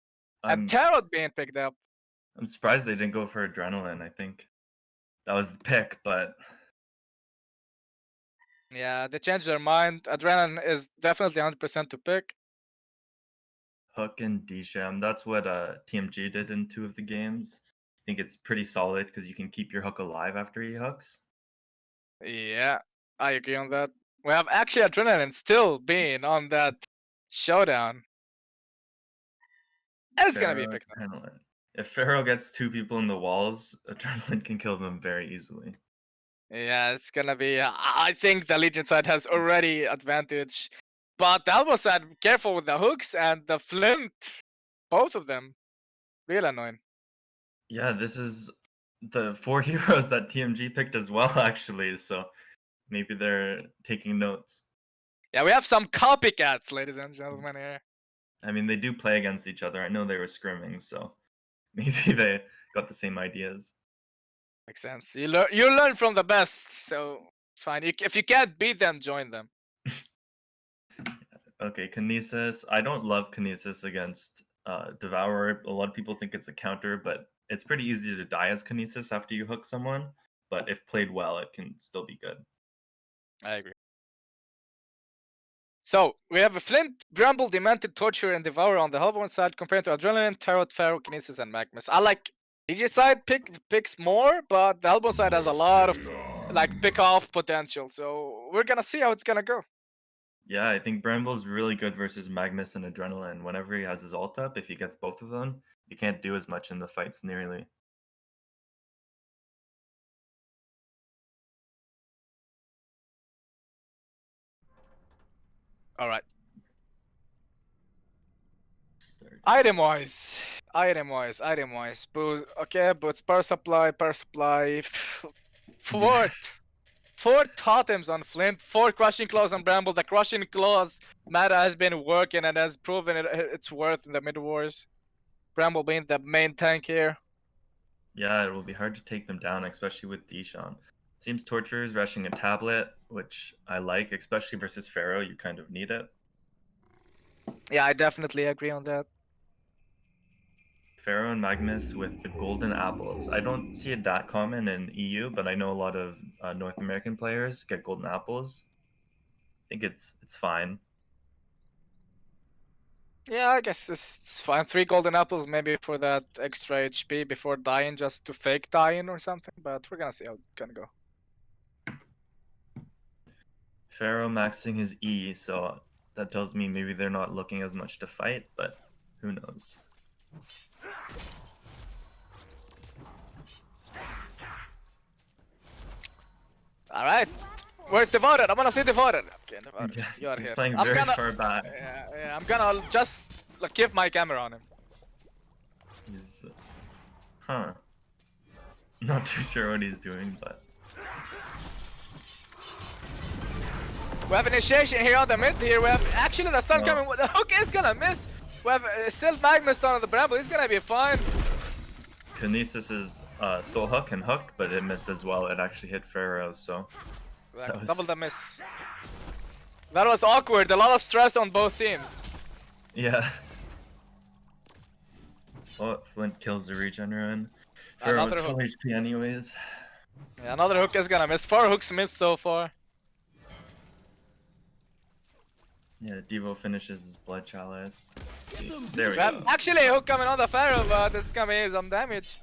I'm, And Tarot being picked up. I'm surprised they didn't go for Adrenaline. I think that was the pick, but Yeah, they changed their mind. Adrenaline is definitely 100% to pick. Hook and D-Sham. That's what TMG did in 2 of the games. I think it's pretty solid because you can keep your hook alive after he hooks. Yeah, I agree on that. We have actually Adrenaline still being on that showdown. It's gonna be Pharaoh, picked up. Adrenaline. If Pharaoh gets 2 people in the walls, Adrenaline can kill them very easily. Yeah, it's gonna be. I think the Legion side has already advantage, but the Elbow side, careful with the hooks and the Flint. Both of them, real annoying. Yeah, this is the 4 heroes that TMG picked as well, actually. So maybe they're taking notes. Yeah, we have some copycats, ladies and gentlemen here. I mean, they do play against each other. I know they were scrimming, so maybe they got the same ideas. Makes sense. You learn from the best, so it's fine. If you can't beat them, join them. Okay, Kinesis. I don't love Kinesis against Devourer. A lot of people think it's a counter, but it's pretty easy to die as Kinesis after you hook someone. But if played well, it can still be good. I agree. So we have a Flint, Bramble, Demented, Torture, and Devourer on the Hellborn side compared to Adrenaline, Tarot, Pharaoh, Kinesis, and Magmus. I like DJ side picks more, but the Hellborn side has a lot of like pick off potential. So we're gonna see how it's gonna go. Yeah, I think Bramble's really good versus Magmus and Adrenaline. Whenever he has his ult up, if he gets both of them, he can't do as much in the fights nearly. All right. Item wise. Okay, but power supply. Four totems on Flint, 4 crushing claws on Bramble. The crushing claws meta has been working and has proven its worth in the mid wars. Bramble being the main tank here. Yeah, it will be hard to take them down, especially with Deshawn. Seems Torture is rushing a tablet, which I like, especially versus Pharaoh. You kind of need it. Yeah, I definitely agree on that. Pharaoh and Magmus with the golden apples. I don't see it that common in EU, but I know a lot of North American players get golden apples. I think it's fine. Yeah, I guess it's fine. 3 golden apples maybe for that extra HP before dying, just to fake dying or something. But we're gonna see how it's gonna go. Pharaoh maxing his E, so that tells me maybe they're not looking as much to fight, but who knows. Alright. Where's Devourer? I wanna see Devourer. Okay, Devourer. Yeah, You are he's here. playing I'm very gonna, far back. yeah, I'm gonna just keep my camera on him. He's... Huh. Not too sure what he's doing, but... We have initiation here on the mid here. We have actually the stun No. coming. The hook is gonna miss. We have still Magmus on the Bramble. He's gonna be fine. Kinesis is stole hook and hooked, but it missed as well. It actually hit Pharaoh, so... That was- Double the miss. That was awkward. A lot of stress on both teams. Yeah. Oh, Flint kills the regen. Pharaoh Another is full HP anyways. Yeah, another hook is gonna miss. 4 hooks missed so far. Yeah, Devo finishes his blood chalice. There we We have go. actually a hook coming on the Pharaoh, but this is gonna be some damage.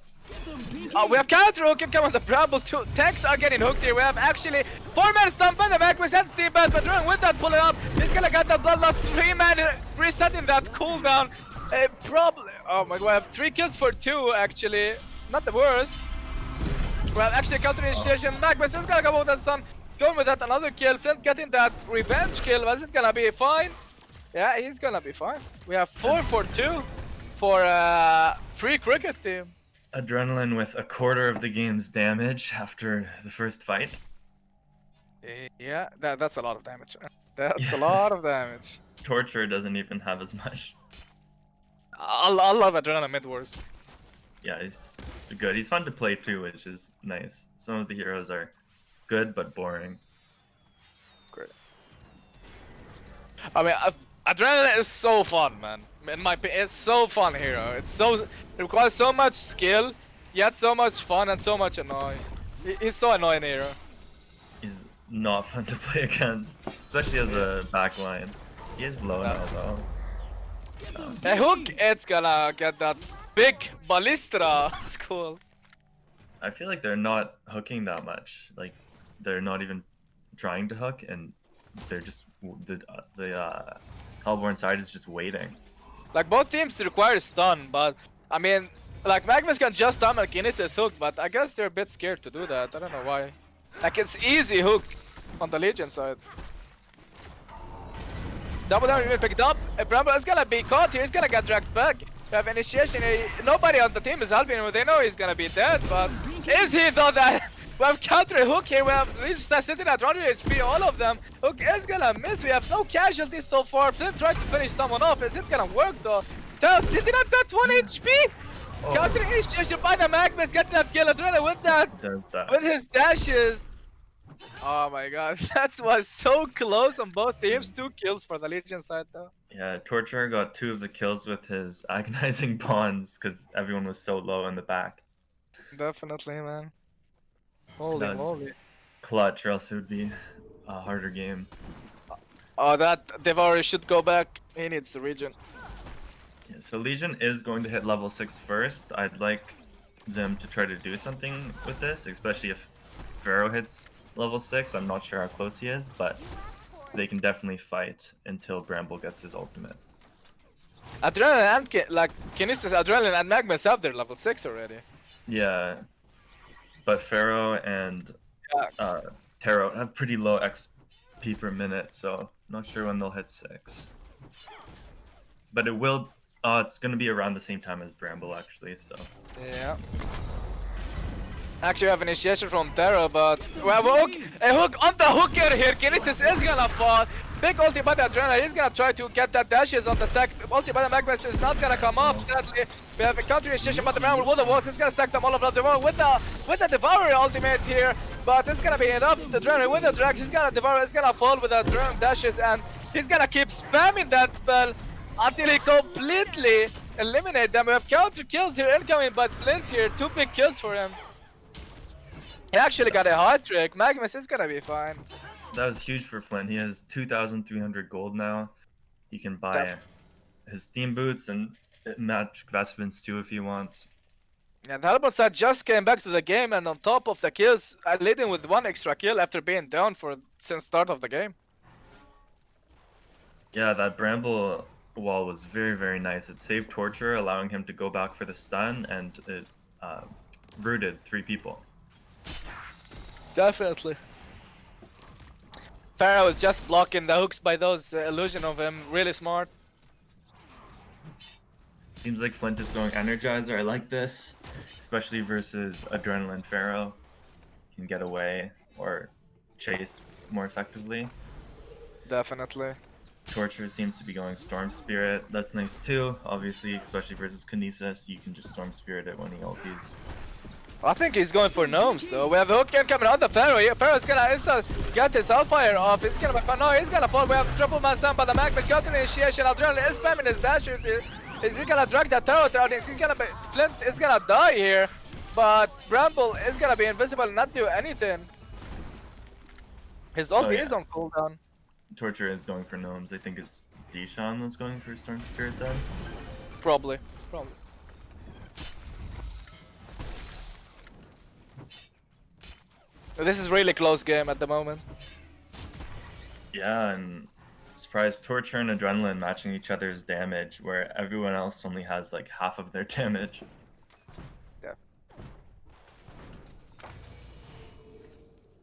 Oh, we have counter hook coming on the Bramble too. Tanks are getting hooked here. We have actually 4-man stump on the back. We sent Steve back, but running with that, pulling up. He's gonna get that bloodlust. 3-man resetting that cooldown. Probably. Oh my god, we have 3 kills for 2 actually. Not the worst. We have actually counter initiation. Magmus is gonna go with that stun. Going with that another kill. Flint getting that revenge kill. Was it gonna be fine? Yeah, he's gonna be fine. We have 4 for 2 for free cricket team. Adrenaline with a quarter of the game's damage after the first fight. Yeah, that's a lot of damage. That's a lot of damage. Torture doesn't even have as much. I love Adrenaline mid wars. Yeah, he's good. He's fun to play too, which is nice. Some of the heroes are good but boring. Great. I mean, Adrenaline is so fun, man. In my opinion, it's so fun hero. It requires so much skill, yet so much fun and so much annoyance. He's so annoying hero. He's not fun to play against, especially as a backline. He is low now though. A hook, it's gonna get that big ballista. It's cool. I feel like they're not hooking that much. Like they're not even trying to hook, and they're just the Hellborn side is just waiting. Like both teams require stun, but I mean, like Magmus can just stun a Kinesis hook, but I guess they're a bit scared to do that. I don't know why. Like it's easy hook on the Legion side. Double down even picked up. Bramble is gonna be caught here. He's gonna get dragged back. We have initiation. Nobody on the team is helping him. They know he's gonna be dead, but is he though? That We have counter Hook here. We have Leech sitting at 100 HP. All of them. Hook is gonna miss. We have no casualties so far. Flint tried to finish someone off. Is it gonna work though? Toad sitting at that 1 HP. Counter initiation by the Magmas. Getting that kill. Adrenaline with that. Does that. With his dashes. Oh my god, that was so close on both teams. 2 kills for the Legion side though. Yeah, Torture got 2 of the kills with his agonizing pawns because everyone was so low in the back. Definitely, man. Holy That was moly. clutch, or else it would be a harder game. Oh, that Devour should go back. He needs the region. Yeah, so Legion is going to hit level 6 first. I'd like them to try to do something with this, especially if Pharaoh hits level 6. I'm not sure how close he is, but they can definitely fight until Bramble gets his ultimate. Adrenaline and Kinesis, Adrenaline and Magmas have their level 6 already. Yeah, but Pharaoh and Tarot have pretty low XP per minute, so not sure when they'll hit 6. But it will. It's gonna be around the same time as Bramble actually. So Yeah. Actually, we have initiation from Terra, but we have a hook on the hooker here. Kinesis is gonna fall. Big ulti by the Adrenaline. He's gonna try to get that dashes on the stack. Ulti by the Magmas is not gonna come off. Sadly, we have a counter initiation by the Bramble with the walls. He's gonna stack them all of the Devourer with the Devourer ultimate here. But it's gonna be enough. The Adrenaline with the drag. He's gonna Devour. He's gonna fall with the Adrenaline dashes, and he's gonna keep spamming that spell until he completely eliminate them. We have counter kills here incoming, but Flint here, 2 big kills for him. He actually got a hot trick. Magmas is gonna be fine. that was huge for Flint. He has 2,300 gold now. He can buy his Steam boots and match Vesvins too if he wants. And Halbert side just came back to the game, and on top of the kills, leading with 1 extra kill after being down since start of the game. Yeah, that Bramble wall was very, very nice. It saved Torture, allowing him to go back for the stun, and it rooted 3 people. Definitely. Pharaoh is just blocking the hooks by those illusion of him. Really smart. Seems like Flint is going Energizer. I like this, especially versus Adrenaline Pharaoh. Can get away or chase more effectively. Definitely. Torture seems to be going Storm Spirit. That's nice too. Obviously, especially versus Kinesis, you can just Storm Spirit it when he ultis. I think he's going for gnomes though. We have a hook coming on the Pharaoh here. Pharaoh's gonna get his Hellfire off. He's gonna no, he's gonna fall. We have triple man stun by the Magmas. Counter initiation. Adrenaline is spamming his dashers. Is he gonna drag that turret out? Flint is gonna die here. But Bramble is gonna be invisible and not do anything. His ulti is on cooldown. Torture is going for gnomes. I think it's Deshaun that's going for Storm Spirit then. Probably. This is really close game at the moment. Yeah, and surprised Torture and Adrenaline matching each other's damage, where everyone else only has like half of their damage. Yeah.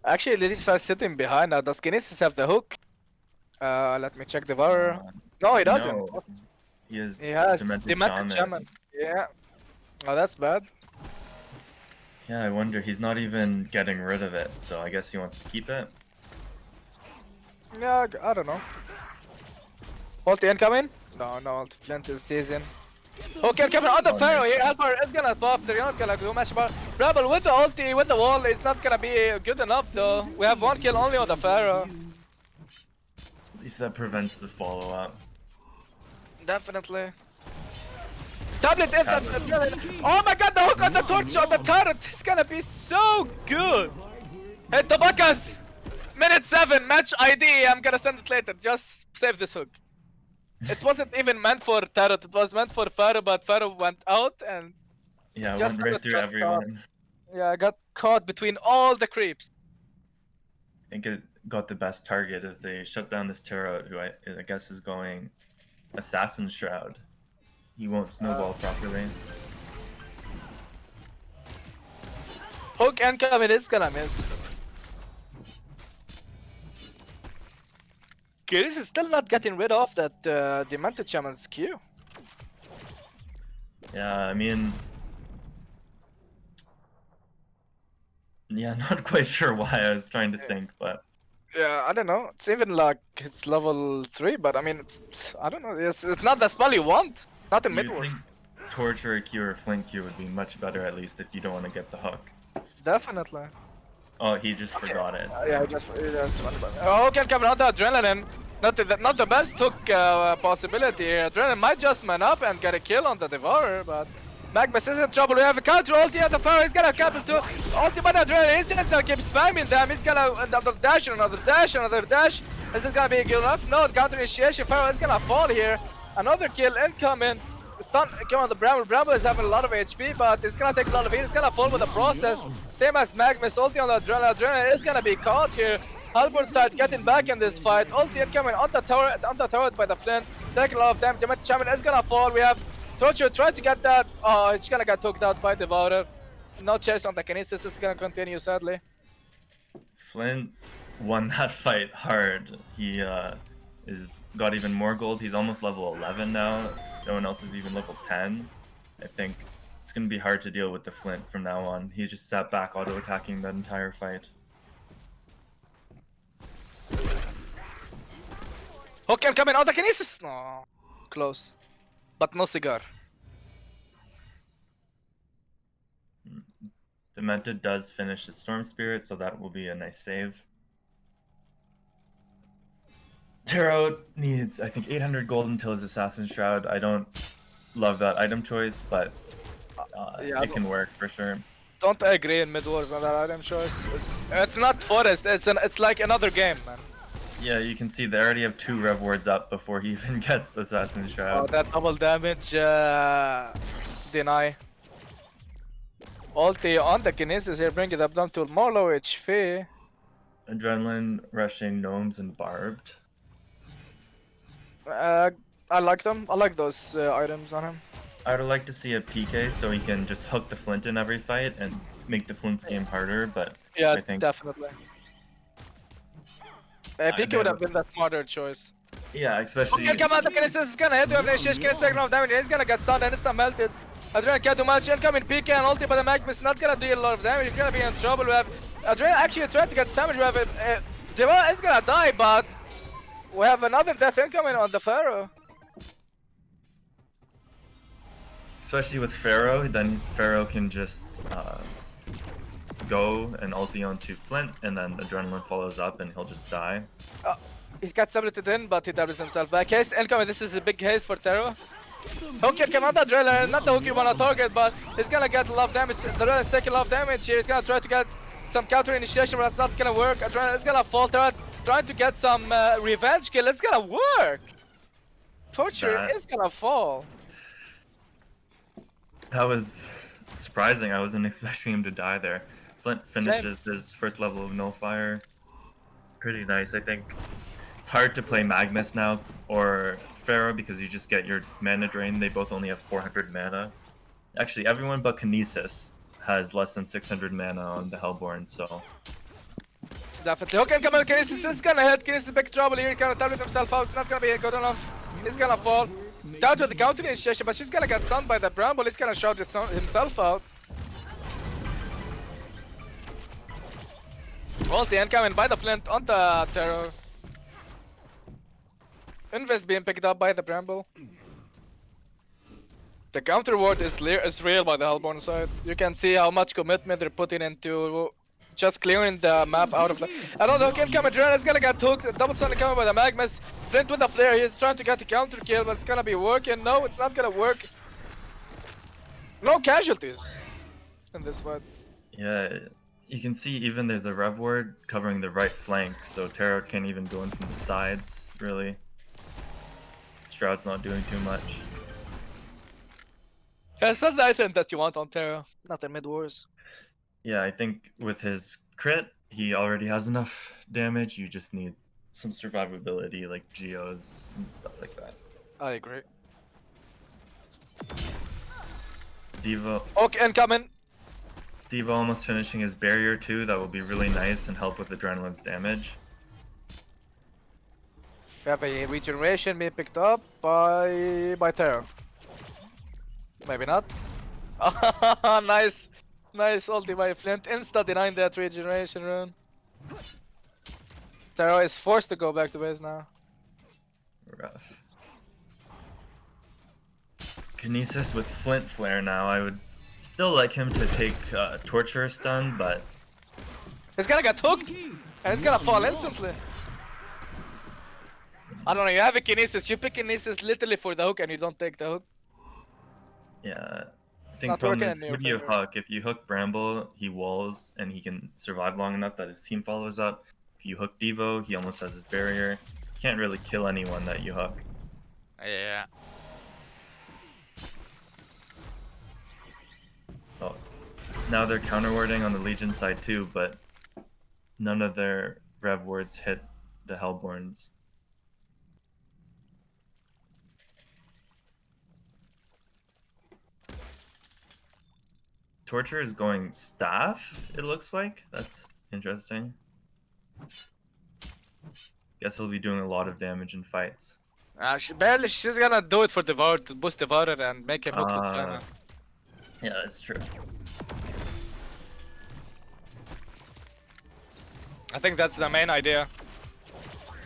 Actually, Lily starts sitting behind now. Does Kinesis have the hook? Let me check Devourer. No, he doesn't. No, he has Demented Demented Shaman. Yeah. Oh, that's bad. Yeah, I wonder. He's not even getting rid of it, so I guess he wants to keep it. Yeah, I don't know. Ulti incoming? No, Ulti Flint is teasing. Okay, coming on the Pharaoh here. Alpha is gonna buff. They're not gonna do much about Rebel with the ulti, with the wall. It's not gonna be good enough though. We have 1 kill only on the Pharaoh. At least that prevents the follow-up. Definitely. Tablet in. Oh my god, the hook on the torch on the turret. It's gonna be so good. Hey, Tobakas! Minute 7, match ID. I'm gonna send it later. Just save this hook. It wasn't even meant for Tarot. It was meant for Pharaoh, but Pharaoh went out and Yeah, just went right through everyone. yeah, I got caught between all the creeps. I think it got the best target if they shut down this Tarot, who I guess is going Assassin Shroud. He won't snowball properly. Hook incoming is gonna miss. Kiris is still not getting rid of that Demented Shaman's Q. Yeah, I mean, Yeah, not quite sure why. I was trying to think, but Yeah, I don't know. It's even like it's level 3, but I mean, I don't know. It's not the spell you want. Not in you mid-wars. think Torture Q or Flint Q would be much better, at least if you don't want to get the hook. Definitely. Oh, he just forgot it. Yeah, I just oh, okay, coming out the adrenaline. Not the best hook possibility here. Adrenaline might just man up and get a kill on the Devourer, but Magnus is in trouble. We have a counter ulti at the Pharaoh. He's gonna couple too. Ulti by the Adrenaline. He's just gonna keep spamming them. He's gonna another dash, another dash, another dash. Is this gonna be good enough? No, counter initiation. Pharaoh is gonna fall here. Another kill incoming. Stun, come on, the Bramble. Bramble is having a lot of HP, but it's gonna take a lot of heat. It's gonna fall with the process. Same as Magnus, ulti on the Adrenaline. Adrenaline is gonna be caught here. Halberd side getting back in this fight. Ulti incoming on the turret by the Flint. Taking a lot of damage. Demet Shaman is gonna fall. We have Torture trying to get that. Oh, it's gonna get took out by Devourer. No chase on the Kinesis. It's gonna continue, sadly. Flint won that fight hard. He got even more gold. He's almost level 11 now. No one else is even level 10. I think it's gonna be hard to deal with the Flint from now on. He just sat back auto-attacking that entire fight. Hook incoming on the Kinesis. No, close, but no cigar. Demented does finish his Storm Spirit, so that will be a nice save. Taro needs, I think, 800 gold until his Assassin's Shroud. I don't love that item choice, but Yeah, it can work for sure. don't agree in mid wars on that item choice. It's not Forest. It's like another game, man. Yeah, you can see they already have 2 Rev Wards up before he even gets Assassin's Oh, Shroud. that double damage deny. Ulti on the Kinesis here, bring it up down to more low HP. Adrenaline, rushing, gnomes, and barbed. I like them. I like those items on him. I would like to see a PK so he can just hook the Flint in every fight and make the Flint's game harder, but Yeah, I think definitely. PK would have been the smarter choice. yeah, especially Okay, come on, the Kinesis is gonna hit you. Kinesis taking off damage. He's gonna get stunned and insta melted. Adrenaline can't do much. Incoming PK and ulti by the Magnus not gonna deal a lot of damage. He's gonna be in trouble. We have Adrenaline actually trying to get damage. We have Devourer is gonna die, but we have another death incoming on the Pharaoh. especially with Pharaoh, then Pharaoh can just go and ulti onto Flint, and then Adrenaline follows up and he'll just die. He's got separated in, but he doubles himself back. Haste incoming. This is a big haste for Taro. Hook can come out the Adrenaline, not the hook you wanna target, but he's gonna get a lot of damage. The Adrenaline is taking a lot of damage here. He's gonna try to get some counter initiation, but that's not gonna work. Adrenaline is gonna fall. Taro trying to get some revenge kill. It's gonna work. Torture is gonna fall. That was surprising. I wasn't expecting him to die there. Flint finishes his first level of Nullfire. Pretty nice, I think. It's hard to play Magnus now or Pharaoh because you just get your mana drain. They both only have 400 mana. Actually, everyone but Kinesis has less than 600 mana on the Hellborn, so... Definitely. Hook and come on, Kinesis is gonna hit. Kinesis is big trouble here. He gonna tablet himself out. Not gonna be good enough. He's gonna fall. Down to the counter initiation, but she's gonna get stunned by the Bramble. He's gonna shout himself out. Ulti incoming by the Flint on the Terror. Invis being picked up by the Bramble. The counter ward is real by the Hellborn side. You can see how much commitment they're putting into just clearing the map out of the... I don't know, incoming Adrenaline is gonna get hooked. Double stun coming by the Magnus. Flint with the flare, he's trying to get the counter kill, but it's gonna be working. No, it's not gonna work. No casualties in this fight. Yeah, you can see even there's a Rev Ward covering the right flank, so Terror can't even go in from the sides, really. Shroud's not doing too much. Yeah, it's not the item that you want on Terra, not in mid wars. Yeah, I think with his crit, he already has enough damage. You just need some survivability, like geos and stuff like that. I agree. Devo, Okay, incoming. Devo almost finishing his barrier too. That will be really nice and help with Adrenaline's damage. We have a regeneration being picked up by Terra. Maybe not. Nice. Nice ulti by Flint. Insta denying that regeneration rune. Taro is forced to go back to base now. Rough. Kinesis with Flint Flare now. I would still like him to take Torture Stun, but He's gonna get hooked, and he's gonna fall instantly. I don't know, you have a Kinesis, you pick Kinesis literally for the hook and you don't take the hook. yeah. I think not problem working is in your if you favor. hook, if you hook Bramble, he walls and he can survive long enough that his team follows up. If you hook Devo, he almost has his barrier. You can't really kill anyone that you hook. Yeah. Oh, now they're counter warding on the Legion side too, but none of their rev wards hit the Hellborns. Torture is going staff, it looks like. That's interesting. Guess he'll be doing a lot of damage in fights. She's gonna do it for Devour to boost Devourer and make him hook to China. Yeah, that's true. I think that's the main idea.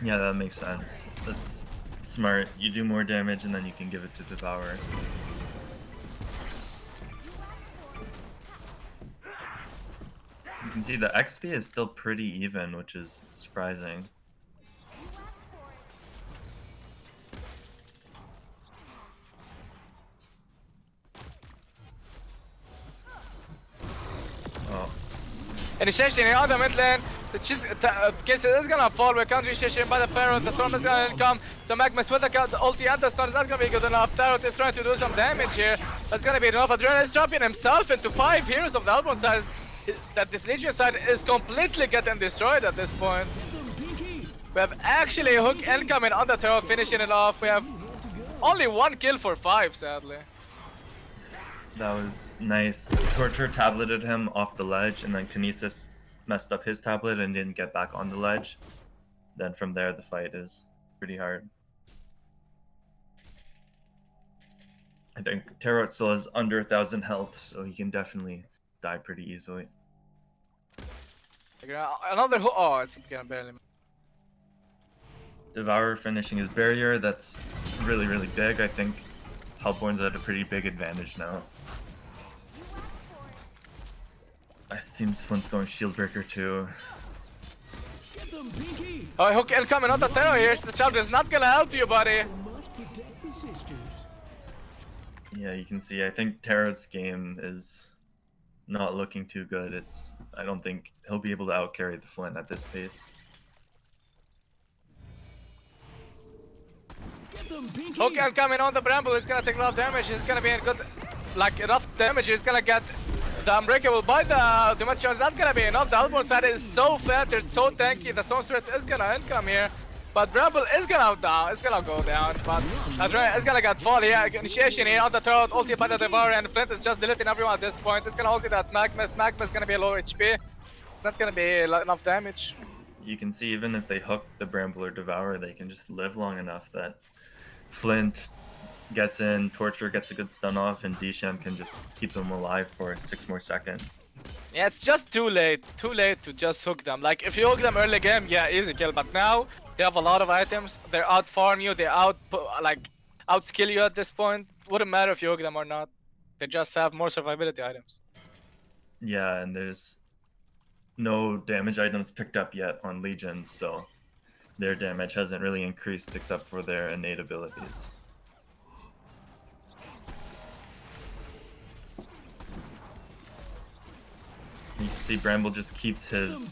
Yeah, that makes sense. That's smart. You do more damage and then you can give it to Devourer. You can see the XP is still pretty even, which is surprising. Oh, Initiation on the mid lane. Case is gonna fall. We're counter initiation by the Pharaoh. The storm is gonna come. The Magmus with the ulti and the stun is not gonna be good enough. Tarot is trying to do some damage here. That's gonna be enough. Adrenaline is dropping himself into 5 heroes of the Elbow side. That the Legion side is completely getting destroyed at this point. We have actually a hook incoming on the Tarot, finishing it off. We have only 1 kill for 5, sadly. that was nice. Torture tableted him off the ledge, and then Kinesis messed up his tablet and didn't get back on the ledge. Then from there, the fight is pretty hard. I think Tarot still has under 1,000 health, so he can definitely die pretty easily. Another hook. Oh, it's gonna barely. Devourer finishing his barrier, that's really, really big. I think Hellborn's at a pretty big advantage now. It seems Flint's going Shieldbreaker too. Oh, hook incoming on the Tarot here. The child is not gonna help you, buddy. Yeah, you can see, I think Tarot's game is not looking too good. I don't think he'll be able to outcarry the Flint at this pace. Hook incoming on the Bramble. He's gonna take a lot of damage. He's gonna be in good, like enough damage. He's gonna get the Unbreakable by the ultimate chance. That's gonna be enough. The Hellborn side is so flat. They're so tanky. The Storm Spirit is gonna income here. But Bramble is gonna go down. But Adrenaline is gonna get fall here. Initiation here on the throat. Ulti by the Devourer, and Flint is just deleting everyone at this point. It's gonna ulti that Magmus. Magmus is gonna be low HP. It's not gonna be enough damage. You can see even if they hook the Bramble or Devourer, they can just live long enough that Flint gets in, Torture gets a good stun off, and Disham can just keep them alive for 6 more seconds. Yeah, it's just too late to just hook them. Like, if you hook them early game, yeah, easy kill. But now, they have a lot of items. They out-farm you, they out-skill you at this point. Wouldn't matter if you hook them or not. They just have more survivability items. Yeah, and there's no damage items picked up yet on Legions, so their damage hasn't really increased except for their innate abilities. You can see Bramble just keeps his...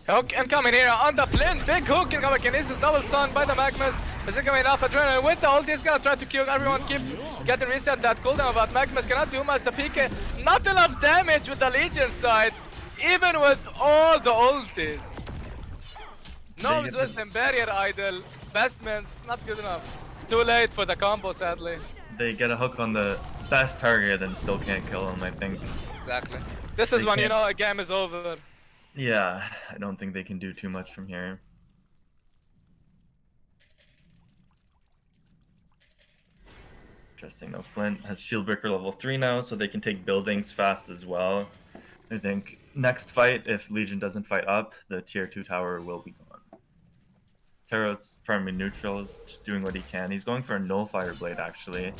Hook incoming here on the Flint. Big hook incoming. This is double stun by the Magmus. Is it coming off Adrenaline with the ult? He's gonna try to kill everyone. Keep getting reset that cooldown, but Magmus cannot do much. The PK, not enough damage with the Legion side, even with all the ultis. No resistant barrier idle. Bestmans, not good enough. It's too late for the combo, sadly. They get a hook on the best target and still can't kill him, I think. Exactly. This is They when you can't- know a game is over. Yeah, I don't think they can do too much from here. interesting though. Flint has Shieldbreaker level 3 now, so they can take buildings fast as well. I think next fight, if Legion doesn't fight up, the tier 2 tower will be gone. Tarot's farming neutrals, just doing what he can. He's going for a Nullfire Blade actually.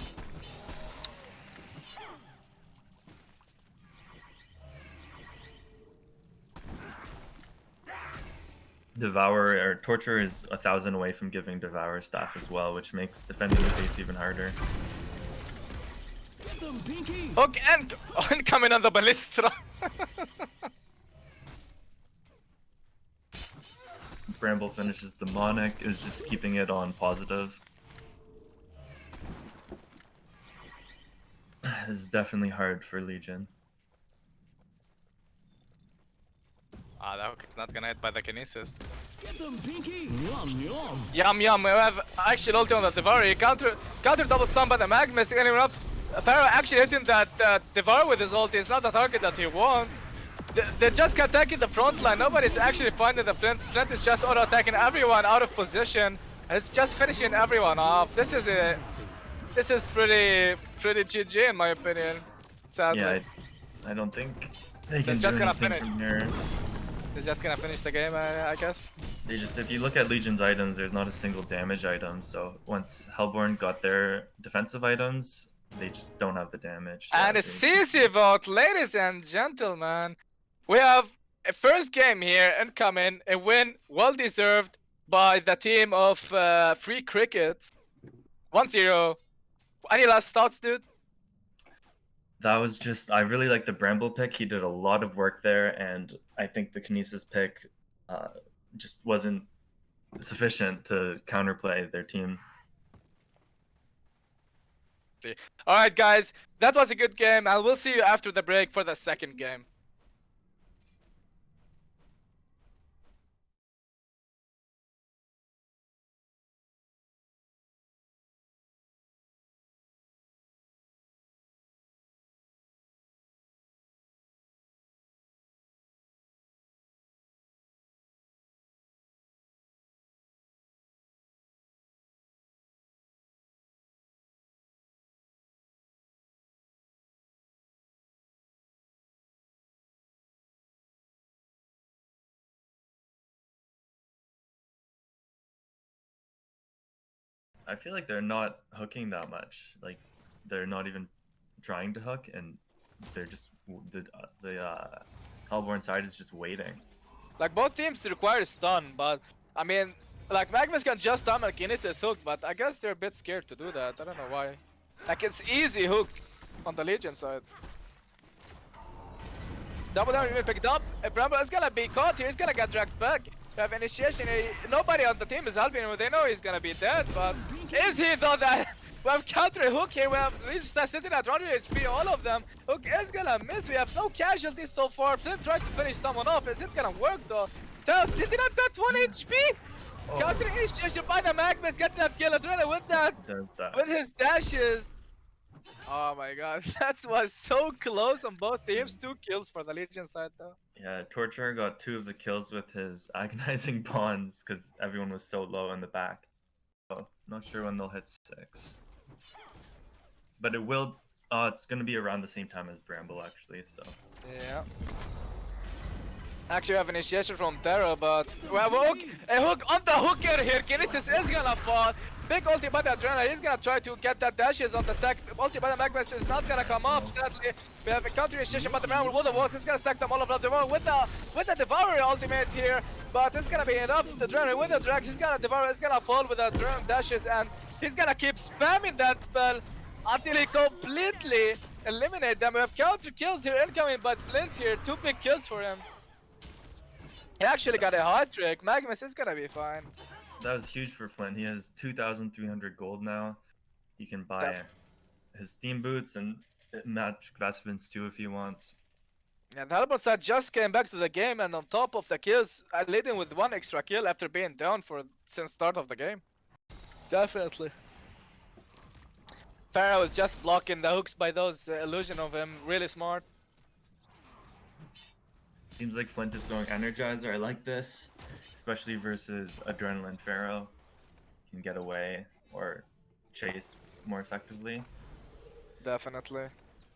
Devour or Torture is 1,000 away from giving Devour staff as well, which makes defending the base even harder. Hook and coming on the Ballista. Bramble finishes Demonic, is just keeping it on positive. This is definitely hard for Legion. Ah, that hook is not gonna hit by the Kinesis. Yum yum, we have actually ulti on the Devour. He counter double stun by the Magnus. Getting enough. Pharaoh actually hitting that Devour with his ulti. It's not the target that he wants. They're just attacking the front line. Nobody's actually finding the Flint. Flint is just auto attacking everyone out of position. And it's just finishing everyone off. This is pretty GG in my opinion. Sadly. Yeah, I don't think they can just do gonna anything finish. from here. They're just gonna finish the game, I guess. They just, if you look at Legion's items, there's not a single damage item. So once Hellborn got their defensive items, they just don't have the damage. And a CC vote, ladies and gentlemen. We have a first game here incoming, a win well deserved by the team of Free Cricket. 1-0. Any last thoughts, dude? That was just, I really like the Bramble pick. He did a lot of work there, and I think the Kinesis pick just wasn't sufficient to counterplay their team. Alright guys, that was a good game, and we'll see you after the break for the second game. I feel like they're not hooking that much. Like, they're not even trying to hook, and they're just, the Hellborn side is just waiting. Like, both teams require stun, but I mean, like, Magnus can just stun and Kinesis hook, but I guess they're a bit scared to do that. I don't know why. Like, it's easy hook on the Legion side. Double down, even picked up. Bramble is gonna be caught here, he's gonna get dragged back. We have initiation here. Nobody on the team is helping him. They know he's gonna be dead, but is he though? That we have counter hook here. We have Legion sitting at 100 HP, all of them. Hook is gonna miss. We have no casualties so far. Flip tried to finish someone off. Is it gonna work though? Tell sitting at that 1 HP. Oh. Counter initiation by the Magnus. Get that kill. Adrenaline with that. With his dashes. Oh my god, that was so close on both teams. 2 kills for the Legion side though. Yeah, Torture got 2 of the kills with his agonizing bonds because everyone was so low in the back. So, not sure when they'll hit 6. But it will, it's going to be around the same time as Bramble actually, so. Yeah. Actually, we have initiation from Terra, but we have a hook on the hooker here. Kinesis is gonna fall. Big ulti by the Adrenaline. He's gonna try to get that dashes on the stack. Ulti by the Magnus is not gonna come off. Sadly, we have a counter initiation by the Bramble with the walls. He's gonna stack them all of the wall with the Devourer ultimate here. But it's gonna be enough. The Adrenaline with the drag. He's gonna Devour. He's gonna fall with the Adrenaline dashes, and he's gonna keep spamming that spell until he completely eliminate them. We have counter kills here incoming, but Flint here, 2 big kills for him. He actually got a hot trick. Magnus is gonna be fine. That was huge for Flint. He has 2,300 gold now. He can buy his Steam Boots and match Vesvins too if he wants. And Hellborn side just came back to the game, and on top of the kills, I led him with 1 extra kill after being down since start of the game. Definitely. Pharaoh is just blocking the hooks by those illusion of him. Really smart. Seems like Flint is going Energizer. I like this, especially versus Adrenaline Pharaoh. Can get away or chase more effectively. Definitely.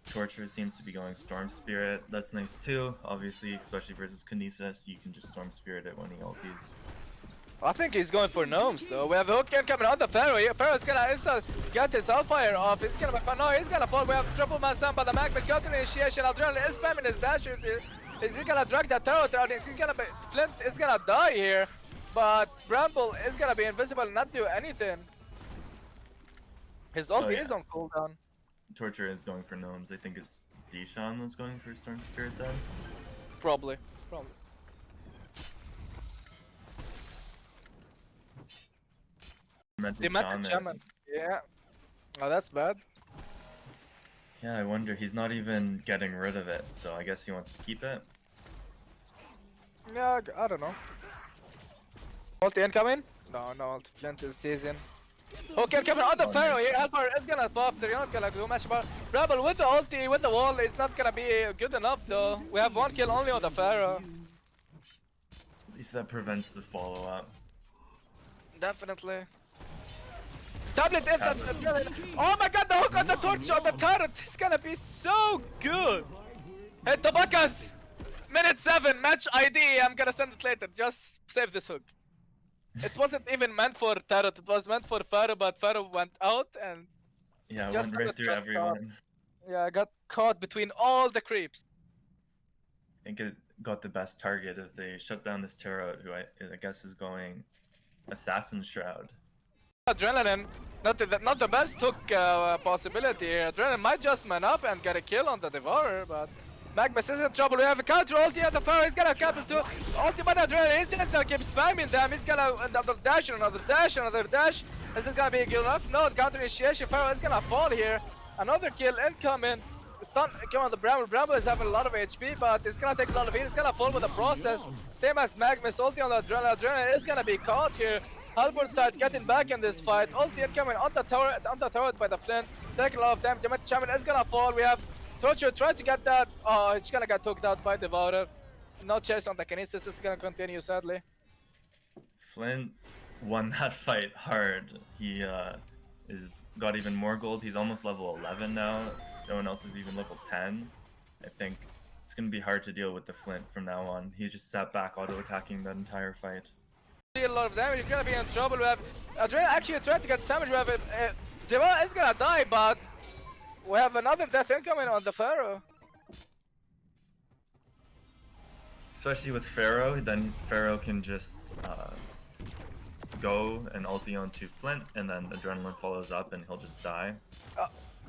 Torture seems to be going Storm Spirit. That's nice too. Obviously, especially versus Kinesis, you can just Storm Spirit it when he ulties. I think he's going for gnomes though. We have hook coming out the Pharaoh. Pharaoh's gonna get his Hellfire off. He's gonna no, he's gonna fall. We have triple man slam by the Magnus. Go to initiation. Adrenaline is spamming his dashes. Is he gonna drag that turret out? Is he gonna be Flint is gonna die here. But Bramble is gonna be invisible and not do anything. His ulti is on cooldown. Torture is going for gnomes. I think it's Deshaun that's going for Storm Spirit then. Probably. Demented Shaman. Yeah. Oh, that's bad. Yeah, I wonder. He's not even getting rid of it, so I guess he wants to keep it. Yeah, I don't know. Ulti incoming? No, ulti. Flint is teasing. Okay, coming on the Pharaoh here. Alpha is gonna buff. They're not gonna do much, but Rebel with the ulti, with the wall, it's not gonna be good enough though. We have 1 kill only on the Pharaoh. At least that prevents the follow-up. Definitely. Tablet in the oh my god, the hook on the torch on the turret. It's gonna be so good. Hey, Tabakas! Minute 7, match ID. I'm gonna send it later. Just save this hook. It wasn't even meant for turret. It was meant for Pharaoh, but Pharaoh went out and Yeah, just went right through everyone. Yeah, I got caught between all the creeps. I think it got the best target if they shut down this turret, who I guess is going Assassin Shroud. Adrenaline, not the best hook possibility here. Adrenaline might just man up and get a kill on the Devourer, but Magnus is in trouble. We have a counter ulti at the Pharaoh. He's gonna couple too. Ultimate Adrenaline. He's just gonna keep spamming them. He's gonna another dash. Is this gonna be good enough? No, counter initiation. Pharaoh is gonna fall here. Another kill incoming. Stun, come on, the Bramble. Bramble is having a lot of HP, but it's gonna take a lot of heat. It's gonna fall with the process. Same as Magnus. Ulti on the Adrenaline. Adrenaline is gonna be caught here. Halberd side getting back in this fight. Ulti incoming on the turret by the Flint. Taking a lot of damage. Demented Shaman is gonna fall. We have Torture tried to get that. Oh, it's gonna get took out by Devourer. No chase on the Kinesis. It's gonna continue sadly. Flint won that fight hard. He got even more gold. He's almost level 11 now. No one else is even level 10. I think it's gonna be hard to deal with the Flint from now on. He just sat back auto-attacking that entire fight. A lot of damage. He's gonna be in trouble. We have Adrenaline actually tried to get damage. We have Devourer is gonna die, but we have another death incoming on the Pharaoh. Especially with Pharaoh, then Pharaoh can just go and ulti onto Flint, and then Adrenaline follows up and he'll just die.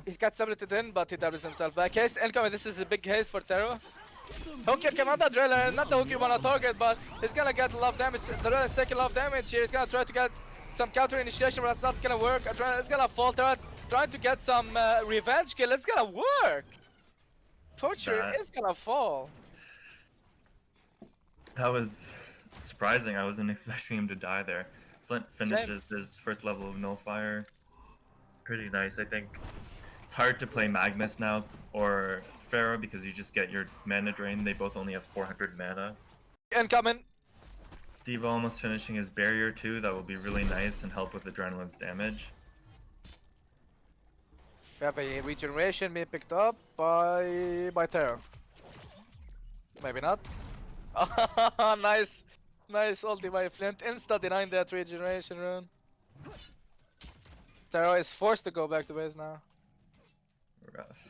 He got submitted in, but he doubles himself back. Haste incoming. This is a big haste for Taro. Hook can come on the Adrenaline. Not the hook you want to target, but he's gonna get a lot of damage. The Adrenaline is taking a lot of damage here. He's gonna try to get some counter initiation, but that's not gonna work. Adrenaline is gonna fall. Trying to get some revenge kill. It's gonna work. Torture is gonna fall. That was surprising. I wasn't expecting him to die there. Flint finishes his first level of Nullfire. Pretty nice, I think. It's hard to play Magnus now or Pharaoh because you just get your mana drain. They both only have 400 mana. Incoming. Devo almost finishing his barrier too. That will be really nice and help with Adrenaline's damage. We have a regeneration being picked up by Terror. Maybe not. Nice ulti by Flint. Insta denying that regeneration rune. Terror is forced to go back to base now. Rough.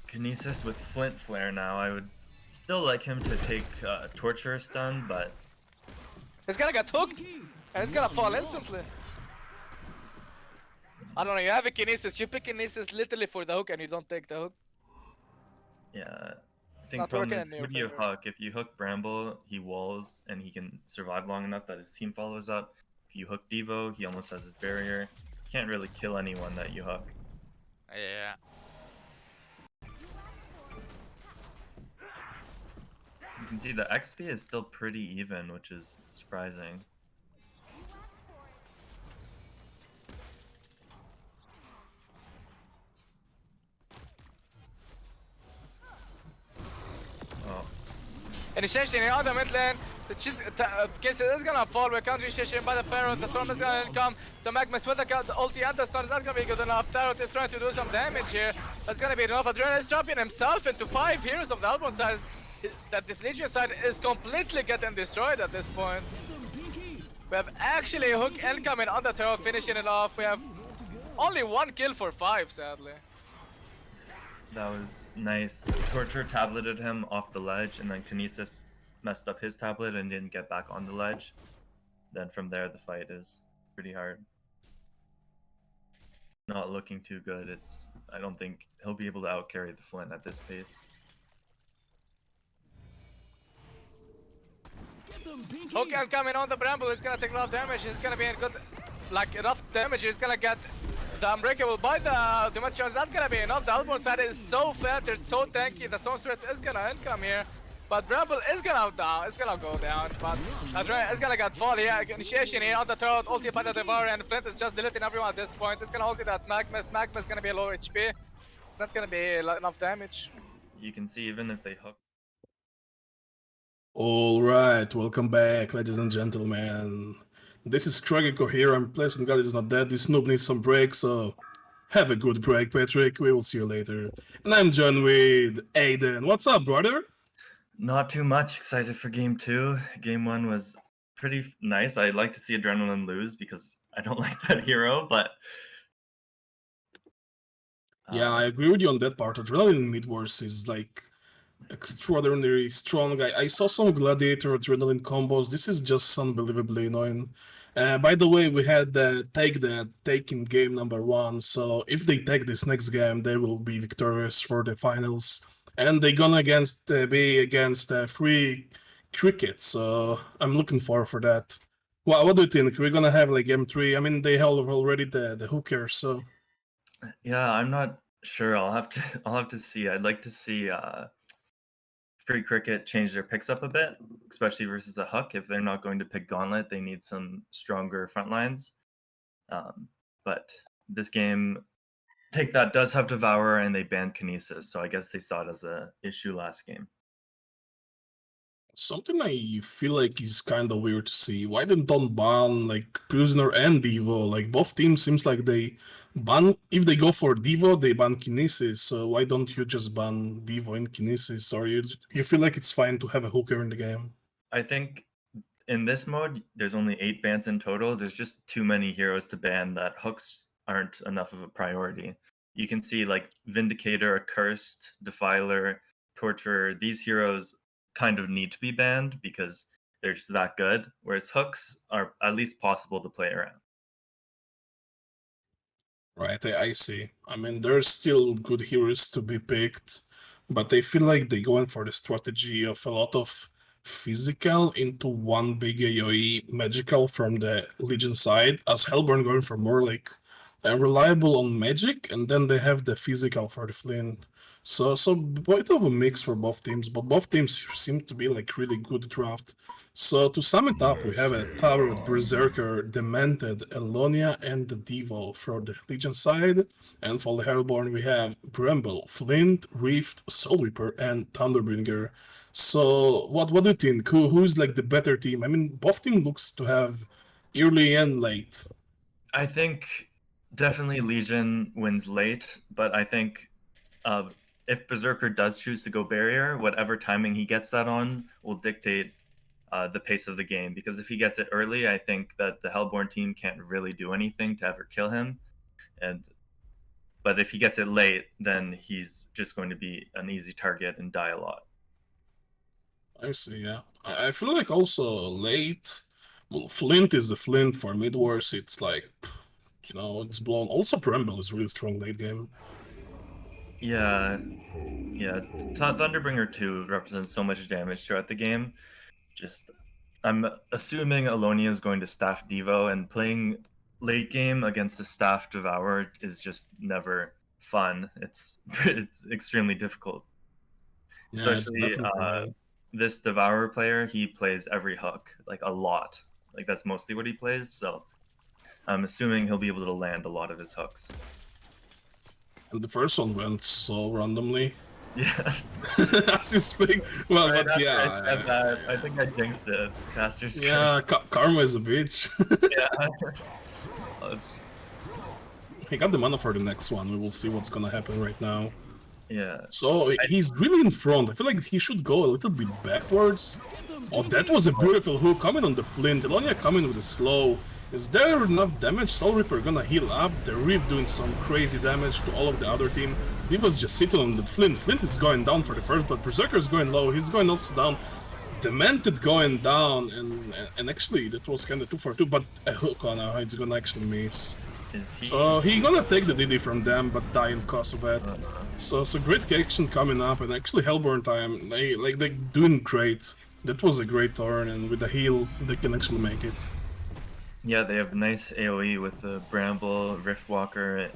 Kinesis with Flint Flare now. I would still like him to take Torture stun, but he's gonna get hooked and it's gonna fall instantly. I don't know, you have a Kinesis, you pick Kinesis literally for the hook and you don't take the hook. Yeah, I think problem is with your hook, if you hook Bramble, he walls and he can survive long enough that his team follows up. If you hook Devo, he almost has his barrier. You can't really kill anyone that you hook. Yeah. You can see the XP is still pretty even, which is surprising. Initiation in the mid lane. The Kiss is gonna fall. We're counter initiation by the Pharaoh. The Storm is gonna come. The Magmus with the ulti and the stun is not gonna be good enough. Tarot is trying to do some damage here. That's gonna be enough. Adrenaline is dropping himself into 5 heroes of the Elbow side. That the Legion side is completely getting destroyed at this point. We have actually a hook incoming on the Tarot, finishing it off. We have only 1 kill for 5, sadly. That was nice. Torture tableted him off the ledge, and then Kinesis messed up his tablet and didn't get back on the ledge. Then from there, the fight is pretty hard. Not looking too good. I don't think he'll be able to outcarry the Flint at this pace. Hook incoming on the Bramble is gonna take a lot of damage. He's gonna be in good, like enough damage. He's gonna get the Unbreakable by the ultimate chance. That's gonna be enough. The Elbow side is so flat, they're so tanky. The Storm Spirit is gonna income here. But Bramble is gonna go down. But Adrenaline is gonna get fall here. Initiation here on the throat, ulti by the Devourer, and Flint is just deleting everyone at this point. It's gonna ulti that Magmus. Magmus is gonna be low HP. It's not gonna be enough damage. You can see even if they hook. Alright, welcome back, ladies and gentlemen. This is Tragiko here. I'm pleasant God is not dead. This noob needs some break, so have a good break, Patrick. We will see you later. And I'm John with Aiden. What's up, brother? Not too much. Excited for game 2. Game 1 was pretty nice. I'd like to see Adrenaline lose because I don't like that hero, but Yeah, I agree with you on that part. Adrenaline in mid-wars is like extraordinarily strong. I saw some Gladiator Adrenaline combos. This is just unbelievably annoying. By the way, we had take in game number 1. So if they take this next game, they will be victorious for the finals. And they're gonna be against Free Cricket. So I'm looking forward for that. What do you think? We're gonna have like game 3. I mean, they have already the hooker. So yeah, I'm not sure. I'll have to see. I'd like to see Free Cricket change their picks up a bit, especially versus a Huck. If they're not going to pick Gauntlet, they need some stronger front lines. But this game, Take That does have Devourer, and they banned Kinesis, so I guess they saw it as an issue last game. something I feel like is kind of weird to see. Why didn't they ban like Prisoner and Devo? Like both teams seems like they ban, if they go for Devo, they ban Kinesis. So why don't you just ban Devo and Kinesis? Or you feel like it's fine to have a hooker in the game? I think in this mode, there's only 8 bans in total. There's just too many heroes to ban that hooks aren't enough of a priority. You can see like Vindicator, Accursed, Defiler, Torturer. These heroes kind of need to be banned because they're just that good, whereas hooks are at least possible to play around. Right, I see. I mean, there's still good heroes to be picked, but I feel like they're going for the strategy of a lot of physical into one big AoE magical from the Legion side, as Hellborn going for more like reliable on magic, and then they have the physical for the Flint. So bit of a mix for both teams, but both teams seem to be like really good draft. So to sum it up, we have a Tower with Berserker, Demented, Elonia, and the Devo for the Legion side. And for the Hellborn, we have Bramble, Flint, Rift, Soul Reaper, and Thunderbringer. So what do you think? Who's like the better team? I mean, both teams looks to have early and late. I think definitely Legion wins late, but I think if Berserker does choose to go barrier, whatever timing he gets that on will dictate the pace of the game. Because if he gets it early, I think that the Hellborn team can't really do anything to ever kill him. But if he gets it late, then he's just going to be an easy target and die a lot. I see, yeah. I feel like also late. Well, Flint is the Flint for mid wars. It's like, it's blown. Also, Bramble is really strong late game. Yeah. Thunderbringer 2 represents so much damage throughout the game. I'm assuming Alonia is going to staff Devo, and playing late game against a staff Devourer is just never fun. It's extremely difficult. Yeah, Especially this Devourer player, he plays every hook, like a lot. Like that's mostly what he plays, so I'm assuming he'll be able to land a lot of his hooks. And the first one went so randomly. Yeah. That's his thing. Well, Right but after yeah, I said that, I think I jinxed it. Caster's curse. yeah, karma is a bitch. Yeah. Oh, it's He got the mana for the next one. We will see what's gonna happen right now. yeah. So he's really in front. I feel like he should go a little bit backwards. Oh, that was a beautiful hook coming on the Flint. Elonia coming with a slow. Is there enough damage? Soul Reaper gonna heal up. The Reef doing some crazy damage to all of the other team. Diva's just sitting on the Flint. Flint is going down for the first, but Berserker is going low. He's going also down. Demented going down, and actually that was kind of 2 for 2, but a hook on it's gonna actually miss. Is he? So he gonna take the DD from them, but die in cost of that. So great action coming up, and actually Hellborn time, they're doing great. That was a great turn, and with the heal, they can actually make it. Yeah, they have nice AoE with the Bramble, Riftwalker,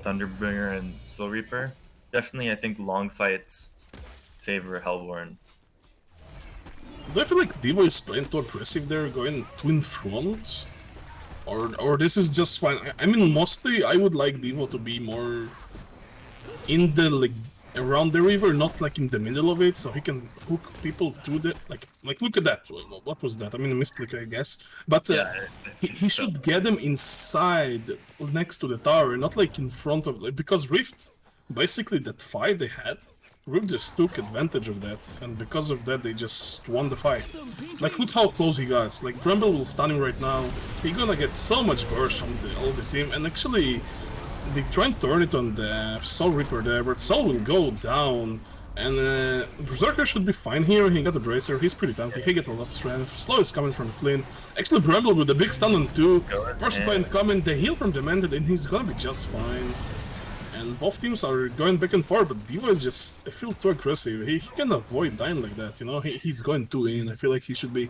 Thunderbringer, and Soul Reaper. Definitely, I think long fights favor Hellborn. Do I feel like Divo is playing too aggressive there, going too in front? Or this is just fine? I mean, mostly I would like Divo to be more in the, like, around the river, not like in the middle of it, so he can hook people to the, like look at that. What was that? I mean, a misclick, I guess. But he should get them inside, next to the tower, not like in front of, like, because Rift, basically that fight they had, Rift just took advantage of that, and because of that they just won the fight. Like, look how close he got. Like, Bramble will stun him right now. He's gonna get so much burst from all the team, and actually they try and turn it on the Soul Reaper there, but Soul will go down, and Berserker should be fine here. He got a Bracer, he's pretty tanky, he got a lot of strength. Slow is coming from Flint. Actually, Bramble with a big stun on 2. Porcupine coming, the heal from Demented, and he's gonna be just fine. And both teams are going back and forth, but Divo is just, I feel, too aggressive. He can avoid dying like that, you know? He's going too in. I feel like he should be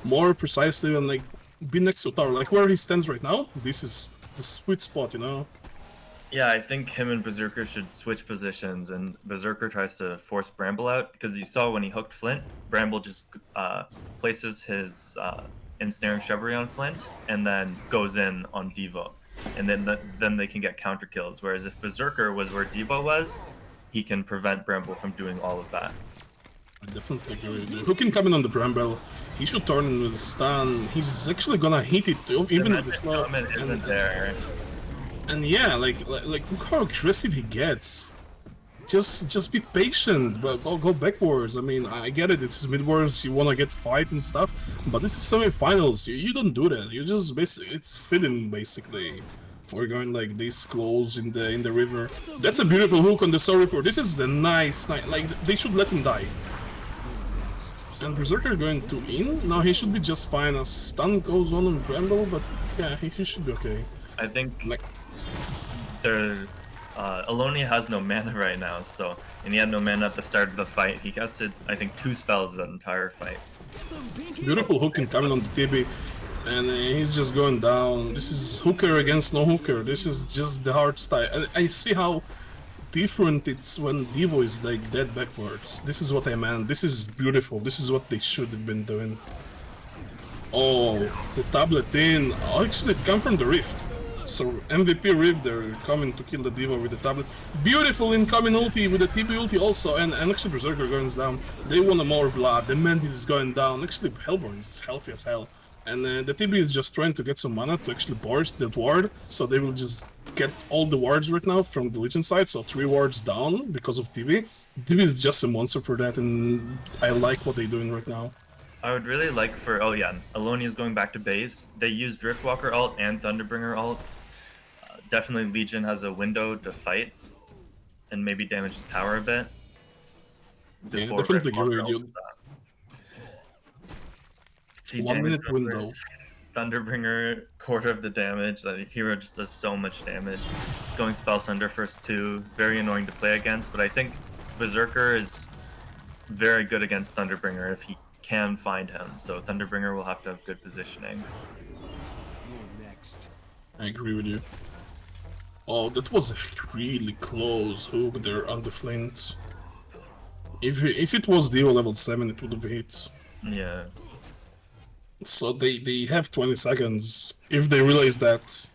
more precisely and, like, be next to tower. Like, where he stands right now, this is the sweet spot, you know? Yeah, I think him and Berserker should switch positions, and Berserker tries to force Bramble out, because you saw when he hooked Flint, Bramble just places his ensnaring shrubbery on Flint, and then goes in on Devo. And then they can get counter kills. Whereas if Berserker was where Devo was, he can prevent Bramble from doing all of that. I definitely agree with you. Who can come in on the Bramble? He should turn with a stun. He's actually gonna hit it even with the slow. Isn't there? And yeah, like look how aggressive he gets. Just be patient, but go backwards. I mean, I get it. It's mid-wars. You wanna get fight and stuff, but this is semi-finals. You don't do that. You just basically, it's fitting basically. We're going like this close in the river. That's a beautiful hook on the Soul Reaper. This is the nice, like they should let him die. And Berserker going to in. Now he should be just fine as stun goes on Bramble, but yeah, he should be okay. I think Like, Alonia has no mana right now, and he had no mana at the start of the fight. He casted, I think, 2 spells that entire fight. beautiful hook coming on the TB, and he's just going down. This is hooker against no hooker. This is just the hard style. I see how different it's when Devo is like dead backwards. This is what I meant. This is beautiful. This is what they should have been doing. Oh, the tablet in. Oh, actually, it came from the Rift. So MVP Rift, they're coming to kill the Diva with the tablet. Beautiful incoming ulti with the TB ulti also, and actually Berserker going down. They want more blood, the Mantis is going down. Actually Hellborn is healthy as hell. And the TB is just trying to get some mana to actually burst that ward, so they will just get all the wards right now from the Legion side, so 3 wards down because of TB. TB is just a monster for that, and I like what they're doing right now. I would really like for, oh yeah, Alonia's going back to base. They used Driftwalker ult and Thunderbringer ult. Definitely Legion has a window to fight and maybe damage the tower a bit. Yeah, definitely agree with you. See 1 minute numbers. window. Thunderbringer, quarter of the damage. That hero just does so much damage. It's going Spell Sunder first too. Very annoying to play against, but I think Berserker is very good against Thunderbringer if he can find him. So Thunderbringer will have to have good positioning. I agree with you. Oh, that was a really close hook there on the Flint. If it was Dio level 7, it would have hit. Yeah. So they have 20 seconds if they realize that.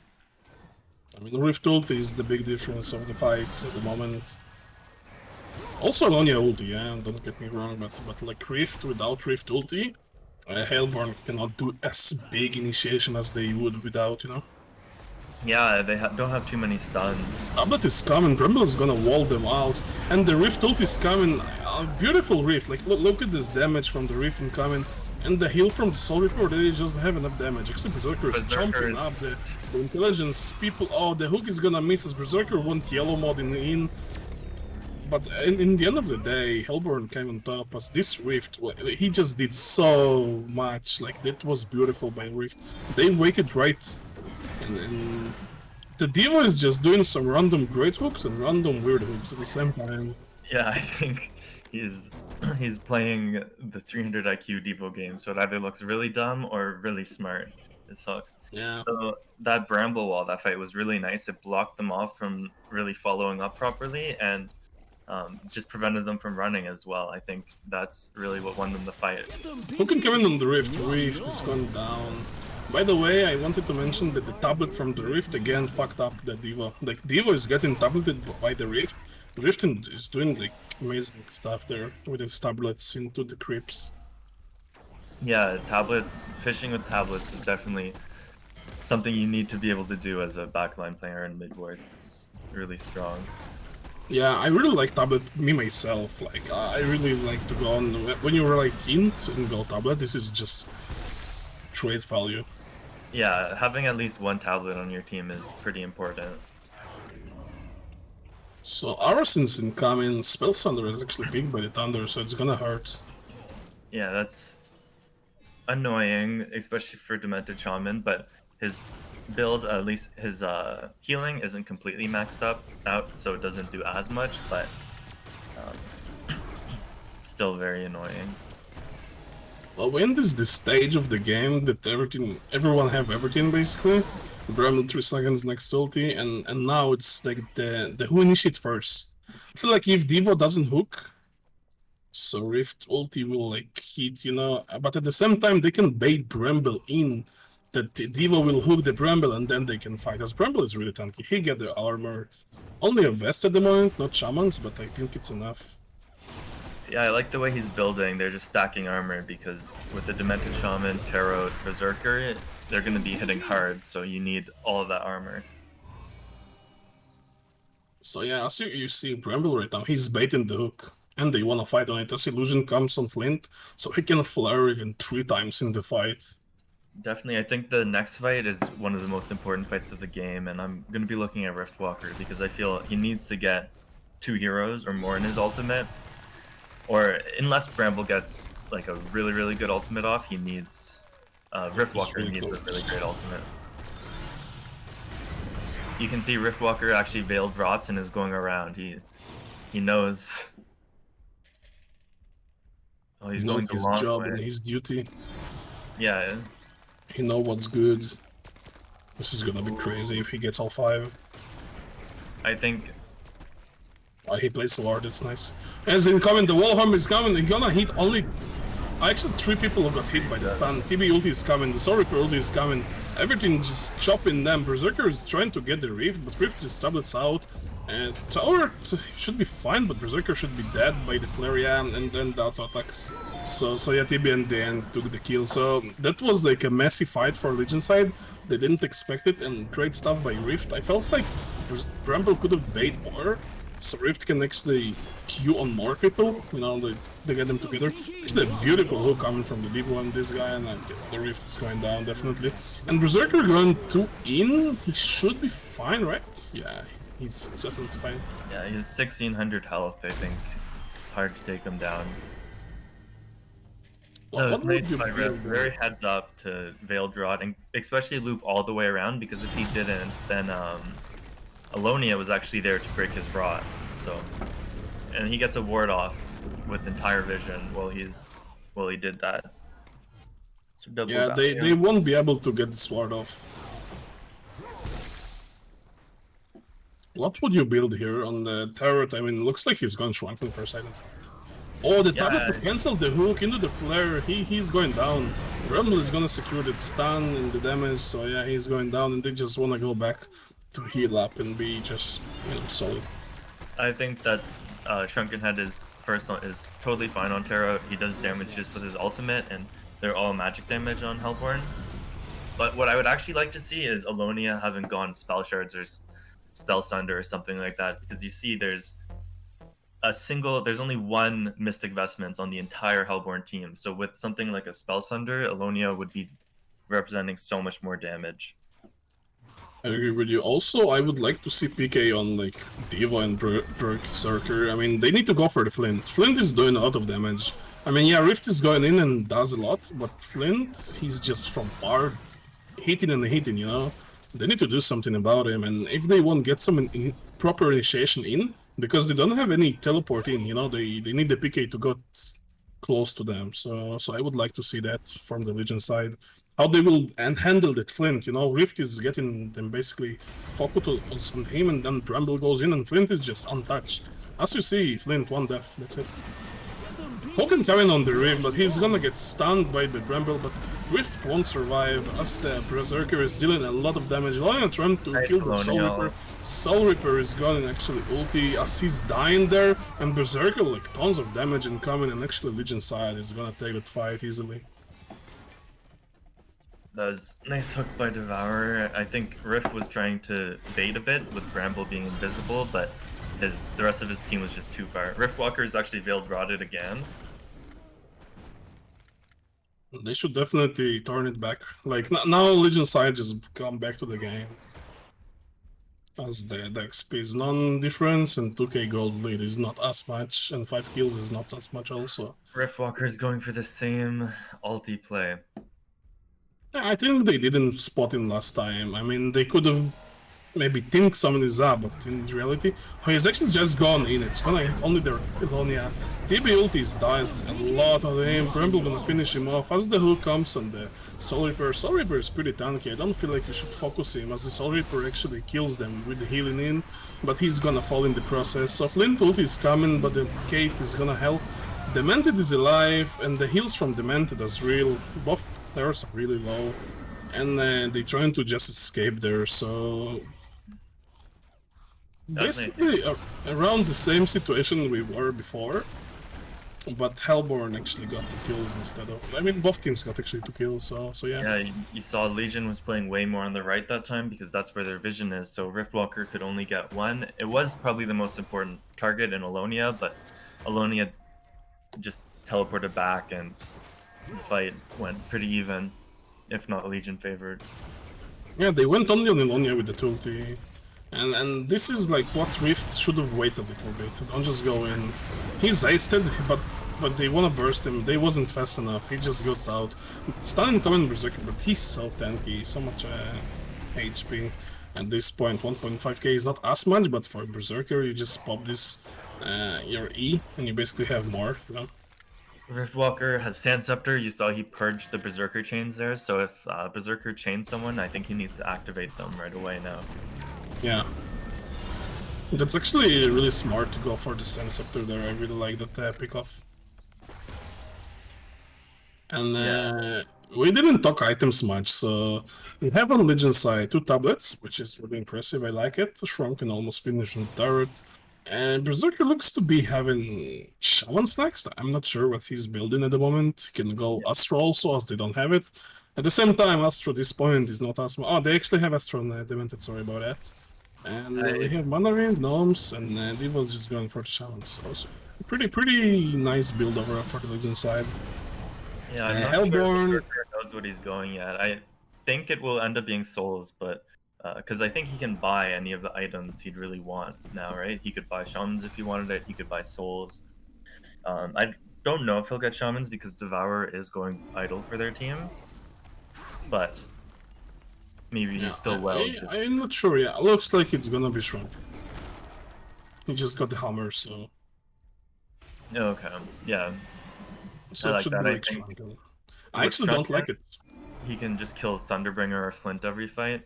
I mean, Rift ult is the big difference of the fights at the moment. Also Alonia ulti, yeah, don't get me wrong, but like Rift without Rift ulti, Hellborn cannot do as big initiation as they would without, you know? Yeah, they don't have too many stuns. Tablet is coming, Bramble is gonna wall them out, and the Rift ult is coming. Beautiful Rift, like look at this damage from the Rift incoming, and the heal from the Soul Reaper, they just have enough damage. Actually, Berserker is chomping up the intelligence. People, oh, the hook is gonna miss as Berserker won't yellow mod in. But in the end of the day, Hellborn came on top as this Rift, he just did so much, like that was beautiful by Rift. They waited right, and the Diva is just doing some random great hooks and random weird hooks at the same time. Yeah, I think he's playing the 300 IQ Devo game, so it either looks really dumb or really smart. It sucks. Yeah. So that Bramble wall, that fight was really nice. It blocked them off from really following up properly, and just prevented them from running as well. I think that's really what won them the fight. Who can come in on the Rift? Rift is gone down. By the way, I wanted to mention that the tablet from the Rift again fucked up the Diva. Like, Diva is getting tableted by the Rift. Rift is doing like amazing stuff there with his tablets into the crypts. Yeah, tablets, fishing with tablets is definitely something you need to be able to do as a backline player in mid wars. It's really strong. Yeah, I really like tablet, me myself. Like, I really like to go on when you were like int and go tablet. This is just trade value. Yeah, having at least one tablet on your team is pretty important. So Arson's incoming. Spell Thunder is actually picked by the Thunder, so it's gonna hurt. Yeah, that's annoying, especially for Demented Shaman, but his build, at least his healing isn't completely maxed out, so it doesn't do as much, but still very annoying. Well, when is the stage of the game that everyone have everything basically? Bramble 3 seconds next ulti, and now it's like the who initiate first. I feel like if Devo doesn't hook, so Rift ulti will like hit, you know, but at the same time they can bait Bramble in. That Devo will hook the Bramble and then they can fight. As Bramble is really tanky. He get the armor. Only a vest at the moment, not shamans, but I think it's enough. Yeah, I like the way he's building. They're just stacking armor because with the Demented Shaman, Tarot, Berserker, they're going to be hitting hard, so you need all of that armor. So yeah, as you see Bramble right now, he's baiting the hook. And they want to fight on it. As Illusion comes on Flint, so he can flare even 3 times in the fight. Definitely, I think the next fight is one of the most important fights of the game, and I'm going to be looking at Riftwalker because I feel he needs to get 2 heroes or more in his ultimate. Or unless Bramble gets like a really, really good ultimate off, he needs Riftwalker really needs close. a really great ultimate. You can see Riftwalker actually veiled rots and is going around. He knows. Oh, he's going the his long job way. and his duty. Yeah. He know what's good. This is gonna be crazy if he gets all 5. I think. Oh, he plays the ward, it's nice. As incoming, the wall harm is coming, he's gonna hit only... Actually, 3 people who got hit by the stun. TB ulti is coming, the Soul Reaper ulti is coming. Everything just chopping them. Berserker is trying to get the Rift, but Rift just tablets out. And Tower should be fine, but Berserker should be dead by the Flareon and then the auto attacks. So yeah, TB in the end took the kill. So that was like a messy fight for Legion side. They didn't expect it, and great stuff by Rift. I felt like Bramble could have bait more, so Rift can actually queue on more people, you know, they get them together. Actually a beautiful hook coming from the deep one, this guy, and the Rift is going down, definitely. And Berserker going 2 in, he should be fine, right? Yeah, he's definitely fine. Yeah, he's 1600 health, I think. It's hard to take him down. Well, That was what would nice you by Rift. build? Very heads up to Veiled Rod, and especially loop all the way around, because if he didn't, then Alonia was actually there to break his rod. So, and he gets a ward off with entire vision while he did that. So double Yeah, back they here. won't be able to get the sword off. What would you build here on the turret? I mean, it looks like he's gone shrunken for a second. Oh, the tablet to cancel the hook into the flare. He's going down. Rumble is gonna secure the stun and the damage, so yeah, he's going down, and they just wanna go back to heal up and be just, you know, solid. I think that Shrunken Head is is totally fine on Terra. He does damage just with his ultimate, and they're all magic damage on Hellborn. But what I would actually like to see is Alonia having gone Spell Shards or Spell Sunder or something like that, because you see there's only one Mystic Vestments on the entire Hellborn team. So with something like a Spell Sunder, Alonia would be representing so much more damage. I agree with you. Also, I would like to see PK on like Diva and Berserker. I mean, they need to go for the Flint. Flint is doing a lot of damage. I mean, yeah, Rift is going in and does a lot, but Flint, he's just from far hitting and hitting, you know? They need to do something about him, and if they won't get some proper initiation in, because they don't have any teleport in, you know, they need the PK to go close to them. So I would like to see that from the Legion side. How they will handle that Flint, you know, Rift is getting them basically focused on him, and then Bramble goes in and Flint is just untouched. As you see, Flint, one death, that's it. Hulk can come in on the Rift, but he's gonna get stunned by the Bramble, but Rift won't survive as the Berserker is dealing a lot of damage. Lion trying to kill the Soul Reaper. Soul Reaper is gonna actually ulti as he's dying there, and Berserker like tons of damage incoming, and actually Legion side is gonna take that fight easily. That was nice hook by Devourer. I think Rift was trying to bait a bit with Bramble being invisible, but the rest of his team was just too far. Riftwalker is actually Veiled Rotted again. They should definitely turn it back. Like, now Legion side just come back to the game. As the XP is non-difference, and 2k gold lead is not as much, and 5 kills is not as much also. Riftwalker is going for the same ulti play. Yeah, I think they didn't spot him last time. I mean, they could have maybe think someone is up, but in reality, he's actually just gone in. It's gonna hit only their Ilonia. TB ultis dies a lot on him. Bramble gonna finish him off as the hook comes on the Soul Reaper. Soul Reaper is pretty tanky. I don't feel like you should focus him, as the Soul Reaper actually kills them with the healing in, but he's gonna fall in the process. So Flint ulti is coming, but the cape is gonna help. Demented is alive, and the heals from Demented as real. Both players are really low, and they're trying to just escape there, so basically around the same situation we were before, but Hellborn actually got the kills instead of... I mean, both teams got actually 2 kills, so yeah. Yeah, you saw Legion was playing way more on the right that time because that's where their vision is, so Riftwalker could only get one. It was probably the most important target in Alonia, but Alonia just teleported back and the fight went pretty even, if not Legion favored. Yeah, they went only on Alonia with the ulti. And this is like what Rift should have waited a little bit. Don't just go in. He's hasted, but they wanna burst him. They wasn't fast enough. He just got out. Stun coming Berserker, but he's so tanky, so much HP. At this point, 1.5k is not as much, but for Berserker, you just pop this your E, and you basically have more. You know? Riftwalker has Sand Scepter. You saw he purged the Berserker chains there, so if Berserker chains someone, I think he needs to activate them right away now. Yeah. That's actually really smart to go for the Sand Scepter there. I really like that pick-off. And we didn't talk items much, so we have on Legion side 2 tablets, which is really impressive. I like it. Shrunken almost finished on third. And Berserker looks to be having Shamans next. I'm not sure what he's building at the moment. He can go Astro also, as they don't have it. At the same time, Astro at this point is not as much. Oh, they actually have Astro Demented, sorry about that. And we have Mana Ring, Gnomes, and Devil's just going for the Shamans. So pretty nice build overall for the Legion side. Yeah, I'm not sure Berserker knows what he's going at. I think it will end up being Souls, but because I think he can buy any of the items he'd really want now, right? He could buy Shamans if he wanted it, he could buy Souls. I don't know if he'll get Shamans because Devourer is going idle for their team, but maybe he's still well. I'm not sure, yeah. Looks like it's gonna be Shrunk. He just got the hammer, so... Okay, yeah. So I it like should that, be I like think. Shrunk. I actually don't like it. He can just kill Thunderbringer or Flint every fight.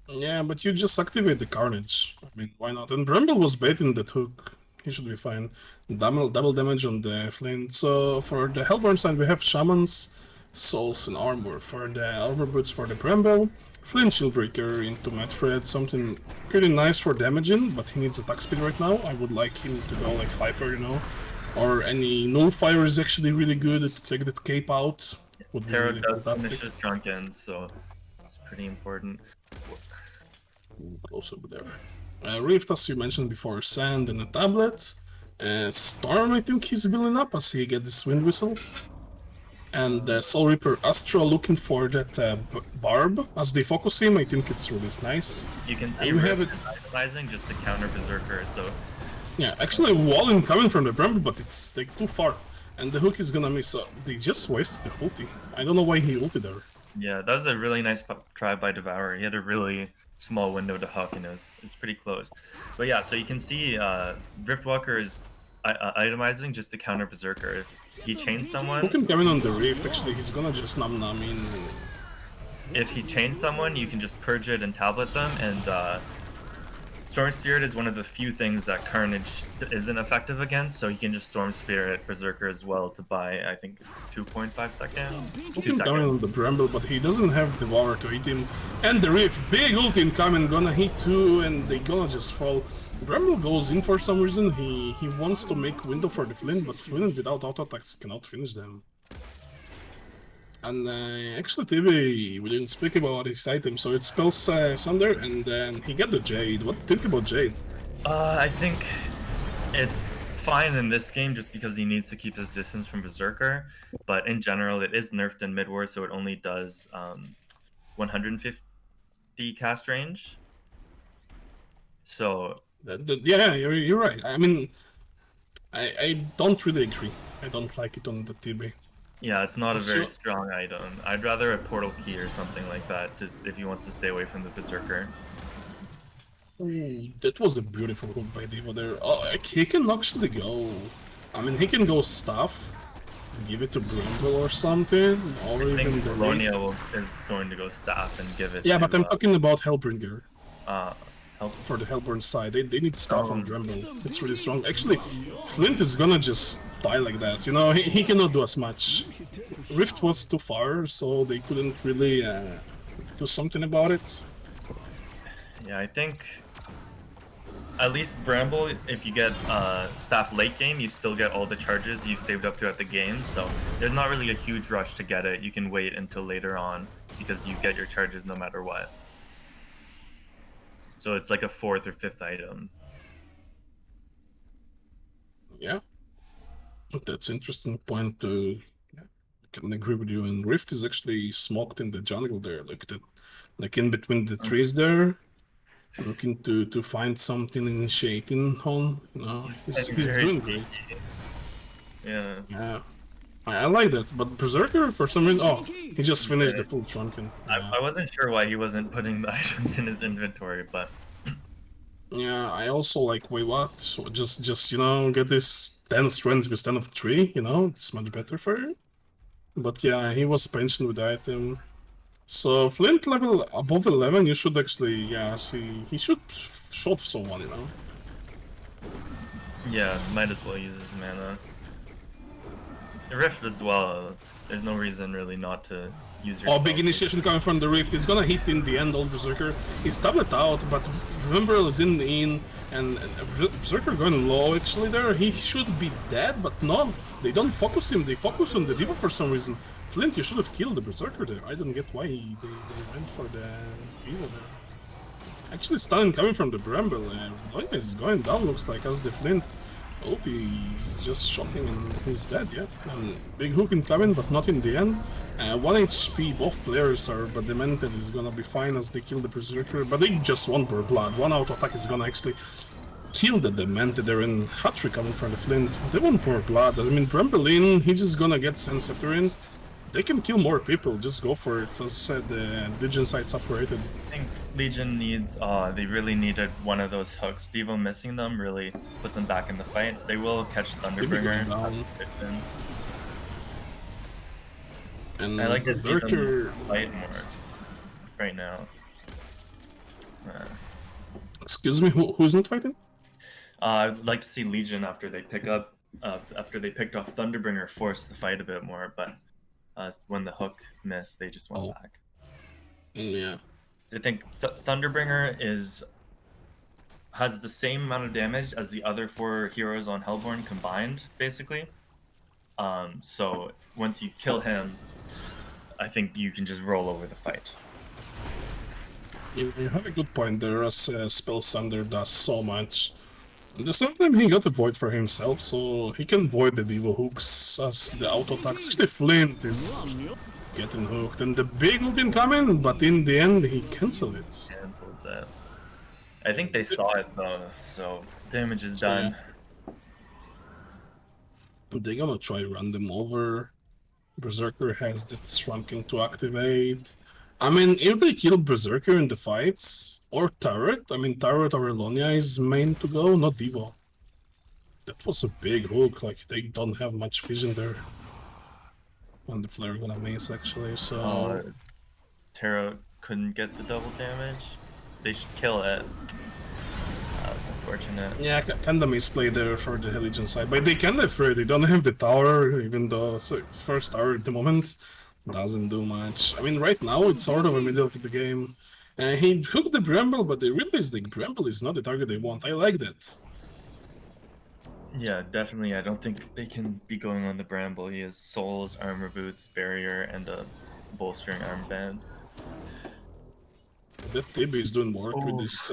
Yeah, but you just activate the Carnage. I mean, why not? And Bramble was baiting that hook. He should be fine. Double damage on the Flint. So for the Hellborn side, we have Shamans, Souls, and Armor. For the Armor Boots for the Bramble, Flint Shieldbreaker into Medfred, something pretty nice for damaging, but he needs attack speed right now. I would like him to go like Hyper, you know, or any Nullifier is actually really good to take that cape out. Would be Terra really does finish fantastic. his drunken, so it's pretty important. Close over there. Rift, as you mentioned before, Sand and a tablet. Storm, I think he's building up as he gets this Wind Whistle. And Soul Reaper Astro looking for that Barb. As they focus him, I think it's really nice. You can see And we have Rift itemizing just to counter Berserker, so Yeah, actually Wallen coming from the Bramble, but it's like too far. And the hook is gonna miss. They just wasted the ulti. I don't know why he ulted there. yeah, that was a really nice try by Devourer. He had a really small window to hook, and it was pretty close. But yeah, so you can see Riftwalker is itemizing just to counter Berserker. If he chains someone, Hook him coming on the Rift, actually, he's gonna just num in. if he chains someone, you can just purge it and tablet them, and Storm Spirit is one of the few things that Carnage isn't effective against, so you can just Storm Spirit Berserker as well to buy, I think it's 2.5 seconds? Hook 2 him coming on seconds. the Bramble, but he doesn't have Devourer to hit him. And the Rift, big ulti incoming, gonna hit too, and they gonna just fall. Bramble goes in for some reason. He wants to make window for the Flint, but Flint without auto attacks cannot finish them. And actually, TB, we didn't speak about his item, so it spells Sunder, and then he got the Jade. What do you think about Jade? I think it's fine in this game just because he needs to keep his distance from Berserker, but in general, it is nerfed in mid-war, so it only does 150 cast range. So Yeah, you're right. I mean, I don't really agree. I don't like it on the TB. yeah, it's not a very So- strong item. I'd rather a portal key or something like that, just if he wants to stay away from the Berserker. Ooh, that was a beautiful hook by Diva there. Oh, he can actually go. I mean, he can go Staff, give it to Bramble or something, or I even think the Rift. Ronia is going to go staff and give it Yeah, to, but I'm talking about Hellbringer. help. For the Hellborn side, they need Staff on Oh. Bramble. It's really strong. Actually, Flint is gonna just die like that. You know, he cannot do as much. Rift was too far, so they couldn't really do something about it. Yeah, I think at least Bramble, if you get staff late game, you still get all the charges you've saved up throughout the game. So there's not really a huge rush to get it. You can wait until later on because you get your charges no matter what. So it's like a 4th or 5th item. Yeah, but that's interesting point. Yeah, I can agree with you. And Rift is actually smoked in the jungle there, like that, like in between the trees there, looking to find something initiating on. You know, he's very doing great. Yeah. Yeah, I like that. But Berserker, for some reason, oh, he just finished the full Trunken. I wasn't sure why he wasn't putting the items in his inventory, but Yeah, I also like, wait, what? So just you know, get this 10 strength with 10 of 3, you know, it's much better for you. But yeah, he was pensioned with the item. So Flint level above 11, you should actually, yeah, see, he should shot someone, you know. yeah, might as well use his mana. Rift as well. There's no reason really not to use your Oh, big spells. initiation coming from the Rift. It's gonna hit in the end, old Berserker. He's tablet out, but remember is in, and Berserker going low actually there. He should be dead, but no, they don't focus him. They focus on the Diva for some reason. Flint, you should have killed the Berserker there. I don't get why they went for the Diva there. Actually, stun coming from the Bramble. Loya is going down, looks like, as the Flint. Ulti is just shocking and he's dead, yeah. And big hook incoming, but not in the end. 1 HP, both players are, but Demented is gonna be fine as they kill the Berserker, but they just want Burr Blood. One auto attack is gonna actually kill the Demented there, and Hatchery coming from the Flint. They want Burr Blood. I mean, Bramble in, he's just gonna get Sensceptor in. They can kill more people, just go for it. As I said, the Legion side separated. I think Legion needs, they really needed one of those hooks. Devo missing them really put them back in the fight. They will catch Thunderbringer. going down. And I like to see Berserker. them fight more right now. Excuse me, who's not fighting? I'd like to see Legion after they picked off Thunderbringer force the fight a bit more, but when the hook missed, they just went back. Yeah. I think Thunderbringer has the same amount of damage as the other 4 heroes on Hellborn combined, basically. So once you kill him, I think you can just roll over the fight. You have a good point there, as Spell Sunder does so much. At the same time, he got the Void for himself, so he can void the Devo hooks as the auto attacks. Actually, Flint is getting hooked, and the big ult incoming, but in the end, he cancelled it. Cancels it. I think they saw it though, so damage is done. Yeah. They're gonna try run them over. Berserker has this shrunken to activate. I mean, if they kill Berserker in the fights, or Turret, I mean, Turret or Elonia is main to go, not Devo. That was a big hook, like, they don't have much vision there. And the Flare gonna miss, actually, so... Tarot couldn't get the double damage. They should kill it. That's unfortunate. Yeah, kinda misplay there for the Legion side, but they kinda afraid. They don't have the tower, even though first tower at the moment doesn't do much. I mean, right now it's sort of a middle of the game. He hooked the Bramble, but they realized the Bramble is not the target they want. I like that. Yeah, definitely. I don't think they can be going on the Bramble. He has Souls, Armor Boots, Barrier, and a Bolstering Armband. That TB is doing work with this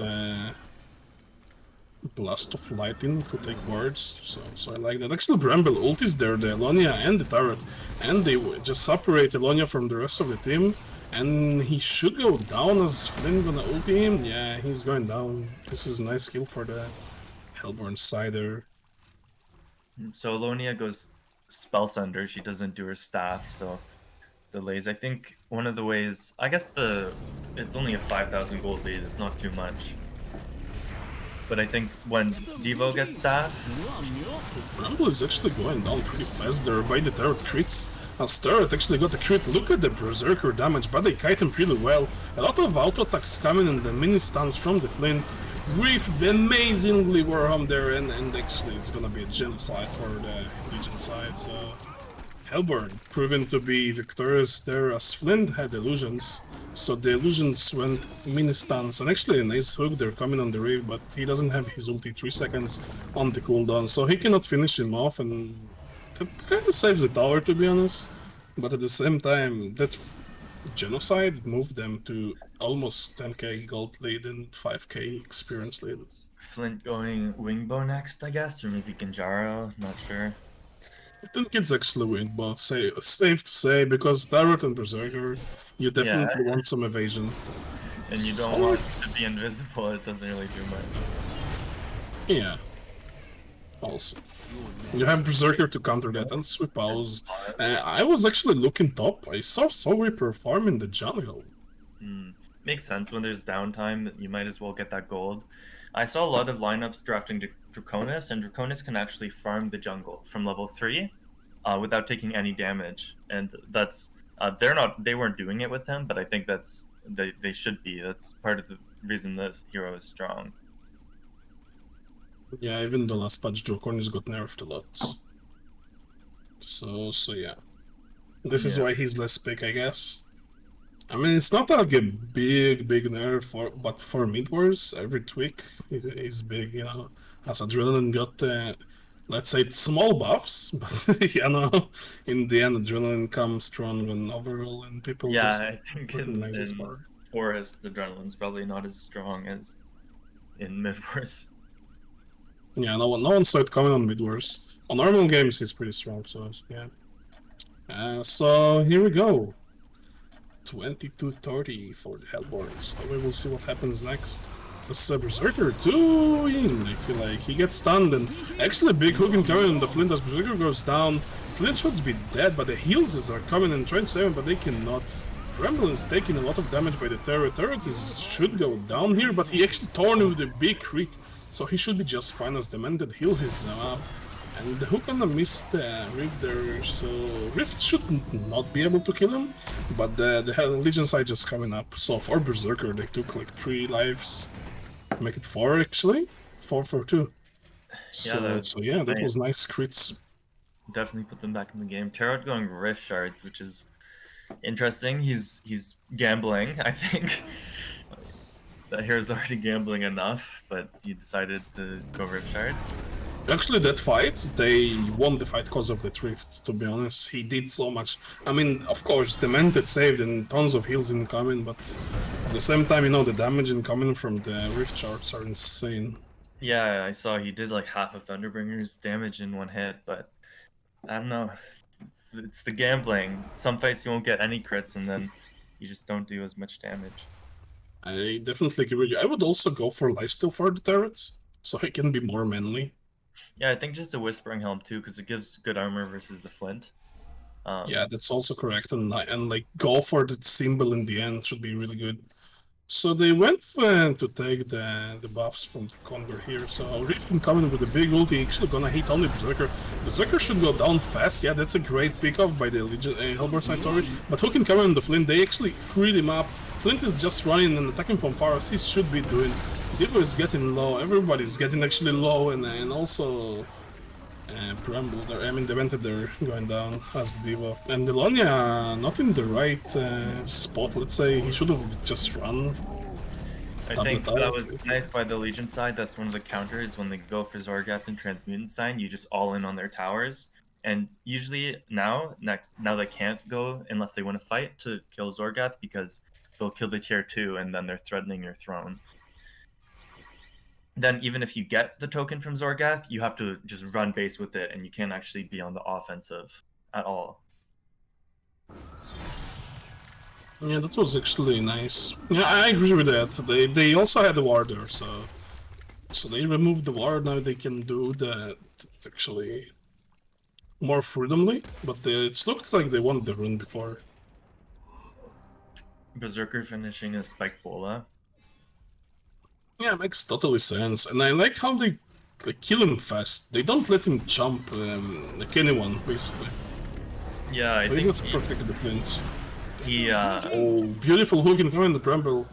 Blast of Lightning to take wards, so I like that. Actually, Bramble ult is there, the Elonia and the turret, and they just separate Elonia from the rest of the team, and he should go down as Flynn gonna ulti him. Yeah, he's going down. This is a nice kill for the Hellborn sider. So Elonia goes Spell Sunder. She doesn't do her staff, so delays. I think one of the ways, I guess it's only a 5,000 gold lead. It's not too much. But I think when Devo gets staff... Bramble is actually going down pretty fast there by the turret crits. As turret actually got a crit. Look at the Berserker damage, but they kite him pretty well. A lot of auto attacks coming and the mini stuns from the Flynn. Grief amazingly Warham there, and actually it's gonna be a genocide for the Legion side, so... Hellborn proven to be victorious there as Flint had illusions, so the illusions went mini stuns, and actually an ace hook, they're coming on the reef, but he doesn't have his ulti 3 seconds on the cooldown, so he cannot finish him off, and that kinda saves the tower, to be honest. But at the same time, that genocide moved them to almost 10k gold lead and 5k experience lead. Flint going Wingbow next, I guess, or maybe Ganjaro, not sure. I think it's actually Wingbow, safe to say, because Turret and Berserker, you definitely want some evasion. And you don't want to be invisible, it doesn't really do much. Yeah. Also. You have Berserker to counter that and sweep out. I was actually looking top, I saw Soul Reaper farm in the jungle. Makes sense, when there's downtime, you might as well get that gold. I saw a lot of lineups drafting Draconis, and Draconis can actually farm the jungle from level 3 without taking any damage. And that's they weren't doing it with him, but I think they should be. That's part of the reason this hero is strong. Yeah, even the last patch Draconis got nerfed a lot. So yeah. This is why he's less pick, I guess. I mean, it's not like a big nerf, but for mid-wars, every tweak is big, you know. As Adrenaline got, let's say, small buffs, but, you know, in the end, Adrenaline comes strong and overall, and people just... I think in Forest, Adrenaline's probably not as strong as in mid-wars. Yeah, no one saw it coming on mid-wars. On normal games, he's pretty strong, so yeah. So, here we go. 22-30 for the Hellborn, so we will see what happens next. This Berserker 2 in, I feel like. He gets stunned, and actually big hook incoming on the Flint as Berserker goes down. Flint should be dead, but the heals are coming and trying to save him, but they cannot. Bramble is taking a lot of damage by the Turret. Turret should go down here, but he actually torn with a big crit, so he should be just fine as the man that heal his up. And the hook kinda missed Rift there, so Rift should not be able to kill him, but the Legion side just coming up. So for Berserker, they took like 3 lives, make it 4 actually, 4 for 2. So yeah, that was nice crits. Definitely put them back in the game. Tarot going Rift Shards, which is interesting. He's gambling, I think. that hero's already gambling enough, but he decided to go Rift Shards. Actually, that fight, they won the fight because of the Rift, to be honest. He did so much. I mean, of course, the Demented saved and tons of heals incoming, but at the same time, you know, the damage incoming from the Rift Shards are insane. Yeah, I saw he did like half of Thunderbringer's damage in one hit, but I don't know. It's the gambling. Some fights you won't get any crits, and then you just don't do as much damage. I definitely agree with you. I would also go for lifesteal for the turret, so he can be more manly. Yeah, I think just a Whispering Helm too, because it gives good armor versus the Flint. Yeah, that's also correct, and like go for the symbol in the end should be really good. So they went to take the buffs from the Conquer here. So Rift incoming with a big ulti, actually gonna hit only Berserker. Berserker should go down fast. Yeah, that's a great pickup by the Legion, Hellborn side, sorry. But Hook incoming on the Flint, they actually freed him up. Flint is just running and attacking from far, as he should be doing. Divo is getting low, everybody's getting actually low, and also Bramble, I mean Demented, they're going down as Divo. And Delonia not in the right spot, let's say. He should have just run. I think that was nice by the Legion side. That's one of the counters when they go for Zorgath and Transmutant Sign, you just all in on their towers. And usually now they can't go unless they win a fight to kill Zorgath, because they'll kill the tier 2 and then they're threatening your throne. Then even if you get the token from Zorgath, you have to just run base with it, and you can't actually be on the offensive at all. Yeah, that was actually nice. Yeah, I agree with that. They also had the ward there, so they removed the ward. Now they can do that actually more freedomly. But it looked like they won the rune before. Berserker finishing a Spike Bola. Yeah, it makes totally sense, and I like how they kill him fast. They don't let him jump like anyone, basically. Yeah, I think let's protect the Flint. He Oh, beautiful hook incoming the Bramble.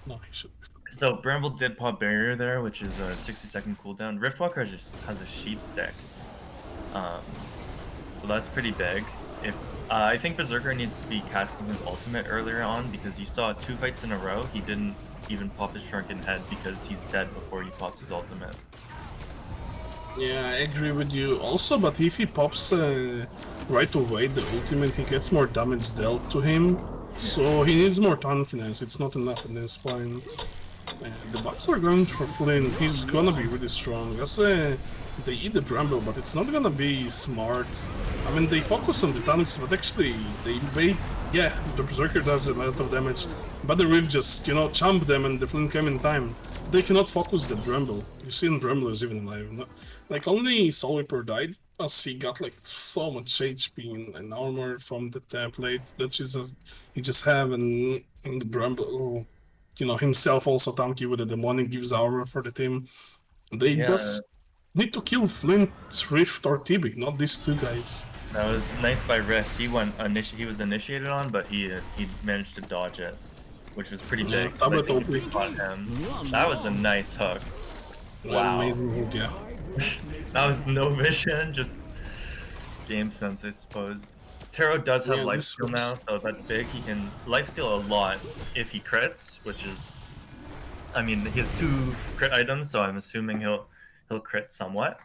No, he should. So Bramble did pop barrier there, which is a 60-second cooldown. Riftwalker just has a sheep stick, so that's pretty big. If I think Berserker needs to be casting his ultimate earlier on, because you saw 2 fights in a row he didn't even pop his shrunken head because he's dead before he pops his ultimate. Yeah, I agree with you also, but if he pops right away the ultimate, he gets more damage dealt to him, so he needs more tankiness. It's not enough at this point. The buffs are going for Flynn. He's gonna be really strong. As they eat the Bramble, but it's not gonna be smart. I mean, they focus on the tanks, but actually they wait. Yeah, the Berserker does a lot of damage, but the Rift just, you know, chomp them and the Flynn came in time. They cannot focus the Bramble. You've seen Bramble is even alive. No? Like, only Soul Reaper died, as he got like so much HP and armor from the template that he just have, and the Bramble, you know, himself also tanky with the demonic, gives armor for the team. They just need to kill Flint, Rift, or TB, not these 2 guys. That was nice by Rift. He was initiated on, but he managed to dodge it, which was pretty big. I think it caught him. That was a nice hook. Wow. Amazing hook, yeah. That was no vision, just game sense, I suppose. Taro does have lifesteal now, so that's big. He can lifesteal a lot if he crits, which is, I mean, he has 2 crit items, so I'm assuming he'll crit somewhat.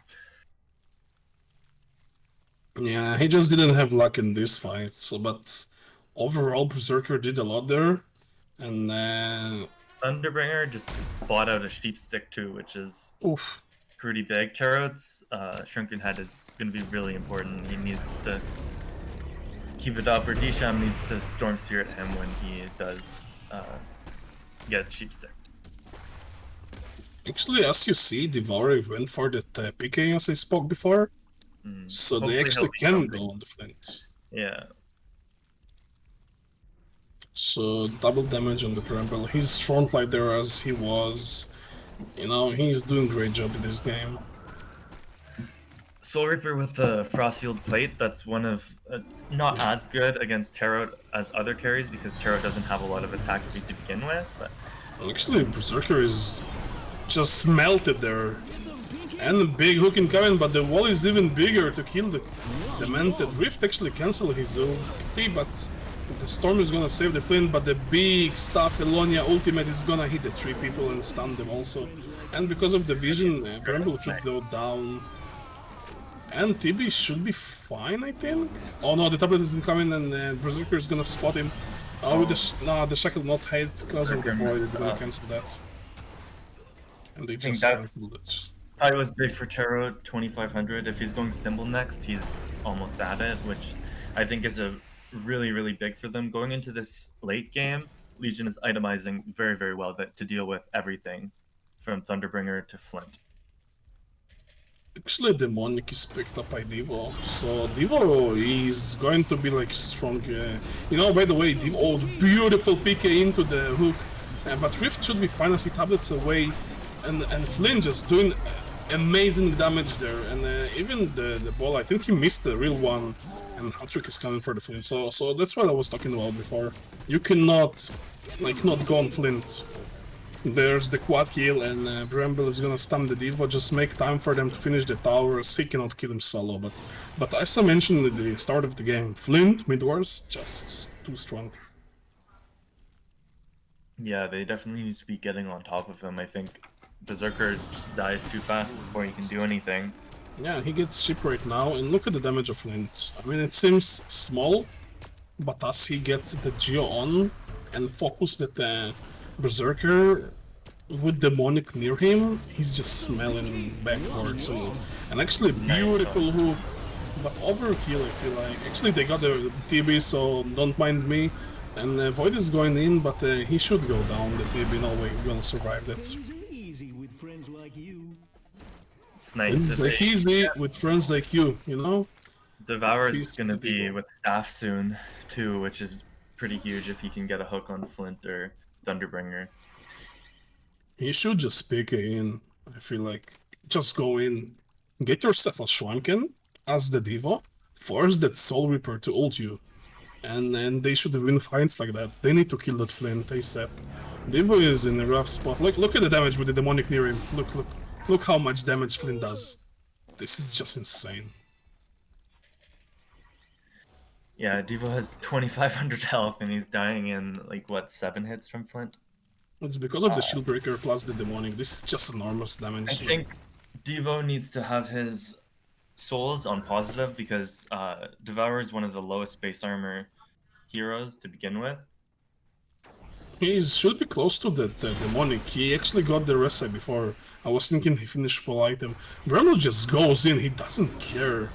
Yeah, he just didn't have luck in this fight. So, but overall, Berserker did a lot there, and Thunderbringer just bought out a sheep stick too, which is pretty big. Taro's Shrunken Head is going to be really important. He needs to keep it up, or Disham needs to Storm Spirit him when he does get sheep stick. Actually, as you see, Devour went for that PK as I spoke before, so hopefully they actually can go on the Flint. Yeah. So double damage on the Bramble. He's front line there as he was. You know, he's doing a great job in this game. Soul Reaper with the Frostfield Plate, that's one of... It's not as good against Tarot as other carries, because Tarot doesn't have a lot of attack speed to begin with, but... Actually, Berserker is just melted there. And the big hook incoming, but the wall is even bigger to kill the Demented. Rift actually cancel his ulti, but The Storm is gonna save the Flint, but the big stuff, Elonia ultimate is gonna hit the 3 people and stun them also. And because of the vision, Bramble should go down. And TB should be fine, I think. Oh no, the tablet isn't coming, and Berserker is gonna spot him. Oh, the shackle not hit because of the void. They're gonna cancel that. And they just canceled it. I was big for Taro 2500. If he's going Symbol next, he's almost at it, which I think is a really big for them. Going into this late game, Legion is itemizing very well to deal with everything from Thunderbringer to Flint. Actually, Demonic is picked up by Devo, so Devo is going to be like strong. You know, by the way, Devo, beautiful PK into the hook, but Rift should be fine as he tablets away, and Flynn just doing amazing damage there, and even the ball, I think he missed the real one, and Hat-trick is coming for the Flint. So that's what I was talking about before. You cannot not go on Flint. There's the quad heal, and Bramble is gonna stun the Devo. Just make time for them to finish the towers. He cannot kill him solo, but as I mentioned at the start of the game, Flint mid-wars just too strong. Yeah, they definitely need to be getting on top of him. I think Berserker just dies too fast before he can do anything. Yeah, he gets ship right now, and look at the damage of Flint. I mean, it seems small, but as he gets the Geo on and focus that Berserker with Demonic near him, he's just smelling backwards. And actually, beautiful hook, but overkill, I feel like. Actually, they got the TB, so don't mind me. And Void is going in, but he should go down. The TB, no way, he's gonna survive that. It's nice. It's easy with friends like you know? Devour is gonna be with staff soon, too, which is pretty huge if he can get a hook on Flint or Thunderbringer. He should just pick in, I feel like. Just go in, get yourself a Schwanken as the Devo, force that Soul Reaper to ult you, and then they should win fights like that. They need to kill that Flint ASAP. Devo is in a rough spot. Look at the damage with the Demonic near him. Look how much damage Flint does. This is just insane. Yeah, Devo has 2500 health and he's dying in, like, what, 7 hits from Flint? It's because of the Shield Breaker plus the Demonic. This is just enormous damage. I think Devo needs to have his souls on positive because Devour is one of the lowest base armor heroes to begin with. He should be close to the Demonic. He actually got the Resi before. I was thinking he finished full item. Bramble just goes in, he doesn't care.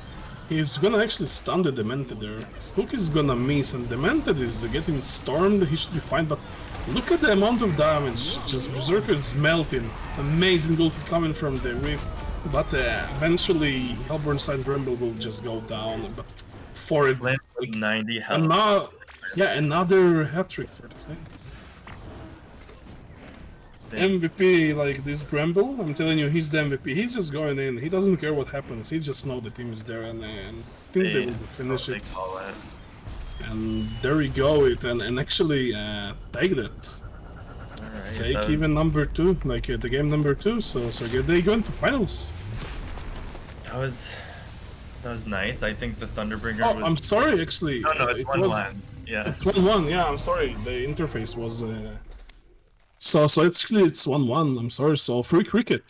He's gonna actually stun the Demented there. Hook is gonna miss, and Demented is getting stormed, he should be fine, but look at the amount of damage. Just Berserker is melting. Amazing ulti coming from the Rift, but eventually Hellborn side Bramble will just go down. But for it, Flint with 90 health. and now, yeah, another hat-trick for the Flint. MVP like this Bramble, I'm telling you, he's the MVP. He's just going in. He doesn't care what happens. He just knows the team is there, and think they will finish it. And there we go. And actually take that. Alright, Take even number 2, like the game number 2. So they go into finals. That was nice. I think the Thunderbringer Oh, was... I'm sorry. Actually, No, it's it 1-1. was Yeah. it's 1-1. Yeah, I'm sorry. The interface was. So actually it's 1-1, I'm sorry. So Free Cricket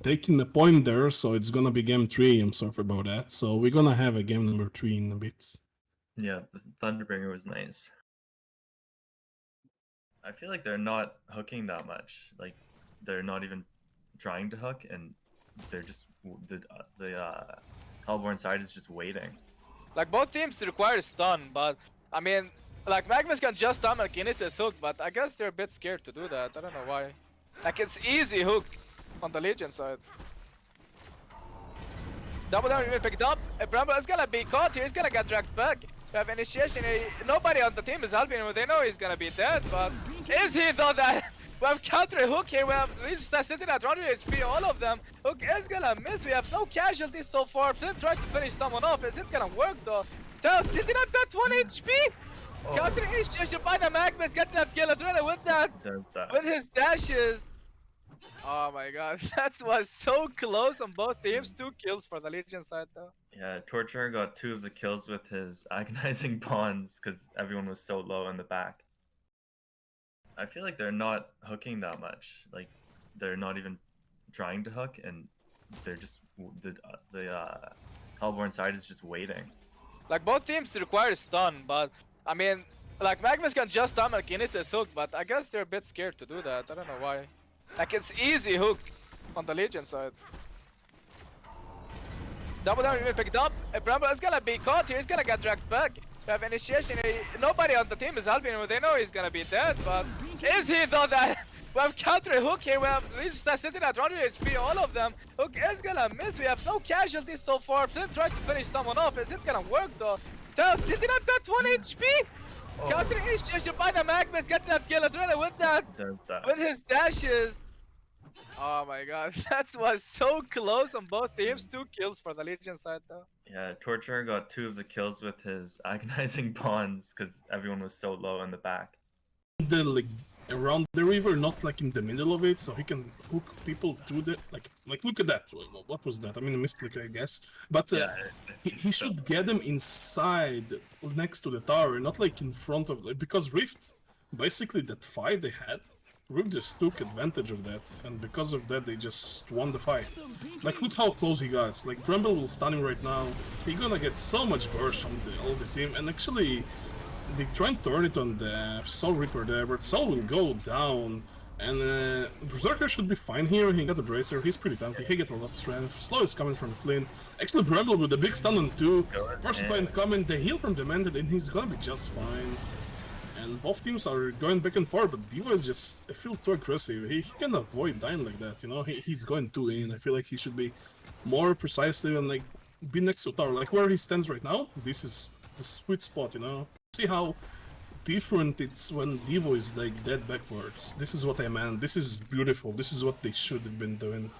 taking the point there, so it's gonna be game 3, I'm sorry about that. So we're gonna have a game number 3 in a bit. Yeah, the Thunderbringer was nice. I feel like they're not hooking that much. Like, they're not even trying to hook, and they're just... The Hellborn side is just waiting. Like, both teams require stun, but, I mean, like, Magnus can just stun Kinesis hook, but I guess they're a bit scared to do that. I don't know why. Like, it's easy hook on the Legion side. Double down even picked up. Bramble is gonna be caught here. He's gonna get dragged back. We have initiation. Nobody on the team is helping him. They know he's gonna be dead, but is he though? That we have counter hook here. We have Legion sitting at 100 HP. All of them. Hook is gonna miss. We have no casualties so far. Flip tried to finish someone off. Is it gonna work though? Sitting at that 1 HP. Oh. Counter initiation by the Magnus. Getting that kill. Adrenaline with that. With his dashes. Oh my god, that was so close on both teams. 2 kills for the Legion side though. Yeah, Torture got 2 of the kills with his agonizing pawns because everyone was so low in the back. I feel like they're not hooking that much. Like, they're not even trying to hook, and they're just the Hellborn side is just waiting. Like both teams require stun, but I mean, like Magnus can just stun Kinesis hook, but I guess they're a bit scared to do that. I don't know why. Like it's easy hook on the Legion side. Double down even picked up. Bramble is gonna be caught here. He's gonna get dragged back. We have initiation. Nobody on the team is helping him. They know he's gonna be dead, but is he though? That we have counter hook here. We have Legion sitting at 100 HP. All of them. Hook is gonna miss. We have no casualties so far. Flynn tried to finish someone off. Is it gonna work though? Sitting at that 1 HP. Oh. Counter initiation by the Magnus. Get that kill. Adrenaline with that. With his dashes. Oh my god, that was so close on both teams. 2 kills for the Legion side though. Yeah, Torture got 2 of the kills with his agonizing pawns because everyone was so low in the back. The like around the river, not like in the middle of it, so he can hook people to the like look at that. What was that? I mean, a mistake, I guess. But he should get them inside, next to the tower, not like in front of. Because Rift, basically that fight they had, Rift just took advantage of that, and because of that they just won the fight. Like, look how close he got. Like, Bramble will stun him right now. He's gonna get so much burst from all the team, and actually they try and turn it on the Soul Reaper there, but Soul will go down, and Berserker should be fine here. He got the Bracer, he's pretty tanky, he got a lot of strength. Slow is coming from Flint. Actually, Bramble with a big stun on 2, first point coming, the heal from Demented, and he's gonna be just fine. And both teams are going back and forth, but Divo is just, I feel, too aggressive. He can avoid dying like that, you know? He's going too in. I feel like he should be more precisely and, like, be next to tower. Like, where he stands right now, this is the sweet spot, you know? See how different it's when Divo is, like, dead backwards. This is what I meant. This is beautiful. This is what they should have been doing.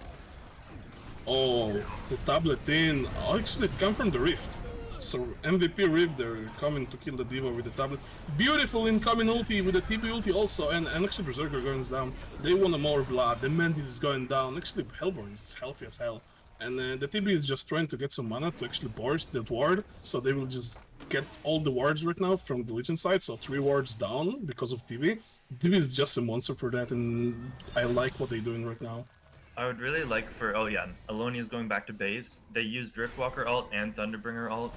Oh, the tablet in. Oh, actually, it came from the Rift. So MVP Rift, they're coming to kill the Diva with the tablet. Beautiful incoming ulti with the TB ulti also, and actually Berserker goes down. They want more blood, the Mantis is going down. Actually Hellborn is healthy as hell. And the TB is just trying to get some mana to actually burst that ward, so they will just get all the wards right now from the Legion side, so 3 wards down because of TB. TB is just a monster for that, and I like what they're doing right now. I would really like for, oh yeah, Alonia is going back to base. They use Driftwalker ult and Thunderbringer ult.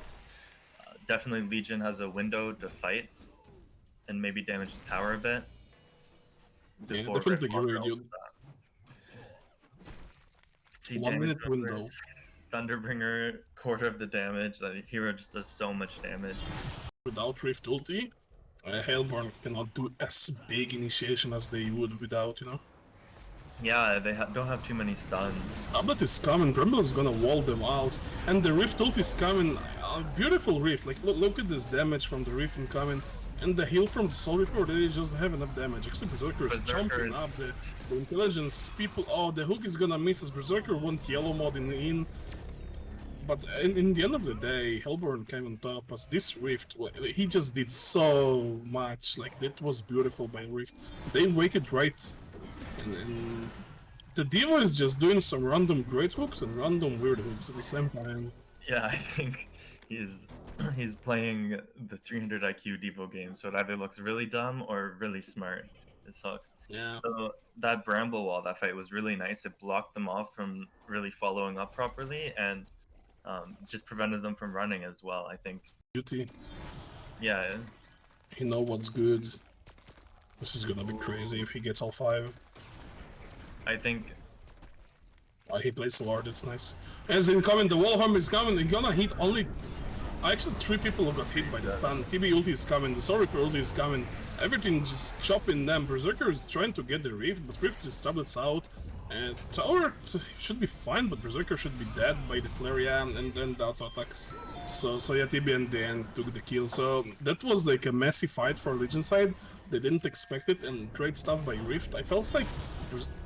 Definitely Legion has a window to fight and maybe damage the tower a bit. Yeah, definitely agree with you. See 1 minute window. numbers. Thunderbringer, quarter of the damage. The hero just does so much damage. Without Rift ulti, Hellborn cannot do as big initiation as they would without, you know? Yeah, they don't have too many stuns. Tablet is coming, Bramble is gonna wall them out, and the Rift ult is coming. Beautiful Rift, like look at this damage from the Rift incoming, and the heal from the Soul Reaper, they just have enough damage. Actually, Berserker is chomping up the intelligence people. Oh, the hook is gonna miss as Berserker won't yellow mod in. But in the end of the day, Hellborn came on top as this Rift, he just did so much. Like, that was beautiful by Rift. They waited right. And the Diva is just doing some random great hooks and random weird hooks at the same time. Yeah, I think he's playing the 300 IQ Devo game, so it either looks really dumb or really smart. His hooks. Yeah. So that Bramble wall, that fight was really nice. It blocked them off from really following up properly, and just prevented them from running as well, I think. Beauty. Yeah. He know what's good. This is gonna be crazy if he gets all 5. I think... Oh, he plays so hard, it's nice. As incoming, the wall harm is coming, he's gonna hit only... Actually, 3 people got hit by the stun. TB ulti is coming, the Soul Reaper ulti is coming. Everything just chopping them. Berserker is trying to get the Rift, but Rift just tablets out. And Tower should be fine, but Berserker should be dead by the Flaria and then the auto attacks. So yeah, TB in the end took the kill. So that was like a messy fight for Legion side. They didn't expect it, and great stuff by Rift. I felt like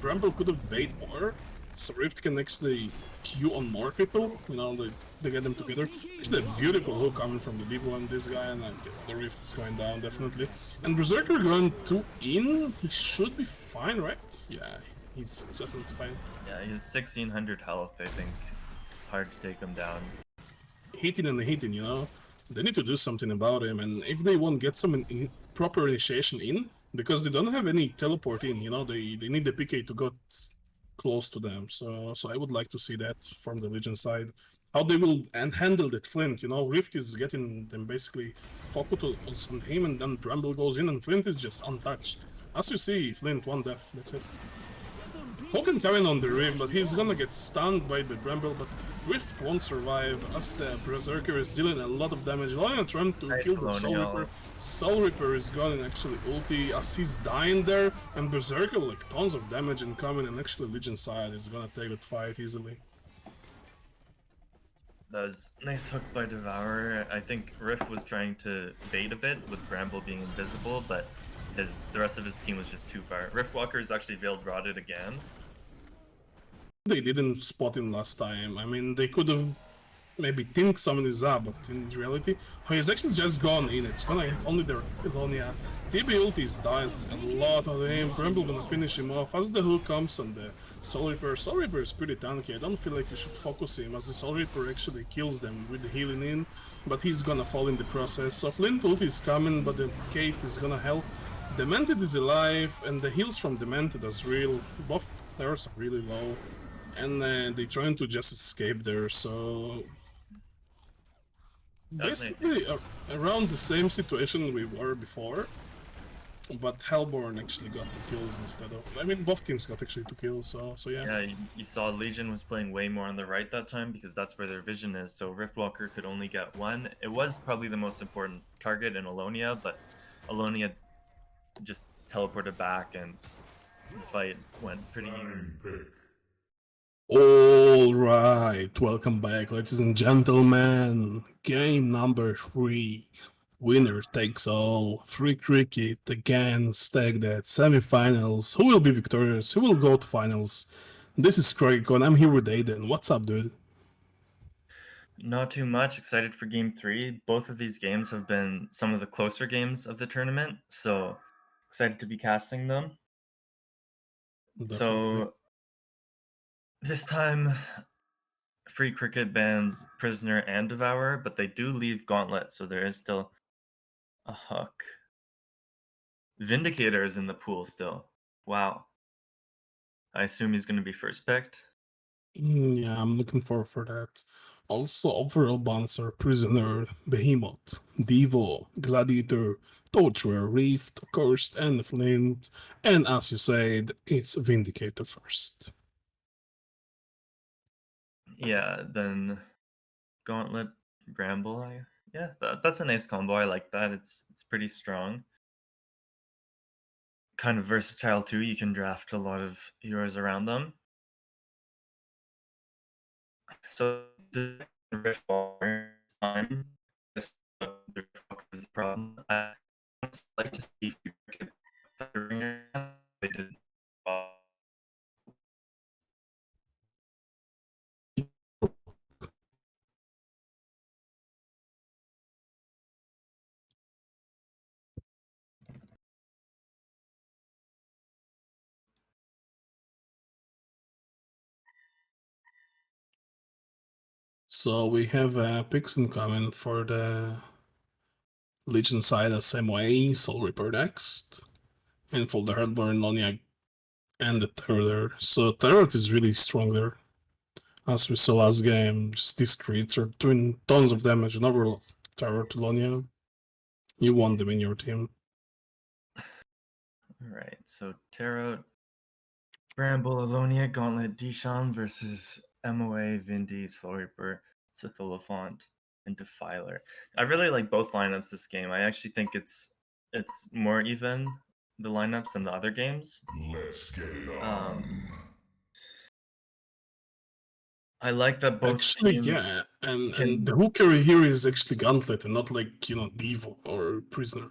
Bramble could have bait more, so Rift can actually queue on more people, you know, they get them together. Actually a beautiful hook coming from the Devo and this guy, and the Rift is going down, definitely. And Berserker going 2 in, he should be fine, right? Yeah, He's definitely fine. Yeah, he's 1600 health. I think it's hard to take him down. Hitting and hitting, you know? They need to do something about him, and if they won't get some proper initiation in, because they don't have any teleport in, you know, they need the PK to go close to them. So I would like to see that from the Legion side. How they will handle that Flint, you know, Rift is getting them basically focused on him, and then Bramble goes in, and Flint is just untouched. As you see, Flint, one death, that's it. Hogan carrying on the Rift, but he's gonna get stunned by the Bramble, but Rift won't survive as the Berserker is dealing a lot of damage. Lion trying to kill the Soul Reaper. Soul Reaper is gonna actually ulti as he's dying there, and Berserker like tons of damage incoming, and actually Legion side is gonna take that fight easily. That was nice hook by Devourer. I think Rift was trying to bait a bit with Bramble being invisible, but the rest of his team was just too far. Riftwalker is actually Veiled Rotted again. They didn't spot him last time. I mean, they could have maybe think someone is up, but in reality, he's actually just gone in. It's gonna hit only the Elonia. TB ultis dies a lot of him. Bramble gonna finish him off as the hook comes on the Soul Reaper. Soul Reaper is pretty tanky. I don't feel like you should focus him, as the Soul Reaper actually kills them with the healing in, but he's gonna fall in the process. So Flint ulti is coming, but the cape is gonna help. Demented is alive, and the heals from Demented is real. Both players are really low, and they're trying to just escape there, so basically around the same situation we were before, but Hellborn actually got the kills instead of... I mean, both teams got actually 2 kills, so yeah. Yeah, you saw Legion was playing way more on the right that time because that's where their vision is, so Riftwalker could only get 1. It was probably the most important target in Alonia, but Alonia just teleported back and the fight went pretty even. Alright, welcome back, ladies and gentlemen. Game number 3. Winner takes all. Free cricket against that semifinals. Who will be victorious? Who will go to finals? This is Craig, and I'm here with Aiden. What's up, dude? Not too much. Excited for game 3. Both of these games have been some of the closer games of the tournament, so excited to be casting them. Definitely. So this time, Free Cricket bans Prisoner and Devourer, but they do leave Gauntlet, so there is still a hook. Vindicator is in the pool still. Wow. I assume he's going to be first picked. Yeah, I'm looking forward for that. Also, overall bans are Prisoner, Behemoth, Devo, Gladiator, Torturer, Rift, Cursed, and Flint. And as you said, it's Vindicator first. Yeah, then Gauntlet, Bramble. Yeah, that's a nice combo. I like that. It's pretty strong. Kind of versatile too. You can draft a lot of heroes around them. So the Riftwalker time. This is a problem. I would like to see if you could they did. So we have picks incoming for the Legion side as MOA, Soul Reaper next, and for the Hardborn, Lonia, and the Terror. So Terror is really strong there. As we saw last game, just this creature doing tons of damage and overall Terror to Lonia. You want them in your team. Alright, so Tarot, Bramble, Alonia, Gauntlet, Dishon versus MOA, Vindy, Slow Reaper, Sitholophant, and Defiler. I really like both lineups this game. I actually think it's more even, the lineups, than the other games. Let's get it on. I like that both Actually, teams yeah, and the hooker here is actually Gauntlet and not like, you know, Devo or Prisoner.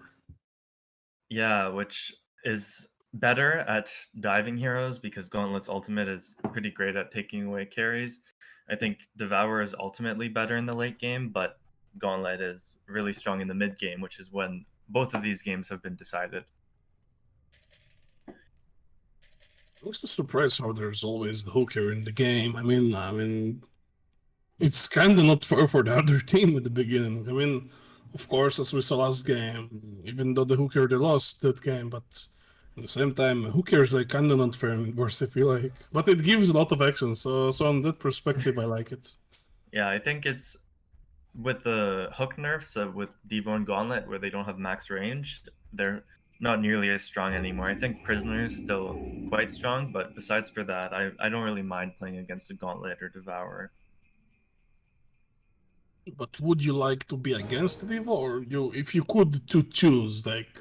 Yeah, which is better at diving heroes because Gauntlet's ultimate is pretty great at taking away carries. I think Devour is ultimately better in the late game, but Gauntlet is really strong in the mid game, which is when both of these games have been decided. I'm just surprised how there's always a hooker in the game. I mean, it's kind of not fair for the other team at the beginning. I mean, of course, as we saw last game, even though the hooker they lost that game, but at the same time, hookers are kind of not fair in worse, if you like. But it gives a lot of action, so on that perspective, I like it. Yeah, I think it's with the hook nerfs with Devo and Gauntlet, where they don't have max range, they're not nearly as strong anymore. I think Prisoner's still quite strong, but besides for that, I don't really mind playing against a Gauntlet or Devourer. But would you like to be against Devo, or you, if you could to choose, like,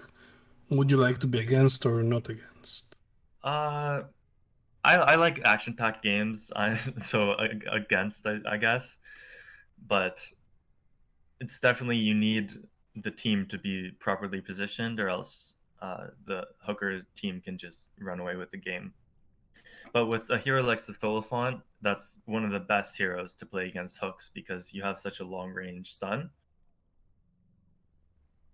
would you like to be against or not against? I like action-packed games, so against, I guess, but it's definitely you need the team to be properly positioned, or else the hooker team can just run away with the game. But with a hero like Cthulhuphant, that's one of the best heroes to play against hooks because you have such a long range stun.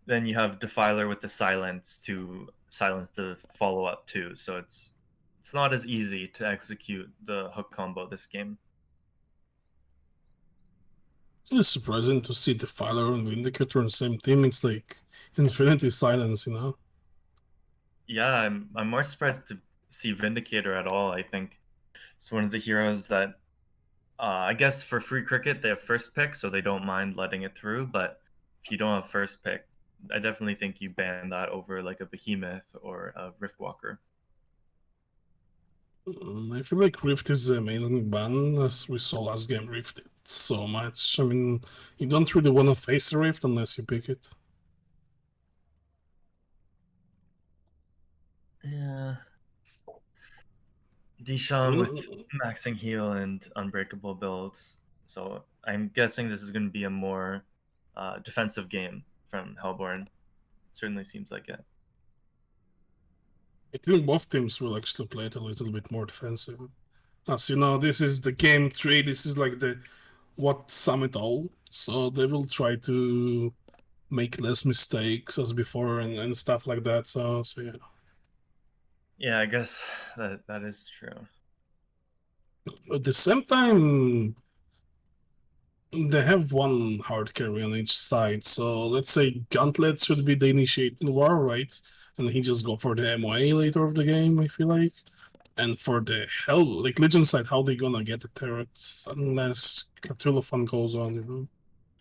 Then you have Defiler with the silence to silence the follow up too, so it's not as easy to execute the hook combo this game. It's really surprising to see Defiler and Vindicator on the same team. It's like Infinity Silence, you know? Yeah, I'm more surprised to see Vindicator at all. I think it's one of the heroes that I guess for free cricket they have first pick, so they don't mind letting it through. But if you don't have first pick, I definitely think you ban that over like a Behemoth or a Riftwalker. I feel like Rift is an amazing ban, as we saw last game. Rift did so much. I mean, you don't really want to face a Rift unless you pick it. Yeah. Deshaun with maxing heal and unbreakable builds. So I'm guessing this is going to be a more defensive game from Hellborn. Certainly seems like it. I think both teams will actually play it a little bit more defensive. As you know, this is the game 3, this is like the what sum it all. So they will try to make less mistakes as before and stuff like that. So yeah. Yeah, I guess that is true. At the same time, they have one hard carry on each side. So let's say Gauntlet should be the initiating war, right? And he just go for the MOA later of the game, I feel like. And for the like Legion side, how they gonna get the turrets unless Cthulhuphant goes on, you know?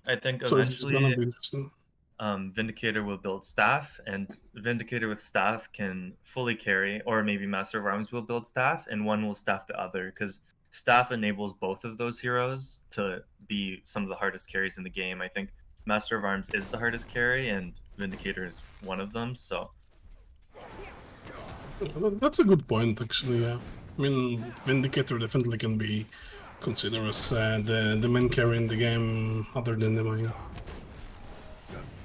I think So it's gonna eventually be interesting. Vindicator will build staff, and Vindicator with staff can fully carry, or maybe Master of Arms will build staff, and one will staff the other, because staff enables both of those heroes to be some of the hardest carries in the game. I think Master of Arms is the hardest carry, and Vindicator is one of them, so... That's a good point, actually, yeah. I mean, Vindicator definitely can be considered as the main carry in the game, other than the Maya.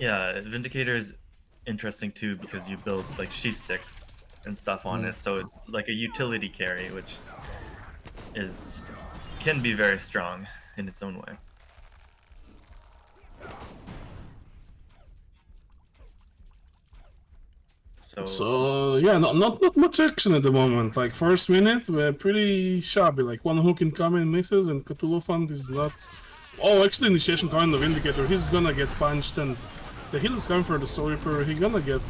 Yeah, Vindicator is interesting too because you build like sheep sticks and stuff on it, so it's like a utility carry, which can be very strong in its own way. So yeah, not much action at the moment. Like first minute, we're pretty shabby. Like one hook incoming misses, and Cthulhuphant is not. Oh, actually, initiation coming the Vindicator. He's gonna get punched, and the heal is coming for the Soul Reaper. He's gonna get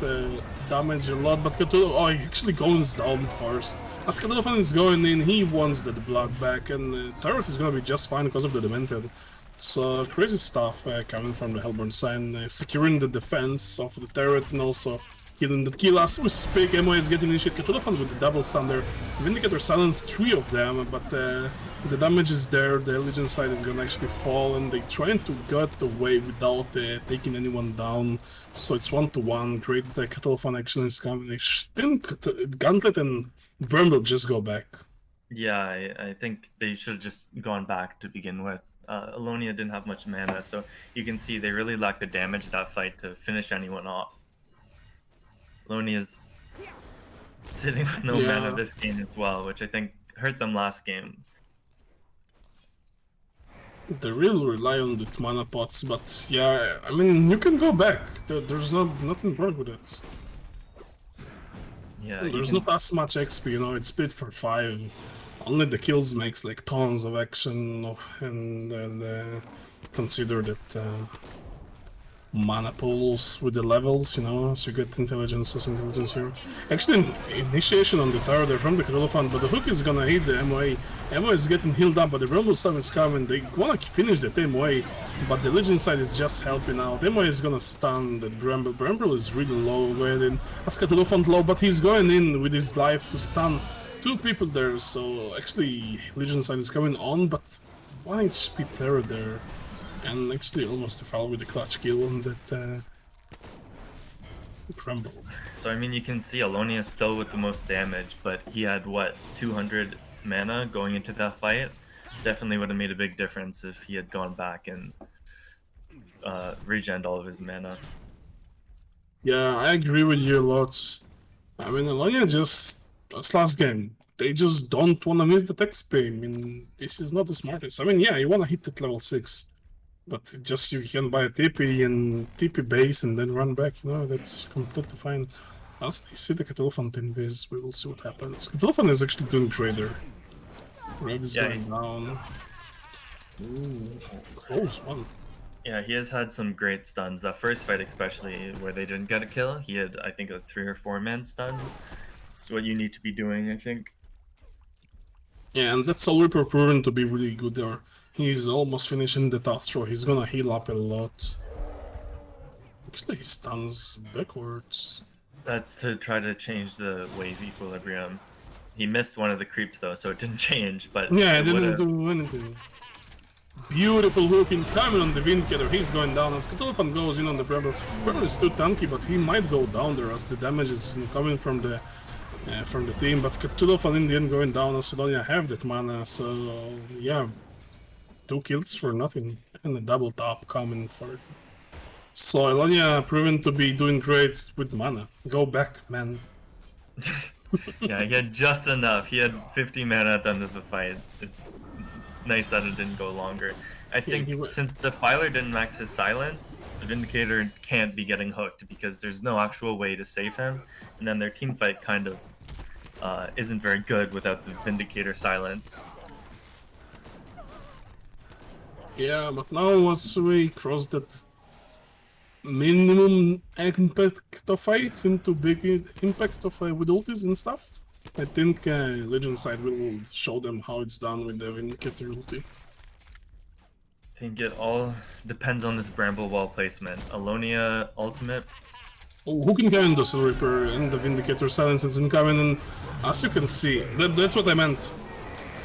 damaged a lot, but Cthulhu. Oh, he actually goes down first. As Cthulhuphant is going in, he wants the blood back, and the turret is gonna be just fine because of the Demented. So crazy stuff coming from the Hellborn side, securing the defense of the turret, and also killing the kill as we speak. MO is getting initiated. Cthulhuphant with the double thunder. Vindicator silenced 3 of them, but the damage is there. The Legion side is gonna actually fall, and they trying to get away without taking anyone down. So it's 1-1. Great Cthulhuphant action is coming. I think Gauntlet and Burn will just go back. Yeah, I think they should have just gone back to begin with. Alonia didn't have much mana, so you can see they really lacked the damage that fight to finish anyone off. Lonia's sitting with no mana this game as well, which I think hurt them last game. They really rely on these mana pots, but yeah, I mean, you can go back. There's nothing wrong with it. Yeah, you There's can, not as much XP, you know, it's split for 5. Only the kills makes like tons of action, and consider that mana pools with the levels, you know, so you get intelligence here. Actually, initiation on the tower there from the Cruelofant, but the hook is gonna hit the MOA. MOA is getting healed up, but the Rumble Storm is coming. They wanna finish that MOA, but the Legion side is just helping out. MOA is gonna stun that Bramble. Bramble is really low, going in. Cruelofant low, but he's going in with his life to stun 2 people there, so actually Legion side is coming on, but 1 HP terror there. And actually almost a foul with the clutch kill on that Crumble. so I mean, you can see Alonia still with the most damage, but he had what, 200 mana going into that fight. Definitely would have made a big difference if he had gone back and regened all of his mana. Yeah, I agree with you lots. I mean, Alonia just, that's last game. They just don't want to miss the tech spam. I mean, this is not the smartest. I mean, yeah, you want to hit at level 6. But just you can buy a TP and TP base and then run back, you know, that's completely fine. As they see the Catullofant in this, we will see what happens. Catullofant is actually doing trader. Rev is Yeah, going down. Ooh, close one. Yeah, he has had some great stuns. That first fight especially, where they didn't get a kill, he had, I think, a 3 or 4 man stun. It's what you need to be doing, I think. Yeah, and that's already proven to be really good there. He's almost finishing the Astro. He's gonna heal up a lot. Actually, he stuns backwards. That's to try to change the wave equilibrium. He missed one of the creeps though, so it didn't change, but Yeah, it it didn't would've... do anything. Beautiful hook incoming on the Vindicator. He's going down as Catullofant goes in on the Bramble. Bramble is too tanky, but he might go down there as the damage is coming from the team. But Catullofant in the end going down as Sidonia have that mana, so yeah, 2 kills for nothing and a double top coming for it. So Elonia proven to be doing great with mana. Go back, man. Yeah, he had just enough. He had 50 mana at the end of the fight. It's nice that it didn't go longer. I think since Defiler didn't max his silence, Vindicator can't be getting hooked because there's no actual way to save him, and then their team fight kind of isn't very good without the Vindicator silence. Yeah, but now once we cross that minimum impact of fights into big impact of with ultis and stuff, I think Legend side will show them how it's done with the Vindicator ulti. I think it all depends on this Bramble Wall placement. Alonia ultimate. Oh, who can carry the Soul Reaper and the Vindicator silence is incoming, and as you can see, that's what I meant.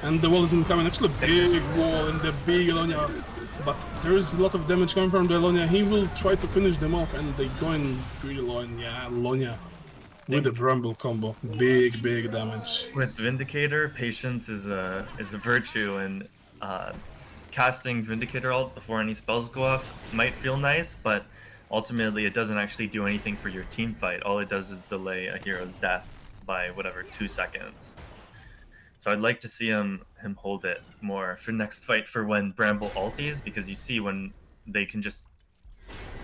And the wall is incoming, actually a big wall and the big Alonia. But there is a lot of damage coming from the Alonia. He will try to finish them off, and they go in pretty low. And yeah, Alonia with the Bramble combo, big damage. With Vindicator, patience is a virtue, and casting Vindicator ult before any spells go off might feel nice, but ultimately it doesn't actually do anything for your team fight. All it does is delay a hero's death by whatever 2 seconds. So I'd like to see him hold it more for next fight for when Bramble ulties, because you see when they can just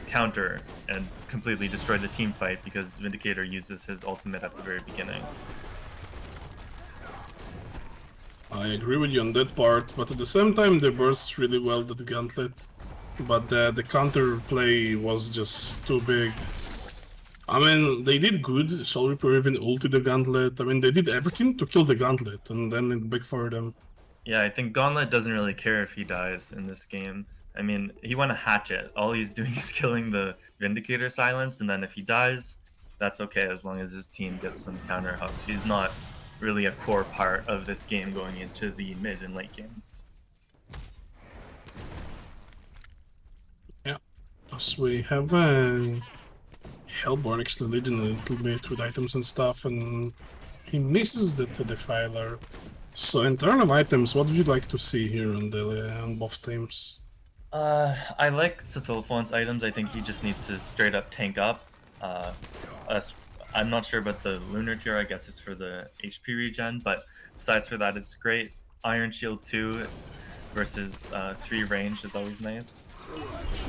counter and completely destroy the team fight because Vindicator uses his ultimate at the very beginning. I agree with you on that part, but at the same time they burst really well the Gauntlet. But the counter play was just too big. I mean, they did good. Soul Reaper even ulted the Gauntlet. I mean, they did everything to kill the Gauntlet, and then it backfired them. Yeah, I think Gauntlet doesn't really care if he dies in this game. I mean, he won a hatchet. All he's doing is killing the Vindicator silence, and then if he dies, that's okay as long as his team gets some counter hooks. He's not really a core part of this game going into the mid and late game. Yeah, as we have Hellborn actually leading a little bit with items and stuff, and he misses the Defiler. So in terms of items, what would you like to see here on both teams? I like Catullofant's items. I think he just needs to straight up tank up. I'm not sure about the Lunar Tier, I guess it's for the HP regen, but besides for that, it's great. Iron Shield 2 versus 3 range is always nice.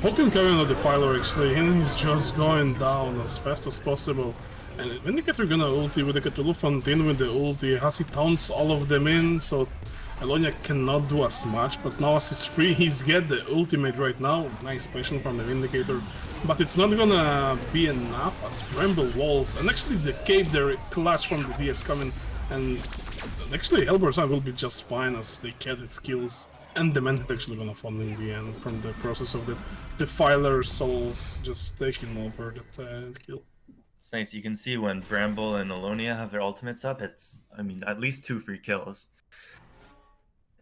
Hook carrying the Defiler actually, and he's just going down as fast as possible. And Vindicator gonna ulti with the Cthulhu Fontaine with the ulti. Hasi taunts all of them in, so Elonia cannot do as much, but now as he's free, he's get the ultimate right now. Nice passion from the Vindicator. But it's not gonna be enough as Bramble walls, and actually the cave there clutch from the DS coming, and actually Hellborzan will be just fine as they get its kills. And the Mantis actually gonna fall in the end from the process of that Defiler souls just taking over that kill. It's nice. You can see when Bramble and Alonia have their ultimates up, it's, I mean, at least 2 free kills.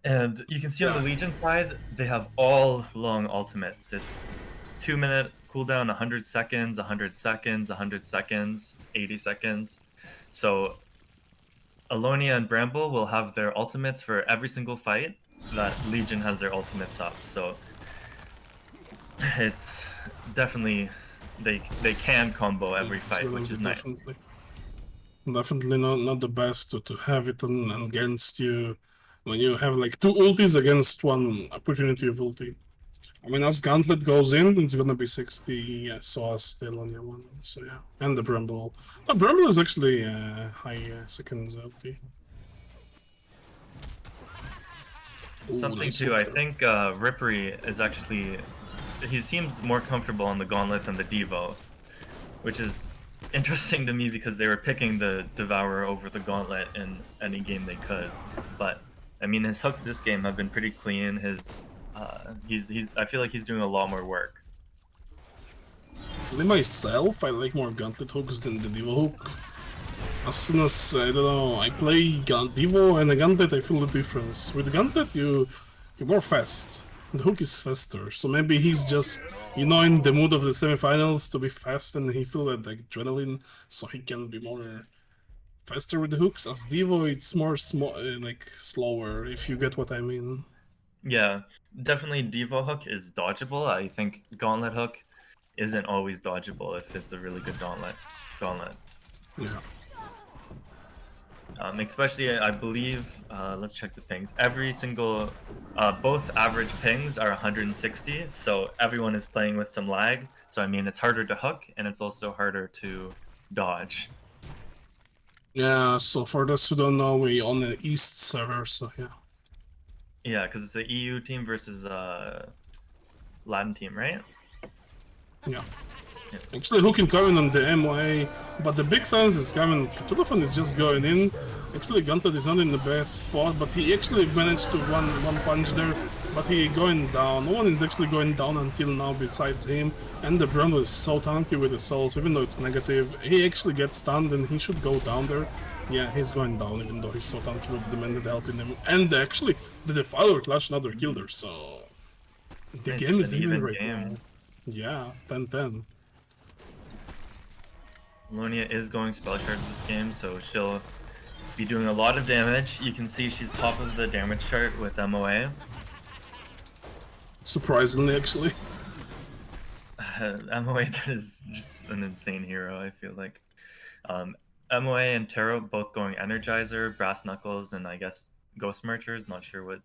And you can see on the Legion side, they have all long ultimates. It's 2-minute cooldown, 100 seconds, 100 seconds, 100 seconds, 80 seconds. So Alonia and Bramble will have their ultimates for every single fight that Legion has their ultimates up. So it's definitely, they can combo every fight, which is nice. Definitely not the best to have it against you when you have like 2 ultis against 1 opportunity of ulti. I mean, as Gauntlet goes in, it's gonna be 60, yeah, so as the Elonia one, so yeah. And the Bramble. No, Bramble is actually high seconds ulti. Something nice too, I think Rippery is actually, he seems more comfortable on the Gauntlet than the Devo, which is interesting to me because they were picking the Devourer over the Gauntlet in any game they could. But I mean, his hooks this game have been pretty clean. His I feel like he's doing a lot more work. Myself, I like more Gauntlet hooks than the Devo hook. As soon as, I don't know, I play Devo and a Gauntlet, I feel the difference. With Gauntlet, you're more fast. The hook is faster, so maybe he's just, you know, in the mood of the semifinals to be fast, and he feel that like, adrenaline, so he can be more faster with the hooks. As Devo, it's more like slower, if you get what I mean. Yeah, definitely Devo hook is dodgeable. I think Gauntlet hook isn't always dodgeable if it's a really good Gauntlet. Yeah. Especially, I believe, let's check the pings. Every single, both average pings are 160, so everyone is playing with some lag. So I mean, it's harder to hook, and it's also harder to dodge. Yeah, so for those who don't know, we on the East server, so yeah. Yeah, because it's an EU team versus a Latin team, right? Yeah. Actually, Hook coming on the MOA, but the big silence is coming. Cthulhu is just going in. Actually, Gauntlet is not in the best spot, but he actually managed to one punch there, but he going down. No one is actually going down until now besides him, and the Bramble is so tanky with the souls, even though it's negative. He actually gets stunned and he should go down there. Yeah, he's going down even though he's so tanky with demanded help in him. And actually, the Defiler clutched another kill there, so the It's game is an even right game. now. Yeah, 10-10. Lonia is going spell charge this game, so she'll be doing a lot of damage. You can see she's top of the damage chart with MOA. Surprisingly, actually. MOA is just an insane hero, I feel like. MOA and Tarot both going Energizer, Brass Knuckles, and I guess Ghost Merchers. Not sure what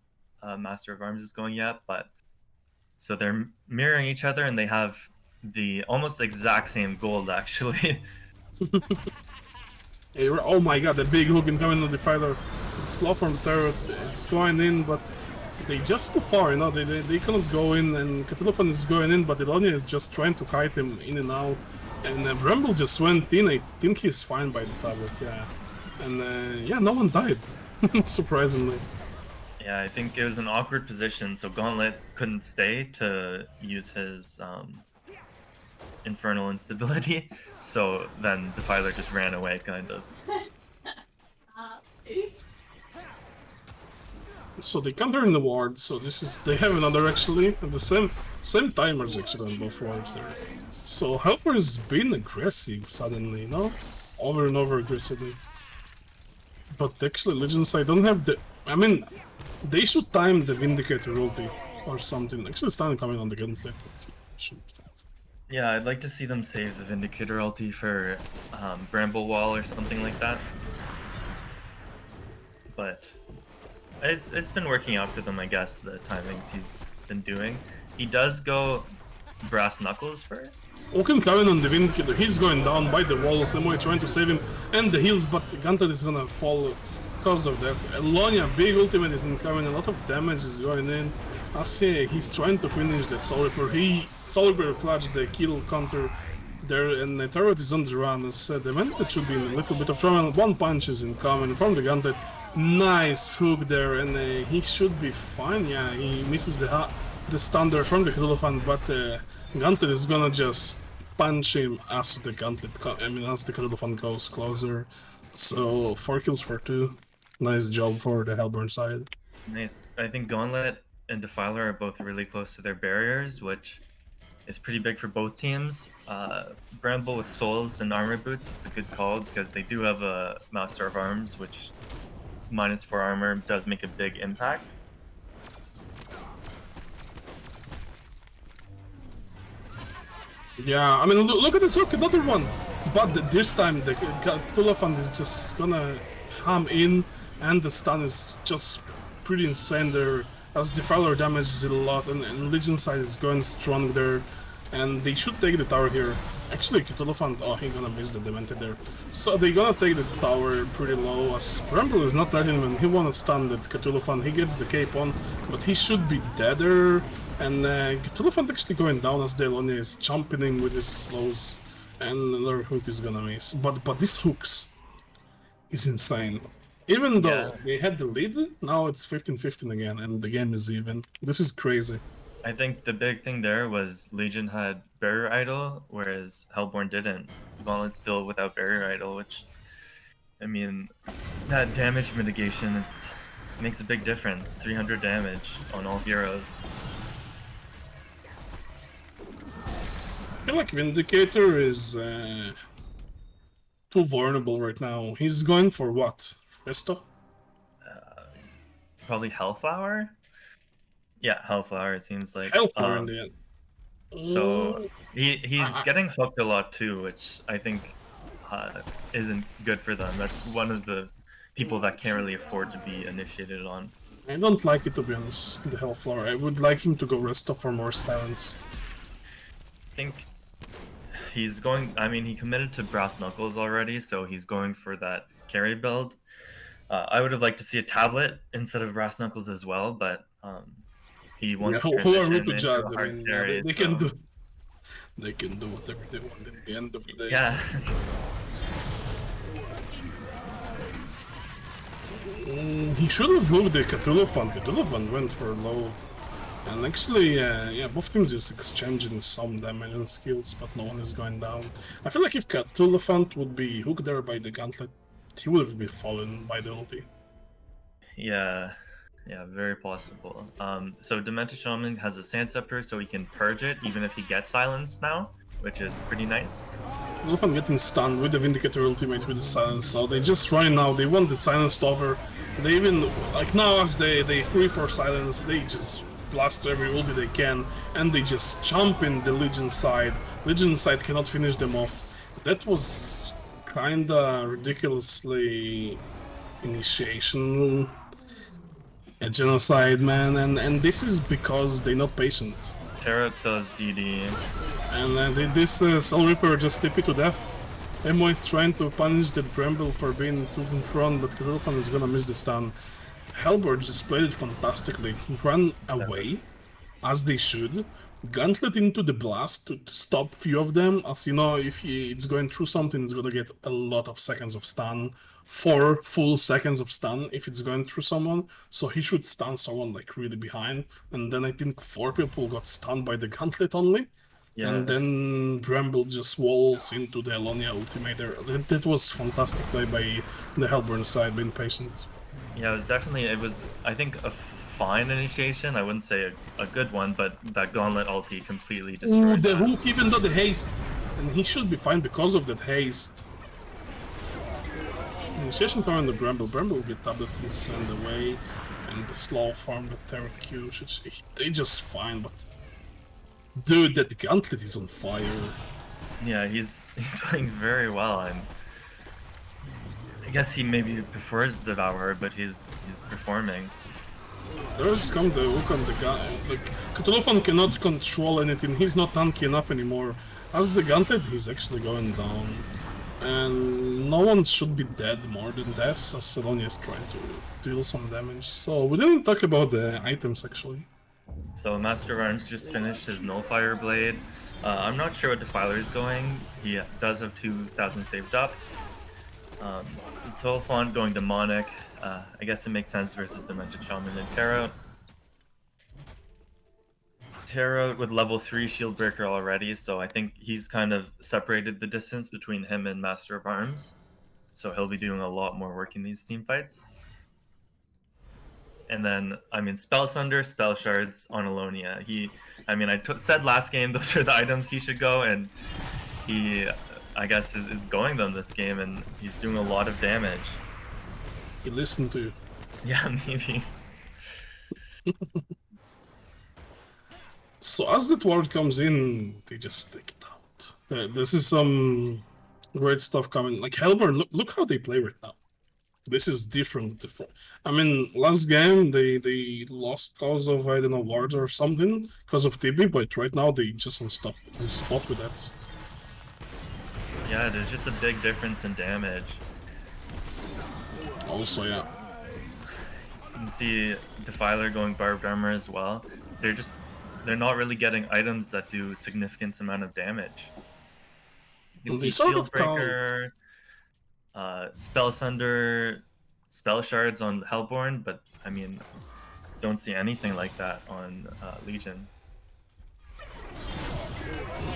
Master of Arms is going yet, but so they're mirroring each other, and they have the almost exact same gold, actually. Hey, oh my god, the big hook coming on the fighter. It's low from turret, it's going in, but they just too far, you know, they cannot go in, and Cthulhu is going in, but Elonia is just trying to kite him in and out. And Bramble just went in, I think he's fine by the tablet, yeah. And yeah, no one died, surprisingly. Yeah, I think it was an awkward position, so Gauntlet couldn't stay to use his infernal instability, so then Defiler just ran away, kind of. So they counter in the ward, so this is, they have another actually, and the same timers actually on both wards there. So Helper's been aggressive suddenly, you know? Over and over aggressively. But actually Legends, I don't have the, I mean, they should time the Vindicator ulti or something. Actually it's time coming on the Gauntlet, but should. Yeah, I'd like to see them save the Vindicator ulti for Bramble Wall or something like that. But it's been working out for them, I guess, the timings he's been doing. he does go brass knuckles first. Oaken coming on the Vindicator, he's going down by the walls, Emoy trying to save him, and the heals, but Gauntlet is gonna fall because of that. Elonia, big ultimate is incoming, a lot of damage is going in. I see he's trying to finish that Soul Reaper. Soul Reaper clutched the kill counter there, and the turret is on the run. As said, the Gauntlet should be in a little bit of trouble. One punch is incoming from the Gauntlet. Nice hook there, and he should be fine. Yeah, he misses the stun there from the Cthulhu, but Gauntlet is gonna just punch him as the as the Cthulhu goes closer. So 4 kills for 2. Nice job for the Hellborn side. Nice. I think Gauntlet and Defiler are both really close to their barriers, which is pretty big for both teams. Bramble with Souls and Armor Boots, it's a good call because they do have a Master of Arms, which -4 armor does make a big impact. Yeah, I mean, look at this hook, another one. But this time the Cthulhu is just gonna ham in, and the stun is just pretty insane there, as Defiler damages it a lot, and Legion side is going strong there, and they should take the tower here. Actually, Cthulhu, oh, he's gonna miss the Demented there. So they're gonna take the tower pretty low, as Bramble is not letting him, and he wanna stun that Cthulhu. He gets the cape on, but he should be deader. And Cthulhu actually going down as Delonia is jumping in with his slows, and another hook is gonna miss. But this hooks is insane. Even though they had the lead, now it's 15-15 again, and the game is even. This is crazy. I think the big thing there was Legion had Barrier Idol, whereas Hellborn didn't. Gauntlet's still without Barrier Idol, which, I mean, that damage mitigation, it makes a big difference. 300 damage on all heroes. I feel like Vindicator is too vulnerable right now. He's going for what? Resto? Probably Hellflower? Yeah, Hellflower, it seems like. Hellflower in the end. So he's getting hooked a lot too, which I think isn't good for them. That's one of the people that can't really afford to be initiated on. I don't like it, to be honest, the Hellflower. I would like him to go Resto for more silence. I think he's going, I mean, he committed to Brass Knuckles already, so he's going for that carry build. I would have liked to see a tablet instead of Brass Knuckles as well, but he wants to who are we transition to into judge? a I hard mean, carry, they so- can do whatever they want at the end of the day. Yeah. He should have moved the Cthulhu. Cthulhu went for low. And actually, yeah, both teams is exchanging some damage and skills, but no one is going down. I feel like if Cthulhu would be hooked there by the Gauntlet, he would have been fallen by the ulti. Yeah, very possible. So Demented Shaman has a Sand Scepter, so he can purge it even if he gets silenced now, which is pretty nice. Cthulhu getting stunned with the Vindicator ultimate with the silence, so they just right now, they want the silence over. They even, like now as they free for silence, they just blast every ulti they can, and they just jump in the Legion side. Legion side cannot finish them off. That was kinda ridiculously initiation, a genocide, man, and this is because they're not patient. Tarot says DD. And this Soul Reaper just TP to death. Emo is trying to punish that Bramble for being too in front, but Cthulhu is gonna miss the stun. Hellborn just played it fantastically. Run away, as they should. Gauntlet into the blast to stop few of them. As you know, if it's going through something, it's gonna get a lot of seconds of stun. 4 full seconds of stun if it's going through someone. So he should stun someone like really behind. And then I think 4 people got stunned by the Gauntlet only. Yeah. And then Bramble just walls into the Elonia ultimate there. That was fantastic play by the Hellborn side, being patient. Yeah, it was, I think, a fine initiation. I wouldn't say a good one, but that Gauntlet ulti completely destroyed Ooh, the that. hook, even though the haste. And he should be fine because of that haste. Initiation coming to Bramble. Bramble will get tablets and send away. And the slow farm with Tarot Q, they just fine, but... Dude, that Gauntlet is on fire. Yeah, he's playing very well, and I guess he maybe prefers Devourer, but he's performing. There's come the hook on the guy. Like, Cthulhu cannot control anything. He's not tanky enough anymore. As the gauntlet, he's actually going down. And no one should be dead more than this, as Selonia is trying to deal some damage. So we didn't talk about the items actually. So Master of Arms just finished his Nullfire Blade. I'm not sure what Defiler is going. He does have 2,000 saved up. So Tolfont going Demonic. I guess it makes sense versus Demented Shaman and Tarot. Tarot with level 3 Shield Breaker already, so I think he's kind of separated the distance between him and Master of Arms. So he'll be doing a lot more work in these team fights. And then, I mean, Spell Sunder, Spell Shards on Alonia. I said last game those are the items he should go, and he, I guess, is going them this game, and he's doing a lot of damage. He listened to you. Yeah, maybe. So as the ward comes in, they just take it out. This is some great stuff coming. Like Hellborn, look how they play right now. This is different. I mean, last game they lost because of, I don't know, wards or something, because of TB, but right now they just on spot with that. Yeah, there's just a big difference in damage. Also, yeah. You can see Defiler going Barbed Armor as well. They're not really getting items that do significant amount of damage. You can see Shield Breaker, Spell Sunder, Spell Shards on Hellborn, but I mean, don't see anything like that on Legion.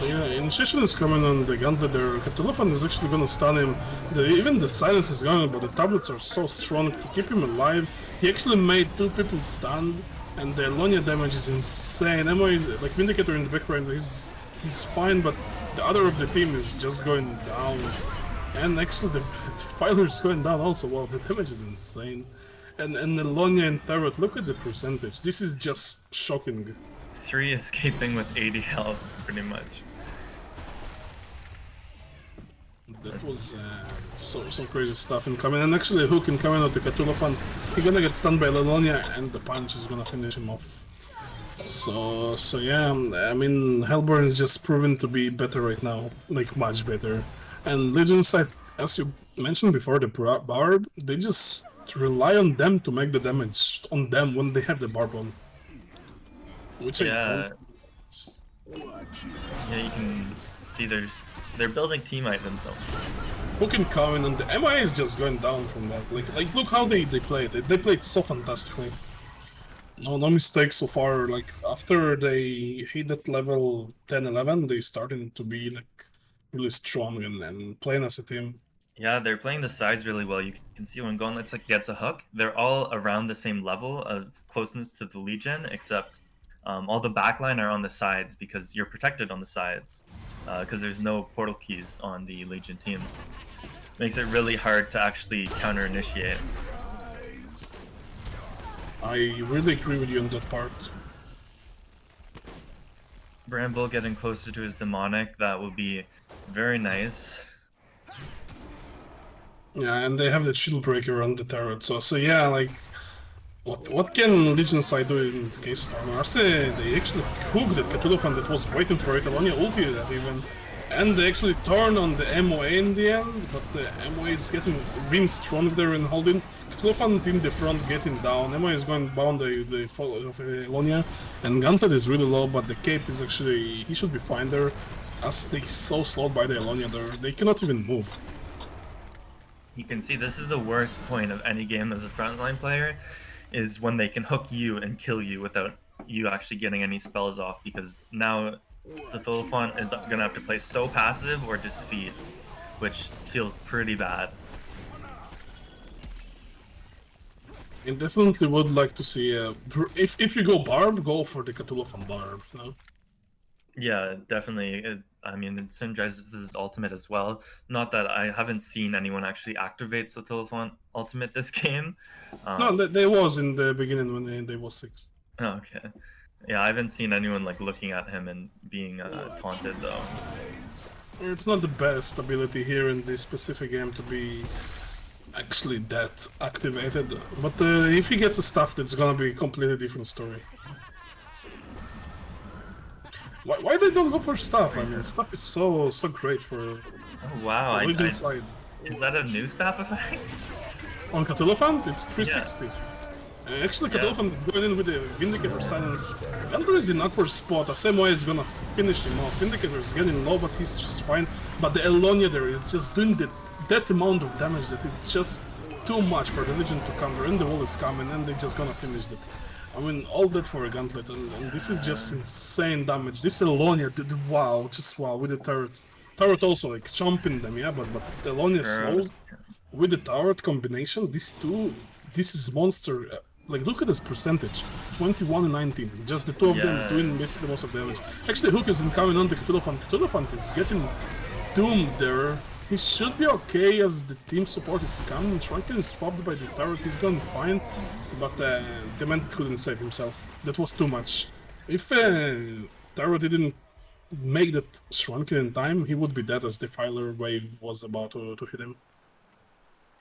Yeah, Initiation is coming on the Gauntlet there. Cthulhu is actually gonna stun him. Even the silence is gone, but the tablets are so strong to keep him alive. He actually made 2 people stunned, and the Alonia damage is insane. Emma is like Vindicator in the background, he's fine, but the other of the team is just going down. And actually the Defiler is going down also. Wow, the damage is insane. And Alonia and Tarot, look at the percentage. This is just shocking. 3 escaping with 80 health, pretty much. That was some crazy stuff incoming, and actually Hook incoming of the Cthulhu, he's gonna get stunned by Lelonia, and the punch is gonna finish him off. So yeah, I mean, Hellborn is just proven to be better right now, like much better. And Legion side, as you mentioned before, the Barb, they just rely on them to make the damage on them when they have the Barb on. Which yeah, you can see they're building team items though. Hook and Coven, and the MI is just going down from that. Like look how they played it. They played so fantastically. No mistakes so far. Like after they hit that level 10-11, they started to be like really strong and playing as a team. Yeah, they're playing the sides really well. You can see when Gauntlet gets a hook, they're all around the same level of closeness to the Legion, except all the backline are on the sides because you're protected on the sides because there's no portal keys on the Legion team. Makes it really hard to actually counter-initiate. I really agree with you on that part. Bramble getting closer to his demonic, that will be very nice. Yeah, and they have the shield breaker on the turret, so yeah, like what can Legion side do in this case of armor? They actually hooked that Cthulhu that was waiting for it, Alonia ulted that even. And they actually turn on the MOA in the end, but the MOA is being strong there and holding. Cthulhu in the front getting down. MOA is going bound the fall of Alonia, and Gauntlet is really low, but the cape is actually, he should be fine there, as they so slowed by the Alonia there. They cannot even move. You can see this is the worst point of any game as a frontline player, is when they can hook you and kill you without you actually getting any spells off, because now Cthulhu is gonna have to play so passive or just feed, which feels pretty bad. I definitely would like to see if you go Barb, go for the Cthulhu Barb, you know? Yeah, definitely. I mean, it synergizes his ultimate as well. Not that I haven't seen anyone actually activate Cthulhu ultimate this game. No, there was in the beginning when they was 6. Oh, okay. Yeah, I haven't seen anyone like looking at him and being taunted though. It's not the best ability here in this specific game to be actually that activated. But if he gets a staff, it's gonna be a completely different story. Why they don't go for staff? I mean, staff is so great for Oh wow, Legion side. is that a new staff effect? On Cthulhuphant, it's 360. Actually, Cthulhuphant is going in with the Vindicator silence. Gunter is in awkward spot. Asamoah is gonna finish him off. Vindicator is getting low, but he's just fine. But the Elonia there is just doing that amount of damage that it's just too much for the Legion to counter. And the wall is coming, and they're just gonna finish that. I mean, all that for a Gauntlet, and this is just insane damage. This Elonia, wow, just wow, with the turret. Turret also, like, chomping them, yeah, but Elonia slows. With the turret combination, this is monster. Like, look at this percentage, 21 and 19. Just the two of them doing basically most of the damage. Actually, Hook is incoming on the Cthulhuphant. Cthulhuphant is getting doomed there. He should be okay as the team support is coming. Shrunken is swapped by the turret, he's gonna be fine. But the man couldn't save himself. That was too much. If Turret didn't make that Shrunken in time, he would be dead as Defiler wave was about to hit him.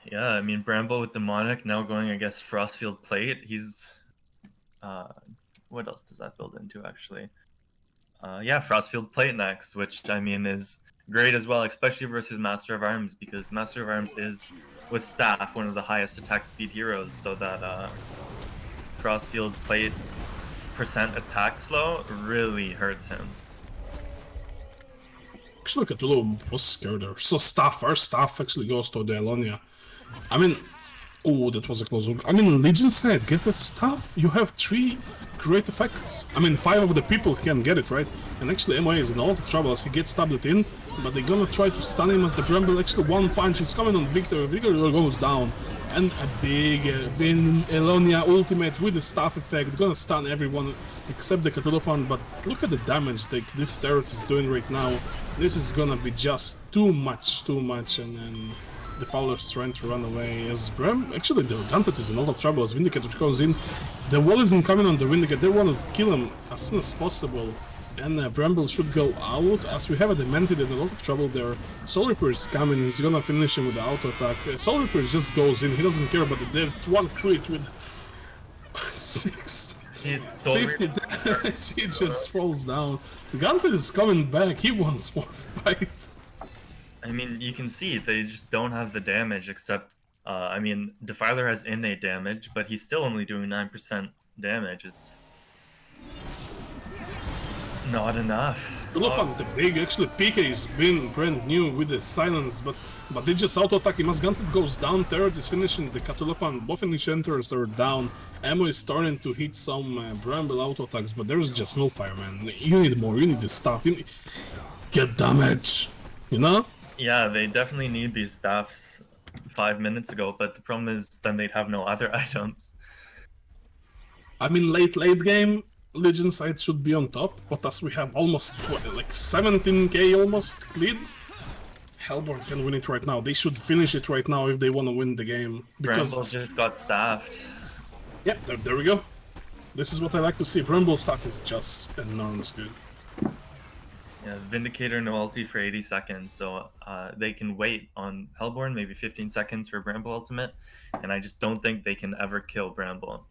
Yeah, I mean, Bramble with Demonic now going against Frostfield Plate. He's... what else does that build into, actually? Yeah, Frostfield Plate next, which, I mean, is great as well, especially versus Master of Arms, because Master of Arms is, with Staff, one of the highest attack speed heroes, so that Frostfield Plate percent attack slow really hurts him. Actually, Cthulhu was scared there. So our staff actually goes to the Elonia. I mean, oh, that was a close one. I mean, Legion side, get the staff. You have 3 great effects. I mean, 5 of the people can get it, right? And actually, MOA is in a lot of trouble as he gets tablet in, but they're gonna try to stun him as the Bramble. Actually, one punch is coming on Victor. Victor goes down. And a big Elonia ultimate with the staff effect, gonna stun everyone except the Cthulhuphant, but look at the damage that this turret is doing right now. This is gonna be just too much, and then the Fowler's trying to run away. As actually the Gauntlet is in a lot of trouble as Vindicator goes in. The wall isn't coming on the Vindicator, they want to kill him as soon as possible. And Bramble should go out, as we have a Demented in a lot of trouble there. Soul Reaper is coming, he's gonna finish him with the auto attack. Soul Reaper just goes in, he doesn't care about the one crit with 50 damage, he just falls down. The Gauntlet is coming back, he wants more fights. I mean, you can see they just don't have the damage, except, I mean, Defiler has innate damage, but he's still only doing 9% damage. It's just not enough. Cthulhuphant, the big, actually PK has been brand new with the silence, but they just auto-attack him as Gauntlet goes down, turret is finishing the Cthulhuphant, both enchanters are down, ammo is starting to hit some Bramble auto-attacks, but there's just no fire, man. You need more, you need the stuff, you need... Get damage, you know? Yeah, they definitely need these staffs 5 minutes ago, but the problem is then they'd have no other items. I mean, late game, Legion side should be on top, but as we have almost, like 17k almost cleared, Hellborn can win it right now. They should finish it right now if they want to win the game. Because Bramble just got staffed. Yeah, there we go. This is what I like to see. Bramble staff is just enormous, dude. Yeah, Vindicator no ulti for 80 seconds, so they can wait on Hellborn, maybe 15 seconds for Bramble ultimate, and I just don't think they can ever kill Bramble.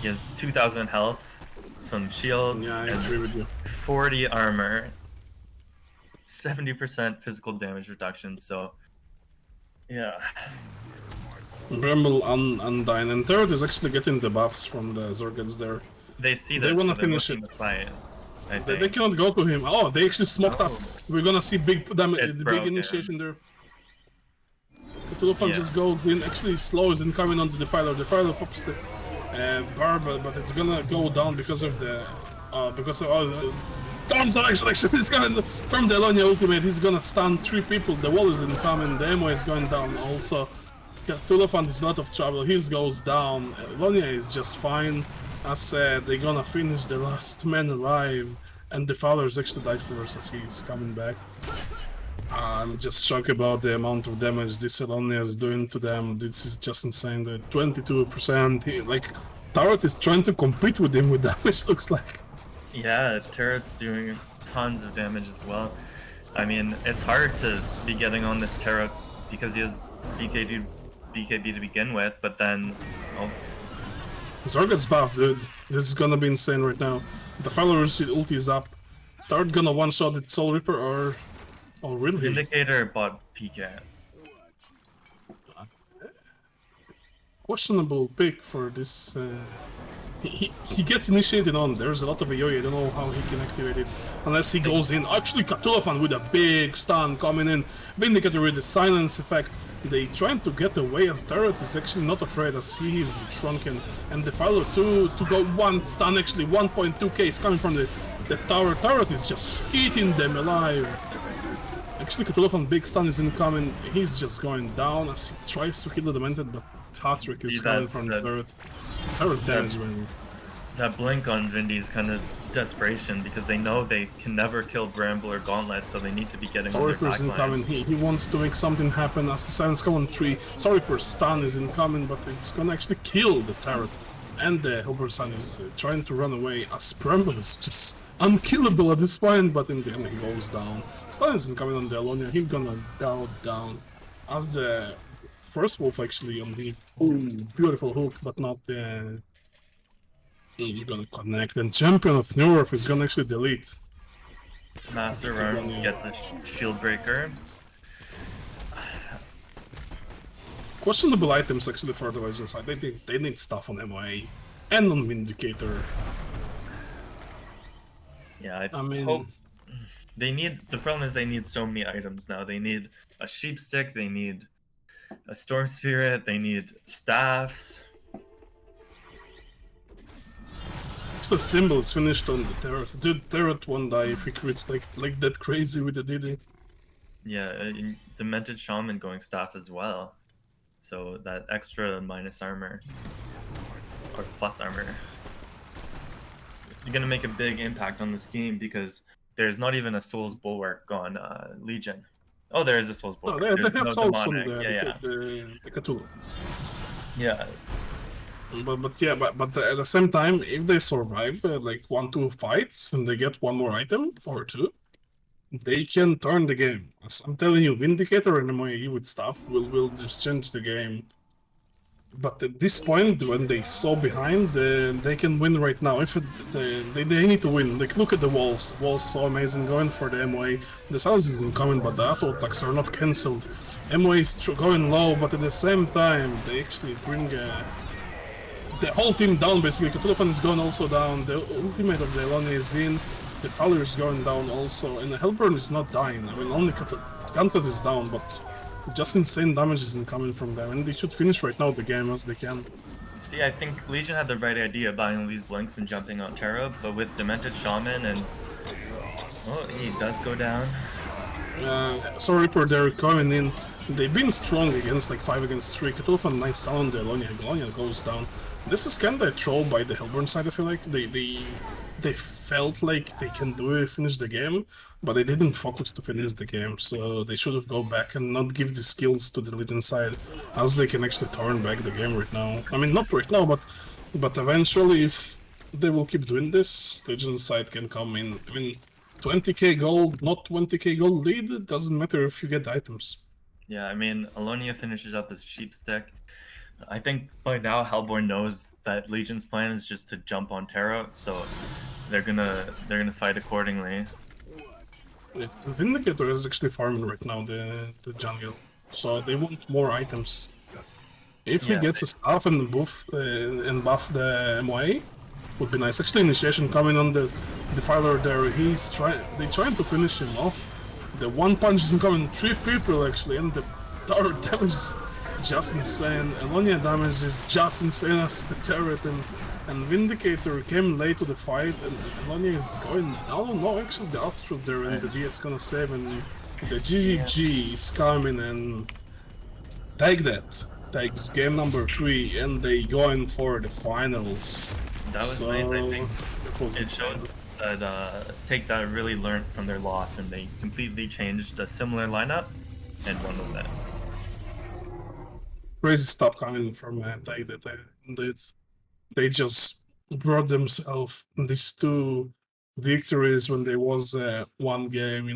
He has 2,000 health, some shields, yeah, I agree with you. 40 armor, 70% physical damage reduction, so yeah. Bramble undying, and Turret is actually getting the buffs from the Zergats there. They see that, they want to so finish it. Fight, they cannot go to him. Oh, they actually smoked up. We're gonna see big damage, big initiation there. Cthulhuphant just goes in, actually slows and coming on the Defiler. Defiler pops that barb, but it's gonna go down because of the tons of action is coming from the Elonia ultimate. He's gonna stun 3 people. The wall is incoming. The ammo is going down also. Cthulhuphant is in a lot of trouble. His goes down. Elonia is just fine. As said, they're gonna finish the last man alive, and the Fowler's actually died first as he's coming back. I'm just shocked about the amount of damage this Elonia is doing to them. This is just insane. The 22%. Like, Turret is trying to compete with him with damage, looks like. Yeah, Turret's doing tons of damage as well. I mean, it's hard to be getting on this Turret because he has BKB to begin with, but then oh, Zor gets buffed, dude. This is gonna be insane right now. The Defiler's ulti is up. Third gonna one-shot it Soul Reaper or... Oh, really? Vindicator bought PK. Questionable pick for this... He gets initiated on. There's a lot of AoE. I don't know how he can activate it unless he goes in. Actually, Cthulhu with a big stun coming in. Vindicator with the silence effect. They trying to get away as Turret is actually not afraid as he is shrunken. And Defiler to go one stun, actually 1.2k is coming from the tower. Turret is just eating them alive. Actually, Cthulhu big stun is incoming. He's just going down as he tries to kill the Demented, but hat-trick is coming from the Turret. Turret damage, man. That blink on Vindy is kind of desperation because they know they can never kill Bramble or Gauntlet, so they need to be getting on their Sorryper's backline. incoming. He wants to make something happen as the silence come on 3. Sorryper's stun is incoming, but it's gonna actually kill the turret. And the Helper Sun is trying to run away as Bramble is just unkillable at this point, but in the end he goes down. Stun is incoming on the Alonia. He's gonna go down as the first wolf actually on the beautiful hook, but not the... You're gonna connect, and Champion of New Earth is gonna actually delete. Master Arms gets a shield breaker. Questionable items actually for the Legend side. They need stuff on MOA and on Vindicator. Yeah, I mean, hope they need. The problem is they need so many items now. They need a sheep stick. They need a storm spirit. They need staffs. the symbol is finished on the turret. Dude, turret won't die if he crits like that crazy with the DD. Yeah, Demented Shaman going staff as well. So that extra minus armor. Or plus armor. It's gonna make a big impact on this game because there's not even a Soul's Bulwark on Legion. Oh, there is a Soul's Bulwark. No, they have no souls from demonic. the Cthulhu. Yeah. But at the same time, if they survive like 1-2 fights and they get one more item or two, they can turn the game. As I'm telling you, Vindicator and MOE with stuff will just change the game. But at this point, when they so behind, they can win right now. If they need to win, like look at the walls. The walls so amazing going for the MOA. The South isn't coming, but the auto attacks are not cancelled. MOA is going low, but at the same time, they actually bring the whole team down basically. Cthulhu is going also down. The ultimate of the Eloni is in. The Fowler is going down also, and the Hellburn is not dying. I mean, only Gauntlet is down, but just insane damage isn't coming from them, and they should finish right now the game as they can. See, I think Legion had the right idea buying these blinks and jumping on Terra, but with Demented Shaman and... Oh, he does go down. Sorry for they're coming in. They've been strong against like 5 against 3. Cthulhu nice down on the Elonia. Elonia goes down. This is kinda a troll by the Hellburn side, I feel like. They felt like they can finish the game, but they didn't focus to finish the game, so they should have go back and not give the skills to the Legion side, as they can actually turn back the game right now. I mean, not right now, but eventually, if they will keep doing this, Legion side can come in. I mean, 20k gold, not 20k gold lead, it doesn't matter if you get items. Yeah, I mean, Alonia finishes up his cheap stick. I think by now Hellborn knows that Legion's plan is just to jump on Terra, so they're gonna fight accordingly. Yeah, the Vindicator is actually farming right now, the jungle, so they want more items. If he gets a staff and buff the MOA, would be nice. Actually, initiation coming on the Defiler there. They're trying to finish him off. The one punch is incoming, 3 people actually, and the tower damage is just insane. Elonia damage is just insane as the turret, and Vindicator came late to the fight, and Elonia is going down. No, actually the Astro there, and the DS gonna save, and the GGG is coming and take that. Takes game number 3, and they going for the finals. That was nice, I think. It showed that Take That really learned from their loss, and they completely changed a similar lineup and won with that. Crazy stuff coming from Take That. They just brought themselves these 2 victories when there was one game,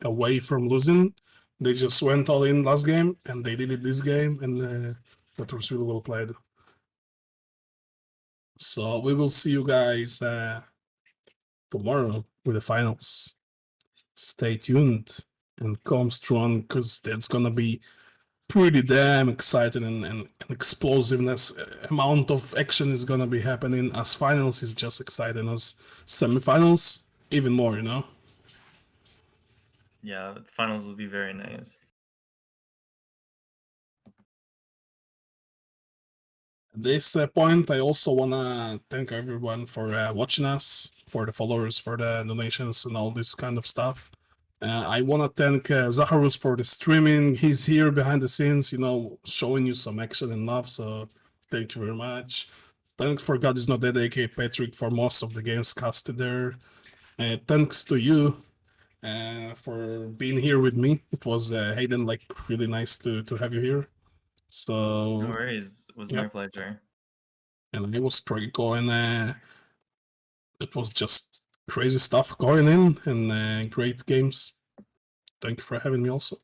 away from losing. They just went all in last game, and they did it this game, and that was really well played. So we will see you guys tomorrow with the finals. Stay tuned and come strong, because that's gonna be pretty damn exciting and explosiveness. Amount of action is gonna be happening, as finals is just exciting, as semifinals even more, you know? Yeah, the finals will be very nice. At this point, I also wanna thank everyone for watching us, for the followers, for the donations, and all this kind of stuff. I wanna thank Zaharus for the streaming. He's here behind the scenes, you know, showing you some action and love. So thank you very much. Thanks for God Is Not Dead, aka Patrick, for most of the games casted there. Thanks to you for being here with me. It was Hayden, like really nice to have you here. So No worries. It was yeah. my pleasure. And it was Trico, and it was just crazy stuff going in, and great games. Thank you for having me also.